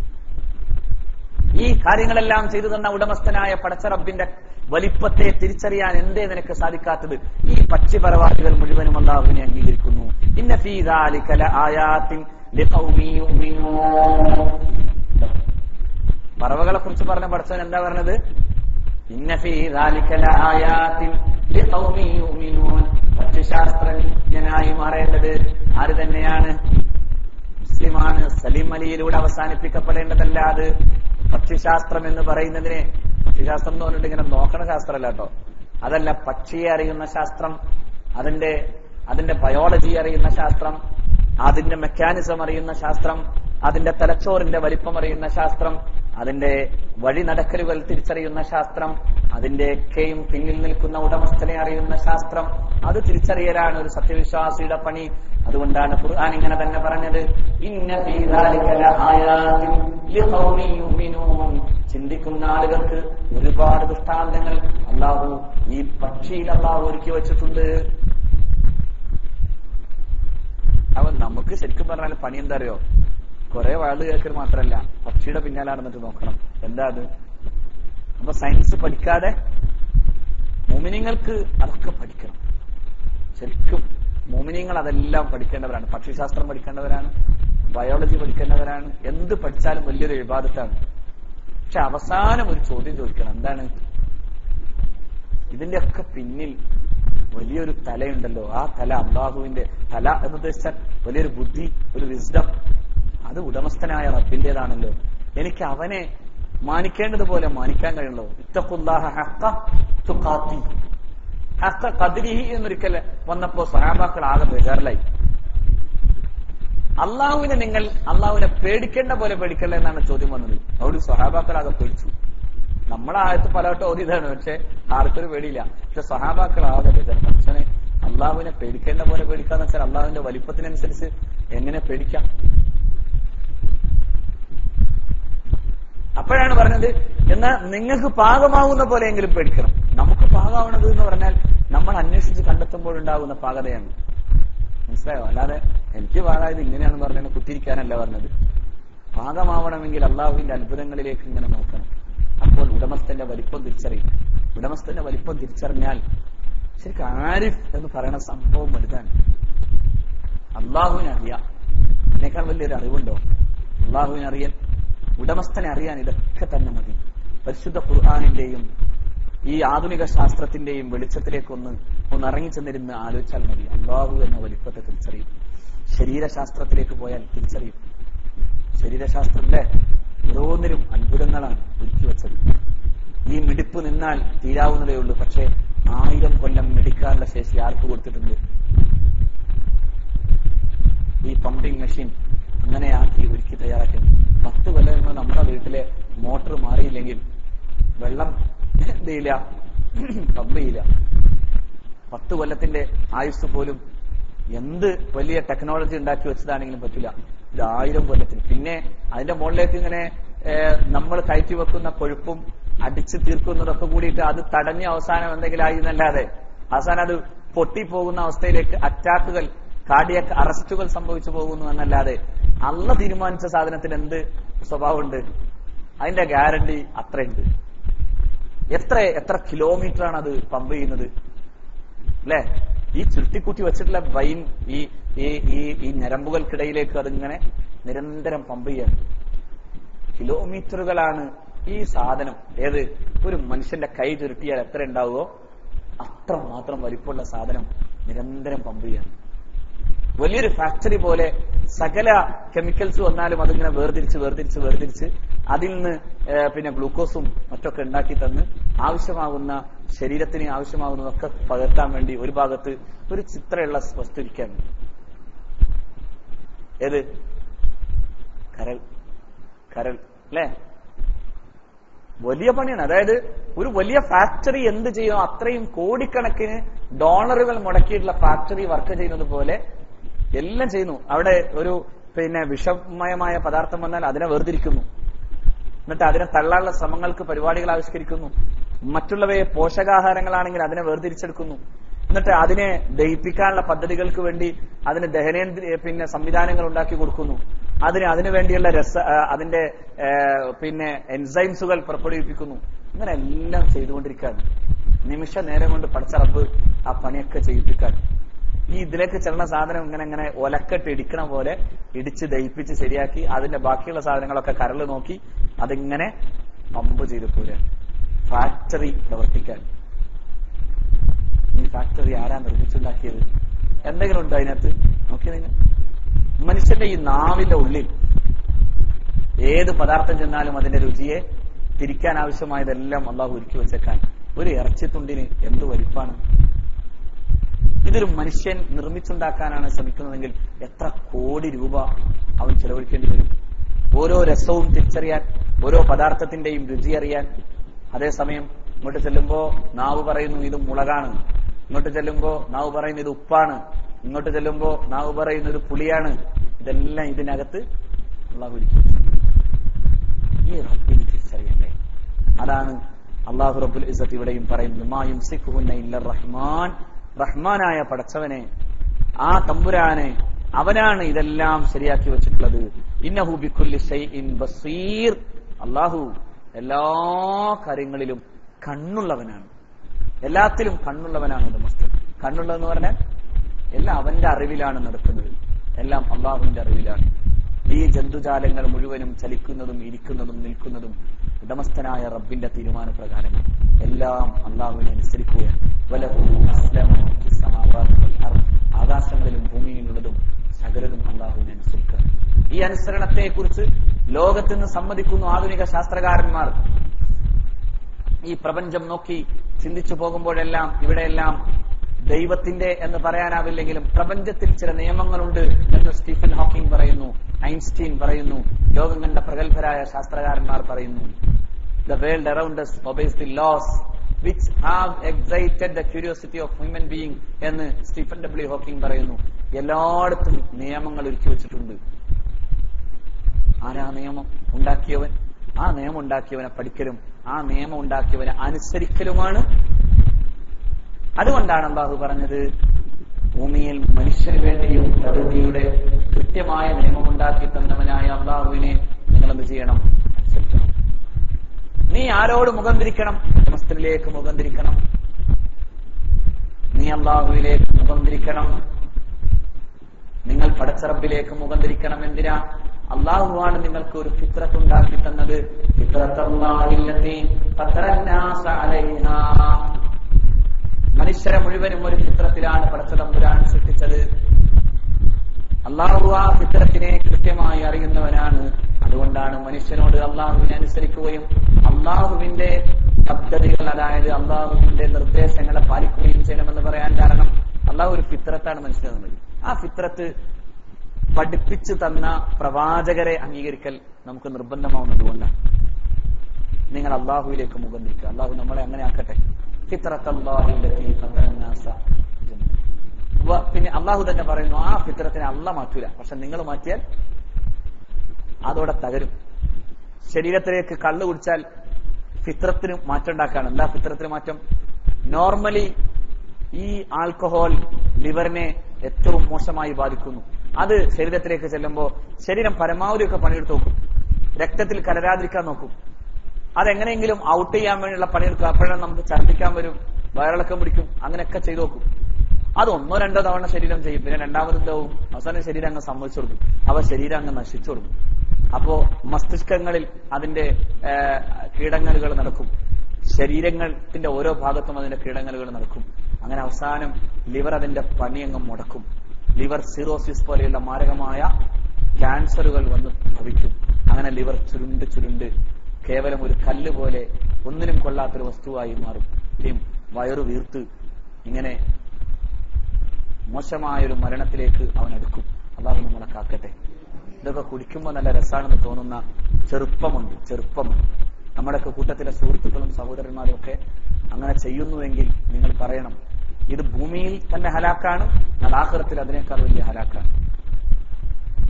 ഈ കാര്യങ്ങളെല്ലാം ചെയ്തു തന്ന ഉടമസ്ഥനായ പടച്ച റബ്ബിന്റെ വലിപ്പത്തെ തിരിച്ചറിയാൻ എന്തേ നിനക്ക് സാധിക്കാത്തത്? ഈ പക്ഷിപരവാദികൾ മുഴുവനും അല്ലാഹുവിനെ അംഗീകരിക്കുന്നു. ഇന്ന ഫീ ദാലിക ലആയാത്തിൻ ലിഖൗമി യുമിനൂൻ. പറവകളെ കുറിച്ച് പറഞ്ഞ പടച്ചവൻ എന്താ പറഞ്ഞത്? ഇന്ന ഫീ ദാലിക ലആയാത്തിൻ ലിഖൗമി യുമിനൂൻ. പക്ഷിശാസ്ത്രജ്ഞനായി മാറേണ്ടത് ആര് തന്നെയാണ്? മുസ്ലിമാണ്. സലീം അലിയിലൂടെ അവസാനിപ്പിക്കപ്പെടേണ്ടതല്ല അത്. പക്ഷിശാസ്ത്രം എന്ന് പറയുന്നതിനെ, പക്ഷിശാസ്ത്രം എന്ന് പറഞ്ഞിട്ട് ഇങ്ങനെ നോക്കണ ശാസ്ത്രമല്ല കേട്ടോ, അതല്ല. പക്ഷിയെ അറിയുന്ന ശാസ്ത്രം, അതിന്റെ ബയോളജി അറിയുന്ന ശാസ്ത്രം, അതിന്റെ മെക്കാനിസം അറിയുന്ന ശാസ്ത്രം, അതിന്റെ തലച്ചോറിന്റെ വലിപ്പം അറിയുന്ന ശാസ്ത്രം, അതിന്റെ വഴി നടക്കലുകൾ തിരിച്ചറിയുന്ന ശാസ്ത്രം, അതിന്റെയൊക്കെയും പിന്നിൽ നിൽക്കുന്ന ഉടമസ്ഥനെ അറിയുന്ന ശാസ്ത്രം, അത് തിരിച്ചറിയലാണ് ഒരു സത്യവിശ്വാസിയുടെ പണി. അതുകൊണ്ടാണ് ഖുർആൻ ഇങ്ങനെ തന്നെ പറഞ്ഞത്, ഇന്ന ഫീ ദാലിക ലആയാത്തിൻ ലിഖൗമി യുമിനൂൻ. ചിന്തിക്കുന്ന ആളുകൾക്ക് ഒരുപാട് ദൃഷ്ടാന്തങ്ങൾ അല്ലാഹു ഈ പക്ഷിയിൽ അല്ലാഹു ഒരുക്കി വെച്ചിട്ടുണ്ട്. അവൻ നമുക്ക് ശരിക്കും പറഞ്ഞാൽ പണി എന്താ അറിയോ? കുറെ വാഴ് കേൾക്കൽ മാത്രല്ല, പക്ഷിയുടെ പിന്നാലെ നടന്നിട്ട് നോക്കണം. എന്താ അത്? അപ്പൊ സയൻസ് പഠിക്കാതെ മോമിനിങ്ങൾക്ക് അതൊക്കെ പഠിക്കണം. ശരിക്കും മോമിനിങ്ങൾ അതെല്ലാം പഠിക്കേണ്ടവരാണ്. പക്ഷിശാസ്ത്രം പഠിക്കേണ്ടവരാണ്, ബയോളജി പഠിക്കേണ്ടവരാണ്. എന്ത് പഠിച്ചാലും വലിയൊരു ഇബാദത്താണ്. പക്ഷെ അവസാനം ഒരു ചോദ്യം ചോദിക്കണം. എന്താണ്? ഇതിന്റെയൊക്കെ പിന്നിൽ വലിയൊരു തലയുണ്ടല്ലോ. ആ തല അല്ലാഹുവിന്റെ തല എന്ന് ഉദ്ദേശിച്ചാൽ വലിയൊരു ബുദ്ധി, ഒരു വിസ്ഡം, അത് ഉടമസ്ഥനായ റബ്ബിന്റേതാണല്ലോ. എനിക്ക് അവനെ മാനിക്കേണ്ടതുപോലെ മാനിക്കാൻ കഴിയണല്ലോ. ഇത്തഖുല്ലാഹ ഹഖ്ക തുഖാത്തി, ഹഖ്ക ഖദ്രിഹി എന്നൊരിക്കൽ വന്നപ്പോ സ്വഹാബാക്കൾ ആകെ ബേജാറിലായി. അള്ളാഹുവിനെ പേടിക്കേണ്ട പോലെ പേടിക്കല്ലേ എന്നാണ് ചോദ്യം വന്നത്. അവിടെ സ്വഹാബാക്കൾ ആകെ പേടിച്ചു. നമ്മളെ ആയത്ത് പലവട്ടം ഓതിയതാണ്, പക്ഷെ ആർക്കൊരു പേടിയില്ല. പക്ഷെ സ്വഹാബാക്കൾ ആകെ ബേജാർ. പക്ഷേ അള്ളാഹുവിനെ പേടിക്കേണ്ട പോലെ പേടിക്കാന്ന് വെച്ചാൽ അള്ളാഹുവിന്റെ വലിപ്പത്തിനനുസരിച്ച് എങ്ങനെ പേടിക്കാം? അപ്പോഴാണ് പറഞ്ഞത്, എന്നാൽ നിങ്ങൾക്ക് പാകമാവുന്ന പോലെയെങ്കിലും പേടിക്കണം. നമുക്ക് പാകമാവണത് എന്ന് പറഞ്ഞാൽ നമ്മൾ അന്വേഷിച്ച് കണ്ടെത്തുമ്പോഴുണ്ടാകുന്ന പാകതയാണ്. മനസ്സിലായോ? അല്ലാതെ എനിക്ക് പാകായത് ഇങ്ങനെയാണെന്ന് പറഞ്ഞാൽ കുത്തിരിക്കാനല്ല പറഞ്ഞത്. പാകമാവണമെങ്കിൽ അള്ളാഹുവിന്റെ അത്ഭുതങ്ങളിലേക്ക് ഇങ്ങനെ നോക്കണം. അപ്പോൾ ഉടമസ്ഥന്റെ വലിപ്പം തിരിച്ചറിയും. ഉടമസ്ഥന്റെ വലിപ്പം തിരിച്ചറിഞ്ഞാൽ ശരിക്കും ആരിഫ് എന്ന് പറയുന്ന സംഭവം വലുതാണ്. അള്ളാഹുവിനെ അറിയാം. ഇതിനേക്കാൾ വലിയൊരു അറിവുണ്ടോ? അള്ളാഹുവിനെ അറിയാൻ, ഉടമസ്ഥനെ അറിയാൻ ഇതൊക്കെ തന്നെ മതി. പരിശുദ്ധ ഖുർആനിന്റെയും ഈ ആധുനിക ശാസ്ത്രത്തിന്റെയും വെളിച്ചത്തിലേക്ക് ഒന്ന് ഇറങ്ങിച്ചെന്നിരുന്ന് ആലോചിച്ചാൽ മതി. അള്ളാഹു എന്ന വലിപ്പത്തെ തിരിച്ചറിയും. ശരീരശാസ്ത്രത്തിലേക്ക് പോയാൽ തിരിച്ചറിയും. ശരീരശാസ്ത്രത്തിന്റെ ഓരോന്നിലും അത്ഭുതങ്ങളാണ് ഒരുക്കി വെച്ചത്. ഈ മിടിപ്പ് നിന്നാൽ തീരാവുന്നതേ ഉള്ളൂ. പക്ഷെ 1000 കൊല്ലം മിടിക്കാനുള്ള ശേഷി ആർക്ക് കൊടുത്തിട്ടുണ്ട്? ഈ പമ്പിംഗ് മെഷീൻ അങ്ങനെയാക്കി ഒരുക്കി തയ്യാറാക്കിയത്. 10 കൊല്ലം നമ്മുടെ വീട്ടിലെ മോട്ടർ മാറിയില്ലെങ്കിൽ വെള്ളം എന്ത് ചെയ്യില്ല, പമ്പ് ചെയ്യില്ല. 10 കൊല്ലത്തിന്റെ ആയുസ് പോലും എന്ത് വലിയ ടെക്നോളജി ഉണ്ടാക്കി വെച്ചതാണെങ്കിലും പറ്റില്ല. ഇത് 1000 കൊല്ലത്തിന്. പിന്നെ അതിന്റെ മുകളിലേക്ക് ഇങ്ങനെ നമ്മൾ കയറ്റി വെക്കുന്ന കൊഴുപ്പും അടിച്ചു തീർക്കുന്നതൊക്കെ കൂടിയിട്ട് അത് തടഞ്ഞ അവസാനം എന്തെങ്കിലും ആയി എന്നല്ലാതെ അവസാനം അത് പൊട്ടിപ്പോകുന്ന അവസ്ഥയിലേക്ക് അറ്റാക്കുകൾ, കാർഡിയക് അറസ്റ്റുകൾ സംഭവിച്ചു പോകുന്നു എന്നല്ലാതെ അള്ള തീരുമാനിച്ച സാധനത്തിന് എന്ത് സ്വഭാവമുണ്ട്? അതിന്റെ ഗ്യാരണ്ടി അത്രയുണ്ട്. എത്ര കിലോമീറ്റർ ആണ് അത് പമ്പ് ചെയ്യുന്നത് അല്ലെ? ഈ ചുരുട്ടിക്കൂട്ടി വെച്ചിട്ടുള്ള വൈൻ ഈ ഞരമ്പുകൾക്കിടയിലേക്ക് അതിങ്ങനെ നിരന്തരം പമ്പ് ചെയ്യാണ്. കിലോമീറ്ററുകളാണ് ഈ സാധനം. ഏത്? ഒരു മനുഷ്യന്റെ കൈ ചുരുട്ടിയാൽ എത്ര ഉണ്ടാവുമോ അത്ര മാത്രം വലിപ്പമുള്ള സാധനം നിരന്തരം പമ്പ് ചെയ്യാണ്. വലിയൊരു ഫാക്ടറി പോലെ സകല കെമിക്കൽസ് വന്നാലും അതിങ്ങനെ വേർതിരിച്ച് അതിൽ നിന്ന് പിന്നെ ഗ്ലൂക്കോസും മറ്റൊക്കെ ഉണ്ടാക്കി തന്ന് ആവശ്യമാകുന്ന ശരീരത്തിന് ആവശ്യമാകുന്നതൊക്കെ പകർത്താൻ വേണ്ടി ഒരു ഭാഗത്ത് ഒരു ചിത്രമുള്ള വസ്തു ഇരിക്കാണ്. ഏത്? കരൾ അല്ലെ? വലിയ പണിയാണ്. അതായത് ഒരു വലിയ ഫാക്ടറി എന്ത് ചെയ്യും? അത്രയും കോടിക്കണക്കിന് ഡോളറുകൾ മുടക്കിയിട്ടുള്ള ഫാക്ടറി വർക്ക് ചെയ്യുന്നത് പോലെ എല്ലാം ചെയ്യുന്നു. അവിടെ ഒരു വിഷമയമായ പദാർത്ഥം വന്നാൽ അതിനെ വേർതിരിക്കുന്നു, എന്നിട്ട് അതിനെ തള്ളാനുള്ള ശ്രമങ്ങൾക്ക് പരിപാടികൾ ആവിഷ്കരിക്കുന്നു. മറ്റുള്ളവയെ പോഷകാഹാരങ്ങളാണെങ്കിൽ അതിനെ വേർതിരിച്ചെടുക്കുന്നു, എന്നിട്ട് അതിനെ ദഹിപ്പിക്കാനുള്ള പദ്ധതികൾക്ക് വേണ്ടി അതിന് ദഹനേന്ദ്രിയ സംവിധാനങ്ങൾ ഉണ്ടാക്കി കൊടുക്കുന്നു. അതിനു വേണ്ടിയുള്ള അതിന്റെ എൻസൈംസുകൾ പുറപ്പെടുവിപ്പിക്കുന്നു. ഇങ്ങനെ എല്ലാം ചെയ്തുകൊണ്ടിരിക്കുകയാണ്. നിമിഷ നേരം കൊണ്ട് പടച്ച റബ്ബ് ആ പണിയൊക്കെ ചെയ്യിപ്പിക്കാൻ. ഈ ഇതിലേക്ക് ചെല്ലുന്ന സാധനം ഇങ്ങനെ ഒലക്കെട്ട് ഇടിക്കണ പോലെ ഇടിച്ച് ദഹിപ്പിച്ച് ശരിയാക്കി അതിന്റെ ബാക്കിയുള്ള സാധനങ്ങളൊക്കെ കരള് നോക്കി അതിങ്ങനെ പമ്പ് ചെയ്ത് പോരാണ്. ഫാക്ടറി പ്രവർത്തിക്കാൻ. ഈ ഫാക്ടറി ആരാ നിർമ്മിച്ചുണ്ടാക്കിയത്? എന്തെങ്കിലും ഉണ്ടോ അതിനകത്ത്? നോക്കിയത് നിങ്ങൾ മനുഷ്യന്റെ ഈ നാവിന്റെ ഉള്ളിൽ ഏത് പദാർത്ഥം ചെന്നാലും അതിന്റെ രുചിയെ തിരിക്കാൻ ആവശ്യമായതെല്ലാം അള്ളാഹു ഒരുക്കി വെച്ചേക്കാൻ. ഒരു ഇറച്ചിത്തുണ്ടിന് എന്ത് വലിപ്പാണ്! ഇതൊരു മനുഷ്യൻ നിർമ്മിച്ചുണ്ടാക്കാനാണ് ശ്രമിക്കുന്നതെങ്കിൽ എത്ര കോടി രൂപ അവൻ ചെലവഴിക്കേണ്ടി വരും. ഓരോ രസവും തിരിച്ചറിയാൻ, ഓരോ പദാർത്ഥത്തിന്റെയും രുചി അറിയാൻ. അതേസമയം ഇങ്ങോട്ട് ചെല്ലുമ്പോ നാവ് പറയുന്നു ഇത് മുളകാണ്, ഇങ്ങോട്ട് ചെല്ലുമ്പോ നാവ് പറയുന്നു ഇത് ഉപ്പാണ്, ഇങ്ങോട്ട് ചെല്ലുമ്പോ നാവ് പറയുന്നു ഇത് പുളിയാണ്. ഇതെല്ലാം ഇതിനകത്ത് അള്ളാഹു ഒരുക്കി വെച്ചു. ഈ റബ്ബിന് തിരിച്ചറിയണ്ടേ? അതാണ് അള്ളാഹു റബ്ബുൽ ഇസ്സത്ത് ഇവിടെയും പറയുന്നത്, മാ യുംസിക്കുഹുന്ന ഇല്ല റഹ്മാൻ. റഹ്മാനായ പടച്ചവനെ, ആ തമ്പുരാനെ, അവനാണ് ഇതെല്ലാം ശരിയാക്കി വെച്ചിട്ടുള്ളത്. ഇന്നഹു ബിക്കുല്ലി ശൈഇൻ ബസീർ. അള്ളാഹു എല്ലാ കാര്യങ്ങളിലും കണ്ണുള്ളവനാണ്, എല്ലാത്തിലും കണ്ണുള്ളവനാണ്. ഉടമസ്ഥൻ കണ്ണുള്ളതെന്ന് പറഞ്ഞാൽ എല്ലാം അവന്റെ അറിവിലാണ് നടക്കുന്നത്, എല്ലാം അള്ളാഹുവിന്റെ അറിവിലാണ്. ഈ ജന്തുജാലങ്ങൾ മുഴുവനും ചലിക്കുന്നതും ഇരിക്കുന്നതും നിൽക്കുന്നതും ഉടമസ്ഥനായ റബ്ബിന്റെ തീരുമാനപ്രകാരം എല്ലാം അള്ളാഹുവിനെ അനുസരിക്കുകയാണ്. ആകാശങ്ങളിലും ഭൂമിയിലുള്ളതും സകലതും അള്ളാഹുവിനെ അനുസരിക്കുക. ഈ അനുസരണത്തെ കുറിച്ച് ലോകത്തിന് സമ്മതിക്കുന്നു ആധുനിക ശാസ്ത്രകാരന്മാർ. ഈ പ്രപഞ്ചം നോക്കി ചിന്തിച്ചു പോകുമ്പോഴെല്ലാം ഇവിടെയെല്ലാം ദൈവത്തിന്റെ എന്ന് പറയാനാവില്ലെങ്കിലും പ്രപഞ്ചത്തിൽ ചില നിയമങ്ങളുണ്ട് എന്ന് സ്റ്റീഫൻ ഹോക്കിംഗ് പറയുന്നു, ഐൻസ്റ്റീൻ പറയുന്നു, ലോകം കണ്ട പ്രഗത്ഭരായ ശാസ്ത്രകാരന്മാർ പറയുന്നു. The world around us obeys the laws which have excited the curiosity of human being എന്ന് സ്റ്റീഫൻ ഡബ്ല്യു ഹോക്കിംഗ് പറയുന്നു. എല്ലായിടത്തും നിയമങ്ങൾ ഒരുക്കി വെച്ചിട്ടുണ്ട്. ആരാ നിയമം ഉണ്ടാക്കിയവൻ? ആ നിയമം ഉണ്ടാക്കിയവനെ പഠിക്കലും ആ നിയമം ഉണ്ടാക്കിയവനെ അനുസരിക്കലുമാണ്. അതുകൊണ്ടാണ് അല്ലാഹു പറഞ്ഞത്, ഭൂമിയിൽ മനുഷ്യന് വേണ്ടിയും പ്രകൃതിയുടെ കൃത്യമായ നിയമമുണ്ടാക്കി തന്നവനായ അല്ലാഹുവിനെ നിങ്ങൾ എന്ത് ചെയ്യണം? അനുസരിക്കണം. നീ ആരോട് മുഖം തിരിക്കണം? ഉടമസ്ഥനിലേക്ക് മുഖം തിരിക്കണം. നീ അല്ലാഹുവിലേക്ക് മുഖം തിരിക്കണം. നിങ്ങൾ പടച്ചറബിലേക്ക് മുഖം തിരിക്കണം. എന്തിനാ? അല്ലാഹുവാണ് നിങ്ങൾക്ക് ഒരു ഫിത്രത്ത് ഉണ്ടാക്കി തന്നത്. മനുഷ്യരെ മുഴുവനും ഒരു ഫിത്രത്തിലാണ് പടച്ചതമ്പുരാൻ സൃഷ്ടിച്ചത്. അല്ലാഹു ആ ഫിത്രത്തിനെ കൃത്യമായി അറിയുന്നവനാണ്. അതുകൊണ്ടാണ് മനുഷ്യനോട് അല്ലാഹുവിനെ അനുസരിക്കുകയും അല്ലാഹുവിന്റെ പദ്ധതികൾ, അതായത് അല്ലാഹുവിന്റെ നിർദ്ദേശങ്ങളെ പാലിക്കുകയും ചെയ്യണമെന്ന് പറയാൻ കാരണം അല്ലാഹു ഒരു ഫിത്രത്താണ് മനുഷ്യനെന്ന്. ആ ഫിത്രത്ത് പഠിപ്പിച്ചു തന്ന പ്രവാചകരെ അംഗീകരിക്കൽ നമുക്ക് നിർബന്ധമാവുന്നതുകൊണ്ടാണ്. നിങ്ങൾ അല്ലാഹുവിലേക്ക് മുഖം തിരിക്കുക. അല്ലാഹു നമ്മളെ അങ്ങനെ ആക്കട്ടെ. പിന്നെ അല്ലാഹു തന്നെ പറയുന്നു, ആ ഫിത്രത്തിനെ അല്ലാഹ് മാറ്റൂല, പക്ഷെ നിങ്ങൾ മാറ്റിയാൽ അതോടെ തകരും. ശരീരത്തിലേക്ക് കള്ളു കുടിച്ചാൽ ഫിത്രത്തിന് മാറ്റം ഉണ്ടാക്കാണ്. എന്താ ഫിത്രത്തിന് മാറ്റം? നോർമലി ഈ ആൽക്കഹോൾ ലിവറിനെ ഏറ്റവും മോശമായി ബാധിക്കുന്നു. അത് ശരീരത്തിലേക്ക് ചെല്ലുമ്പോൾ ശരീരം പരമാവധിയൊക്കെ പണിയെടുത്ത് നോക്കും, രക്തത്തിൽ കലരാതിരിക്കാൻ നോക്കും. അതെങ്ങനെയെങ്കിലും ഔട്ട് ചെയ്യാൻ വേണ്ടിയുള്ള പണിയെടുക്കുക. അപ്പോഴാണ് നമുക്ക് ഛർദ്ദിക്കാൻ വരും, വയറിളക്കം പിടിക്കും, അങ്ങനെയൊക്കെ ചെയ്തു നോക്കും. അത് ഒന്നോ രണ്ടോ തവണ ശരീരം ചെയ്യും, പിന്നെ രണ്ടാമതെന്താവും? അവസാനം ശരീരം അങ്ങ് സമ്മതിച്ചു കൊടുക്കും. അവ ശരീരം അങ്ങ് നശിച്ചു കൊടുക്കും. അപ്പോ മസ്തിഷ്കങ്ങളിൽ അതിന്റെ കീടങ്ങലുകൾ നടക്കും, ശരീരത്തിന്റെ ഓരോ ഭാഗത്തും അതിന്റെ കീടങ്ങലുകൾ നടക്കും. അങ്ങനെ അവസാനം ലിവർ അതിന്റെ പണി അങ്ങ് മുടക്കും. ലിവർ സിറോസിസ് പോലെയുള്ള മാരകമായ ക്യാൻസറുകൾ വന്ന് ഭവിക്കും. അങ്ങനെ ലിവർ ചുരുണ്ട് ചുരുണ്ട് കേവലം ഒരു കല്ല് പോലെ ഒന്നിനും കൊള്ളാത്തൊരു വസ്തുവായി മാറും. വയറു വീർത്ത് ഇങ്ങനെ മോശമായൊരു മരണത്തിലേക്ക് അവൻ അടുക്കും. അല്ലാഹു നമ്മളെ കാക്കട്ടെ. ഇതൊക്കെ കുടിക്കുമ്പോൾ നല്ല രസമാണെന്ന് തോന്നുന്ന ചെറുപ്പമുണ്ട്. നമ്മുടെയൊക്കെ കൂട്ടത്തിലെ സുഹൃത്തുക്കളും സഹോദരന്മാരും ഒക്കെ അങ്ങനെ ചെയ്യുന്നുവെങ്കിൽ നിങ്ങൾ പറയണം, ഇത് ഭൂമിയിൽ തന്നെ ഹലാക്കാണ്, അത് ആഖിറത്തിൽ അതിനേക്കാൾ വലിയ ഹലാക്കാണ്.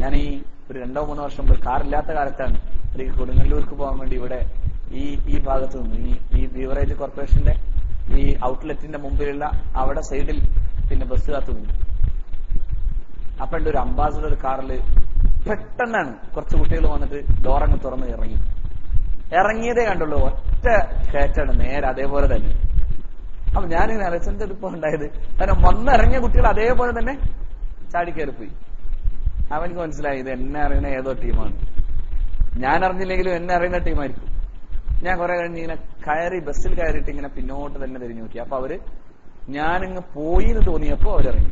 ഞാൻ ഈ ഒരു 2-3 വർഷം മുമ്പ് കാറില്ലാത്ത കാലത്താണ് ഒരു കൊടുങ്ങല്ലൂർക്ക് പോകാൻ വേണ്ടി ഇവിടെ ഈ ഭാഗത്ത് നിന്ന് ഈ ബീവറേജ് കോർപ്പറേഷന്റെ ഈ ഔട്ട്ലെറ്റിന്റെ മുമ്പിലുള്ള അവിടെ സൈഡിൽ പിന്നെ ബസ് കാത്തു നിന്നു. അപ്പൊ ഒരു അംബാസഡർ കാറിൽ പെട്ടെന്നാണ് കുറച്ച് കുട്ടികൾ വന്നിട്ട് ഡോറങ്ങ് തുറന്ന് ഇറങ്ങിയതേ കണ്ടുള്ളൂ. ഒറ്റ കയറ്റാണ് നേരെ അതേപോലെ തന്നെ. അപ്പൊ ഞാനിങ്ങനെ അലച്ചന്റെ ഇതിപ്പോ ഉണ്ടായത് കാരണം വന്നിറങ്ങിയ കുട്ടികൾ അതേപോലെ തന്നെ ചാടിക്കയറിപ്പോയി. അവനിക്ക് മനസ്സിലായി ഇത് എന്നെ അറിയുന്ന ഏതോ ടീമാണ്, ഞാൻ അറിഞ്ഞില്ലെങ്കിലും എന്നെ അറിയുന്ന ടീമായിരിക്കും. ഞാൻ കുറെ കഴിഞ്ഞ് ഇങ്ങനെ ബസ്സിൽ കയറിയിട്ട് ഇങ്ങനെ പിന്നോട്ട് തന്നെ തിരിഞ്ഞു നോക്കി. അപ്പൊ അവര് ഞാനിങ്ങ് പോയി എന്ന് തോന്നിയപ്പോ അവരിറങ്ങി.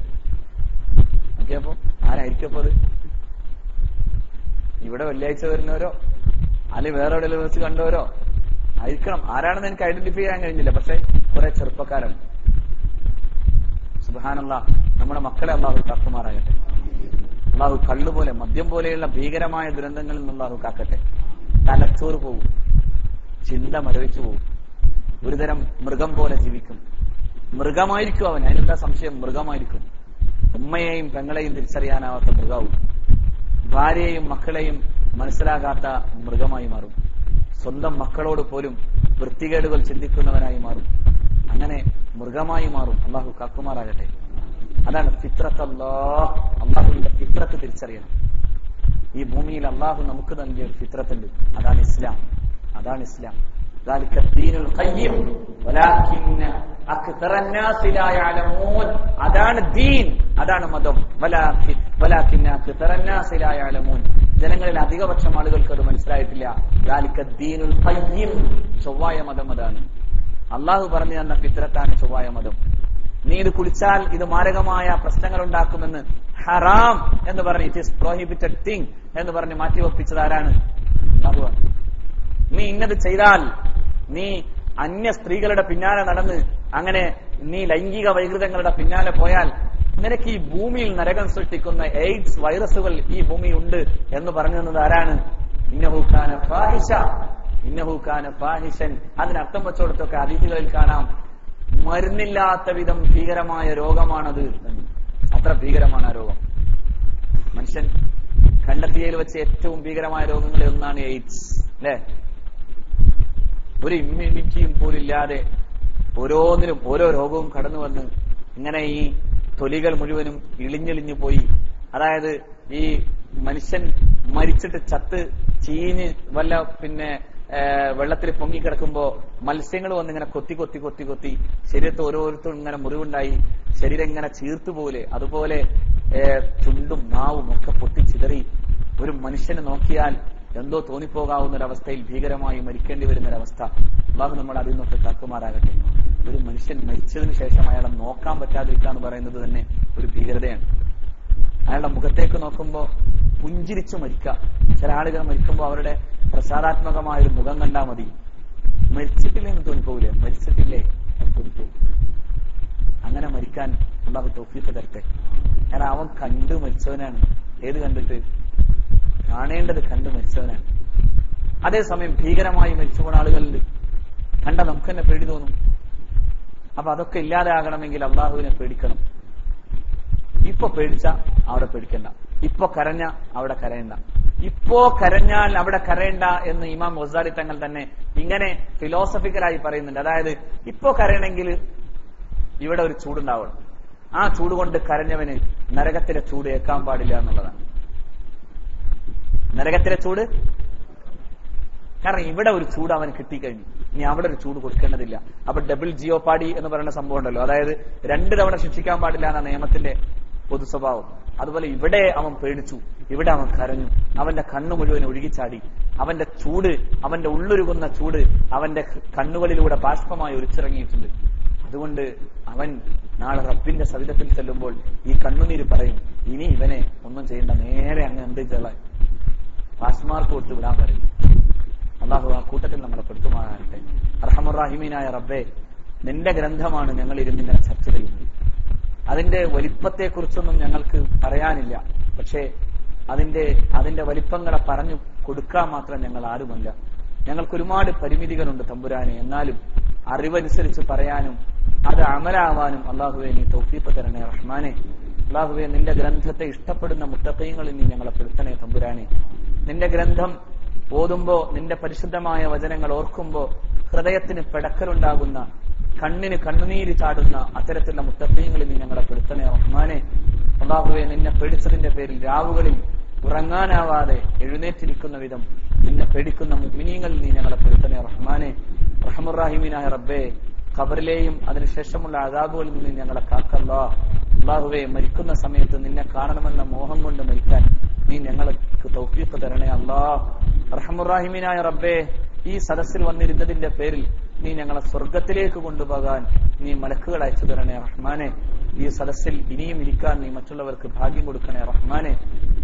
നോക്കിയപ്പോ ആരായിരിക്കും അത്? ഇവിടെ വെള്ളിയാഴ്ച വരുന്നവരോ അല്ലെങ്കിൽ വേറെ എവിടെയെങ്കിലും വെച്ച് കണ്ടവരോ ആയിരിക്കണം. ആരാണെന്ന് എനിക്ക് ഐഡന്റിഫൈ ചെയ്യാൻ കഴിഞ്ഞില്ല. പക്ഷെ കുറെ ചെറുപ്പക്കാരാണ്. സുബ്ഹാനല്ലാഹ്, നമ്മുടെ മക്കളെ അള്ളാഹു കാക്കുമാറാകട്ടെ. അള്ളാഹു കള്ളുപോലെ മദ്യം പോലെയുള്ള ഭീകരമായ ദുരന്തങ്ങളിൽ നിന്ന് അള്ളാഹു കാക്കട്ടെ. തലച്ചോറ് പോകും, ചിന്ത മരവിച്ചു പോകും, ഒരുതരം മൃഗം പോലെ ജീവിക്കും. മൃഗമായിരിക്കും അവൻ, അതിനെന്താ സംശയം? മൃഗമായിരിക്കും. ഉമ്മയെയും പെങ്ങളെയും തിരിച്ചറിയാനാവാത്ത മൃഗാവും, ഭാര്യയെയും മക്കളെയും മനസ്സിലാകാത്ത മൃഗമായി മാറും. സ്വന്തം മക്കളോട് പോലും വൃത്തികേടുകൾ ചിന്തിക്കുന്നവനായി മാറും. അങ്ങനെ മൃഗമായി മാറും. അള്ളാഹു കാക്കുമാറാകട്ടെ. അതാണ് ഫിത്രത്ത്. അള്ളാഹുവിന്റെ ഫിത്രത്ത് തിരിച്ചറിയണം. ഈ ഭൂമിയിൽ അള്ളാഹു നമുക്ക് നൽകിയ ഒരു ഫിത്രത്തുണ്ട്. അതാണ് ഇസ്ലാം. അതാണ് ഇസ്ലാം. അതാണ് ദീൻ, അതാണ് മതം. ജനങ്ങളിൽ അധികപക്ഷം ആളുകൾക്ക് അത് മനസ്സിലായിട്ടില്ല. ചൊവ്വായ മതം അതാണ്. അള്ളാഹു പറഞ്ഞു തന്ന ഫിത്രത്താണ് ചൊവ്വായ മതം. നീ ഇത് കുളിച്ചാൽ ഇത് മാരകമായ പ്രശ്നങ്ങൾ ഉണ്ടാക്കുമെന്ന് ഹറാം എന്ന് പറഞ്ഞ് ഇറ്റ് ഈസ് പ്രോഹിബിറ്റഡ് തിങ് എന്ന് പറഞ്ഞ് മാറ്റിവെപ്പിച്ചത് ആരാണ്? അള്ളാഹു. നീ ഇന്നത് ചെയ്താൽ, നീ അന്യ സ്ത്രീകളുടെ പിന്നാലെ നടന്ന് അങ്ങനെ നീ ലൈംഗിക വൈകൃതങ്ങളുടെ പിന്നാലെ പോയാൽ നിനക്ക് ഈ ഭൂമിയിൽ നരകം സൃഷ്ടിക്കുന്ന എയ്ഡ്സ് വൈറസുകൾ ഈ ഭൂമിയിൽ ഉണ്ട് എന്ന് പറഞ്ഞു തന്നത് ആരാണ്? ഇന്നഹു കാന ഫാഹിഷൻ. അതിനർത്ഥം വെച്ചോടത്തൊക്കെ അതീതികളിൽ കാണാം, മരുന്നില്ലാത്ത വിധം ഭീകരമായ രോഗമാണത്. അത്ര ഭീകരമാണ് ആ രോഗം. മനുഷ്യൻ കണ്ടെത്തിയതിൽ വെച്ച് ഏറ്റവും ഭീകരമായ രോഗങ്ങളിൽ ഒന്നാണ് എയ്ഡ്സ്, അല്ലെ? ഒരു ഇമ്മ്യൂണിറ്റിയും പോലില്ലാതെ ഓരോന്നിനും ഓരോ രോഗവും കടന്നു വന്ന് ഇങ്ങനെ ഈ തൊലികൾ മുഴുവനും ഇളിഞ്ഞിളിഞ്ഞു പോയി. അതായത് ഈ മനുഷ്യൻ മരിച്ചിട്ട് ചത്ത് ചീഞ്ഞ് വല്ല പിന്നെ വെള്ളത്തിൽ പൊങ്ങിക്കിടക്കുമ്പോ മത്സ്യങ്ങൾ വന്നിങ്ങനെ കൊത്തി ശരീരത്ത് ഓരോരുത്തരും ഇങ്ങനെ മുറിവുണ്ടായി ശരീരം ഇങ്ങനെ ചീർത്തു പോലെ, അതുപോലെ ചുണ്ടും നാവും ഒക്കെ പൊട്ടിച്ചിതറി ഒരു മനുഷ്യനെ നോക്കിയാൽ എന്തോ തോന്നിപ്പോകാവുന്ന ഒരവസ്ഥയിൽ ഭീകരമായി മരിക്കേണ്ടി വരുന്നൊരവസ്ഥ. അള്ളാഹു നമ്മൾ അതിൽ നിന്നൊക്കെ കാക്കുമാറാകട്ടെ. ഒരു മനുഷ്യൻ മരിച്ചതിന് ശേഷം അയാളെ നോക്കാൻ പറ്റാതിരിക്കുക എന്ന് പറയുന്നത് തന്നെ ഒരു ഭീകരതയാണ്. അയാളുടെ മുഖത്തേക്ക് നോക്കുമ്പോ പുഞ്ചിരിച്ചു മരിക്കുക. ചില ആളുകൾ മരിക്കുമ്പോൾ അവരുടെ പ്രസാദാത്മകമായ ഒരു മുഖം കണ്ടാൽ മതി. മരിച്ചിട്ടില്ലേ എന്ന് തോന്നിപ്പോവില്ലേ? മരിച്ചിട്ടില്ലേ എന്ന് തോന്നിപ്പോകും. അങ്ങനെ മരിക്കാൻ അള്ളാഹു തൗഫീഖ് തരട്ടെ. കാരണം അവൻ കണ്ടു മരിച്ചവനാണ്. ഏത് കണ്ടിട്ട്? കാണേണ്ടത് കണ്ടു മരിച്ചവനാണ്. അതേസമയം ഭീകരമായി മരിച്ചുപോണ ആളുകളിൽ കണ്ട നമുക്ക് തന്നെ പേടി തോന്നും. അപ്പൊ അതൊക്കെ ഇല്ലാതെ ആകണമെങ്കിൽ അള്ളാഹുവിനെ പേടിക്കണം. ഇപ്പൊ പേടിച്ച അവിടെ പേടിക്കണ്ട, ഇപ്പൊ കരഞ്ഞ അവിടെ കരയണ്ട, ഇപ്പോ കരഞ്ഞാൽ അവിടെ കരയണ്ട എന്ന് ഇമാം ഗസാലി തങ്ങൾ തന്നെ ഇങ്ങനെ ഫിലോസഫിക്കലായി പറയുന്നുണ്ട്. അതായത് ഇപ്പോ കരയണമെങ്കിൽ ഇവിടെ ഒരു ചൂടുണ്ടാവണം. ആ ചൂട് കൊണ്ട് കരഞ്ഞവന് നരകത്തിലെ ചൂട് ഏൽക്കാൻ പാടില്ല എന്നുള്ളതാണ്. നരകത്തിലെ ചൂട്, കാരണം ഇവിടെ ഒരു ചൂട് അവന് കിട്ടിക്കഴിഞ്ഞു, ഇനി അവിടെ ഒരു ചൂട് കൊടുക്കേണ്ടതില്ല. അപ്പൊ ഡബിൾ ജിയോപാഡി എന്ന് പറയുന്ന സംഭവം ഉണ്ടല്ലോ, അതായത് 2 തവണ ശിക്ഷിക്കാൻ പാടില്ല എന്ന നിയമത്തിന്റെ പൊതു സ്വഭാവം. അതുപോലെ ഇവിടെ അവൻ പേടിച്ചു, ഇവിടെ അവൻ കരഞ്ഞു, അവന്റെ കണ്ണു മുഴുവൻ ഒഴുകിച്ചാടി, അവന്റെ ചൂട്, അവന്റെ ഉള്ളൊരുകുന്ന ചൂട് അവന്റെ കണ്ണുകളിലൂടെ ബാഷ്പമായി ഒലിച്ചിറങ്ങിയിട്ടുണ്ട്. അതുകൊണ്ട് അവൻ നാളെ റബ്ബിന്റെ സവിധത്തിൽ ചെല്ലുമ്പോൾ ഈ കണ്ണുനീര് പറയും, ഇനി ഇവനെ ഒന്നും ചെയ്യേണ്ട, നേരെ അങ്ങ് എന്ത് ചെയ്യല പാസ്മാർക്ക് കൊടുത്ത് വിടാൻ പറയും. അള്ളാഹു ആ കൂട്ടത്തിൽ നമ്മളെ പെടുത്തുമാറാകട്ടെ. അർഹമുർറഹീമീനായ റബ്ബേ, നിന്റെ ഗ്രന്ഥമാണ് ഞങ്ങൾ ഇരുന്നിങ്ങനെ ചർച്ച ചെയ്യുന്നത്. അതിന്റെ വലിപ്പത്തെക്കുറിച്ചൊന്നും ഞങ്ങൾക്ക് പറയാനില്ല. പക്ഷേ അതിന്റെ വലിപ്പങ്ങളെ പറഞ്ഞു കൊടുക്കാൻ മാത്രം ഞങ്ങൾ ആരുമല്ല. ഞങ്ങൾക്ക് ഒരുപാട് പരിമിതികളുണ്ട് തമ്പുരാനെ. എന്നാലും അറിവനുസരിച്ച് പറയാനും അത് അമലാവാനും അള്ളാഹുവെ നീ തൗഫീഖ് തരണേ റഹ്മാനെ. അല്ലാഹുവേ നിന്റെ ഗ്രന്ഥത്തെ ഇഷ്ടപ്പെടുന്ന മുത്തഖീങ്ങളിൽ നീ ഞങ്ങളെ പെടുത്തണേ തമ്പുരാനെ. നിന്റെ ഗ്രന്ഥം ഓതുമ്പോ, നിന്റെ പരിശുദ്ധമായ വചനങ്ങൾ ഓർക്കുമ്പോ ഹൃദയത്തിന് പിടക്കലുണ്ടാകുന്ന, കണ്ണിന് കണ്ണുനീര് ചാടുന്ന അത്തരത്തിലുള്ള മുത്തഖീങ്ങളിൽ നീ ഞങ്ങളെ പെടുത്തണേ റഹ്മാനെ. അല്ലാഹുവേ നിന്നെ പേടിച്ചതിന്റെ പേരിൽ രാവുകളിൽ ഉറങ്ങാനാവാതെ എഴുന്നേറ്റിരിക്കുന്ന വിധം നിന്നെ പേടിക്കുന്ന മുഅ്മിനീങ്ങളിൽ നീ ഞങ്ങളെ പെടുത്തണേ റഹ്മാനെ. റഹ്മുർ-റഹീമീനായ റബ്ബേ, ഖബറിലെയും അതിനുശേഷമുള്ള അദാബുകളിൽ നിന്ന് ഞങ്ങളെ കാക്കല്ലാ. അല്ലാഹുവേ മരിക്കുന്ന സമയത്ത് നിന്നെ കാണണമെന്ന മോഹം കൊണ്ട് മരിക്കാൻ നീ ഞങ്ങൾക്ക് തൗഫീഖ് തരണേ അല്ലാ. റഹ്മുർ-റഹീമീനായ റബ്ബേ, ഈ സദസ്സിൽ വന്നിരുന്നതിന്റെ പേരിൽ നീ ഞങ്ങളെ സ്വർഗത്തിലേക്ക് കൊണ്ടുപോകാൻ നീ മലക്കുകൾ അയച്ചു തരണേ റഹ്മാനെ. ഈ സദസ്സിൽ ഇനിയും ഇരിക്കാൻ നീ മറ്റുള്ളവർക്ക് ഭാഗ്യം കൊടുക്കണേ റഹ്മാനെ.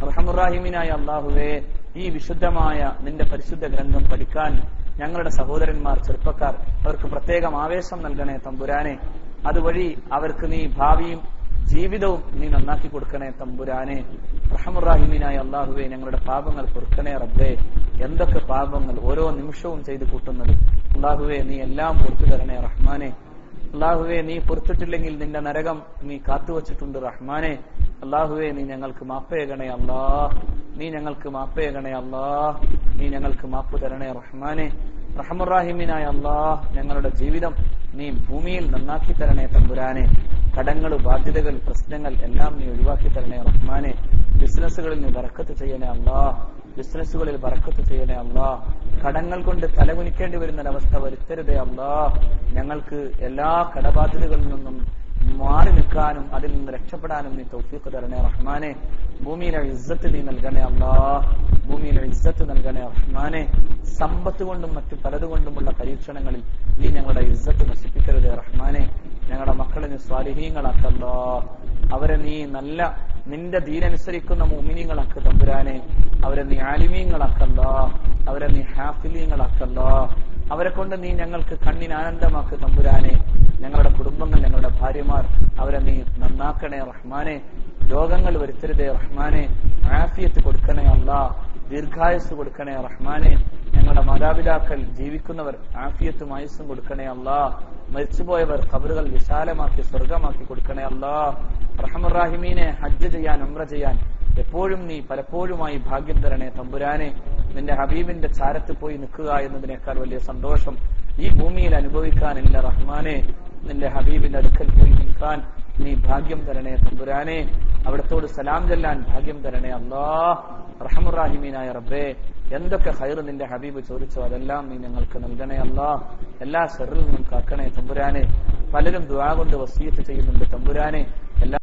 റഹ്മുർ-റഹീമീനായ അല്ലാഹുവേ, ഈ വിശുദ്ധമായ നിന്റെ പരിശുദ്ധ ഗ്രന്ഥം പഠിക്കാൻ ഞങ്ങളുടെ സഹോദരന്മാർ, ചെറുപ്പക്കാർ, അവർക്ക് പ്രത്യേകം ആവേശം നൽകണേ തമ്പുരാനെ. അതുവഴി അവർക്ക് നീ ഭാവിയും ജീവിതവും നീ നന്നാക്കി കൊടുക്കണേ തമ്പുരാനെ. റഹ്മുർ-റഹീമീനായ അല്ലാഹുവേ, ഞങ്ങളുടെ പാപങ്ങൾ പൊറുക്കണേ റബ്ബേ. എന്തൊക്കെ പാപങ്ങൾ ഓരോ നിമിഷവും ചെയ്തു കൂട്ടുന്നത് അല്ലാഹുവേ, നീ എല്ലാം പൊറുത്തു തരണേ റഹ്മാനെ. അല്ലാഹുവേ, നീ പൊറുത്തിട്ടില്ലെങ്കിൽ നിന്റെ നരകം നീ കാത്തുവച്ചിട്ടുണ്ട് റഹ്മാനെ. അല്ലാഹുവേ, നീ ഞങ്ങൾക്ക് മാപ്പേകണേ അല്ലാ. നീ ഞങ്ങൾക്ക് മാപ്പേകണേ അല്ലാ. നീ ഞങ്ങൾക്ക് മാപ്പ് തരണേ റഹ്മാനെ. റഹ്മുർ-റഹീമീനായ അല്ലാ, ഞങ്ങളുടെ ജീവിതം നീ ഭൂമിയിൽ നന്നാക്കി തരണേ തമ്പുരാനെ. കടങ്ങൾ, ബാധ്യതകൾ, പ്രശ്നങ്ങൾ എല്ലാം നീ ഒഴിവാക്കി തരണേ റഹ്മാനെ. ബിസിനസ്സുകളിൽ നീ ബറക്കത്ത് ചെയ്യണേ അല്ലാ. ബിസിനസ്സുകളിൽ ബറക്കത്ത് ചെയ്യണേ അല്ലാ. കടങ്ങൾ കൊണ്ട് തലകുനിക്കേണ്ടി വരുന്നൊരവസ്ഥ വരുത്തരുതേ അല്ലാ. ഞങ്ങൾക്ക് എല്ലാ കടബാധ്യതകളിൽ നിന്നും മാറി നിൽക്കാനും അതിൽ നിന്ന് രക്ഷപ്പെടാനും നീ തൗഫീഖ് തരണേ റഹ്മാനെ. ഭൂമിയിലെ ഇസ്സത്ത് നീ നൽകണേ അല്ലാ. ഭൂമിയിലെ ഇസ്സത്ത് നൽകണേ റഹ്മാനെ. സമ്പത്ത് കൊണ്ടും മറ്റു പലതുകൊണ്ടുമുള്ള പരീക്ഷണങ്ങളിൽ നീ ഞങ്ങളുടെ ഇസ്സത്ത് നശിപ്പിക്കരുതേ റഹ്മാനെ. ഞങ്ങളുടെ മക്കളെ നീ സ്വാലിഹീങ്ങളാക്കല്ലാ. അവരെ നീ നല്ല നിന്റെ ദീനനുസരിക്കുന്ന മുഅ്മിനീങ്ങളാക്ക് തമ്പുരാനെ. അവരെ നീ ആലിമീങ്ങളാക്കല്ലാ. അവരെ നീ ഹാഫിലീങ്ങളാക്കല്ലാ. അവരെ കൊണ്ട് നീ ഞങ്ങൾക്ക് കണ്ണിന് ആനന്ദമാക്ക് തമ്പുരാനെ. ഞങ്ങളുടെ കുടുംബങ്ങൾ, ഞങ്ങളുടെ ഭാര്യമാർ, അവരെ നീ നന്നാക്കണേ റഹ്മാനെ. രോഗങ്ങൾ വരുത്തരുതേ റഹ്മാനെ. ആഫിയത്ത് കൊടുക്കണേ അല്ലാ. ദീർഘായുസ് കൊടുക്കണേ റഹ്മാനെ. ഞങ്ങളുടെ മാതാപിതാക്കൾ, ജീവിക്കുന്നവർ ആഫിയത്തും ആയുസ്സും കൊടുക്കണേ അല്ലാ. മരിച്ചുപോയവർ ഖബറുകൾ വിശാലമാക്കി സ്വർഗമാക്കി കൊടുക്കണേ അല്ലാ. റഹ്മുർ-റഹീമീനെ, ഹജ്ജ് ചെയ്യാൻ, ഉംറ ചെയ്യാൻ എപ്പോഴും നീ പലപ്പോഴുമായി ഭാഗ്യം തരണേ തമ്പുരാനെ. നിന്റെ ഹബീബിന്റെ ചാരത്ത് പോയി നിൽക്കുക എന്നതിനേക്കാൾ വലിയ സന്തോഷം ഈ ഭൂമിയിൽ അനുഭവിക്കാനില്ല റഹ്മാനെ. നിന്റെ ഹബീബിന്റെ അടുക്കൽ പോയി നിൽക്കാൻ നീ ഭാഗ്യം തരണേ തമ്പുരാനെ. അവിടത്തോട് സലാം ചെല്ലാൻ ഭാഗ്യം തരണേ അല്ലാ. റഹ്മുർ-റഹീമീനായ റബ്ബേ, എന്തൊക്കെ ഖൈർ നിന്റെ ഹബീബ് ചോദിച്ചോ അതെല്ലാം നീ ഞങ്ങൾക്ക് നൽകണേ അല്ലാ. എല്ലാ ശർറിൽ നിന്നും കാക്കണേ തമ്പുരാനെ. പലരും ദുആ കൊണ്ട് വസിയത്ത് ചെയ്യുന്നുണ്ട് തമ്പുരാനെ.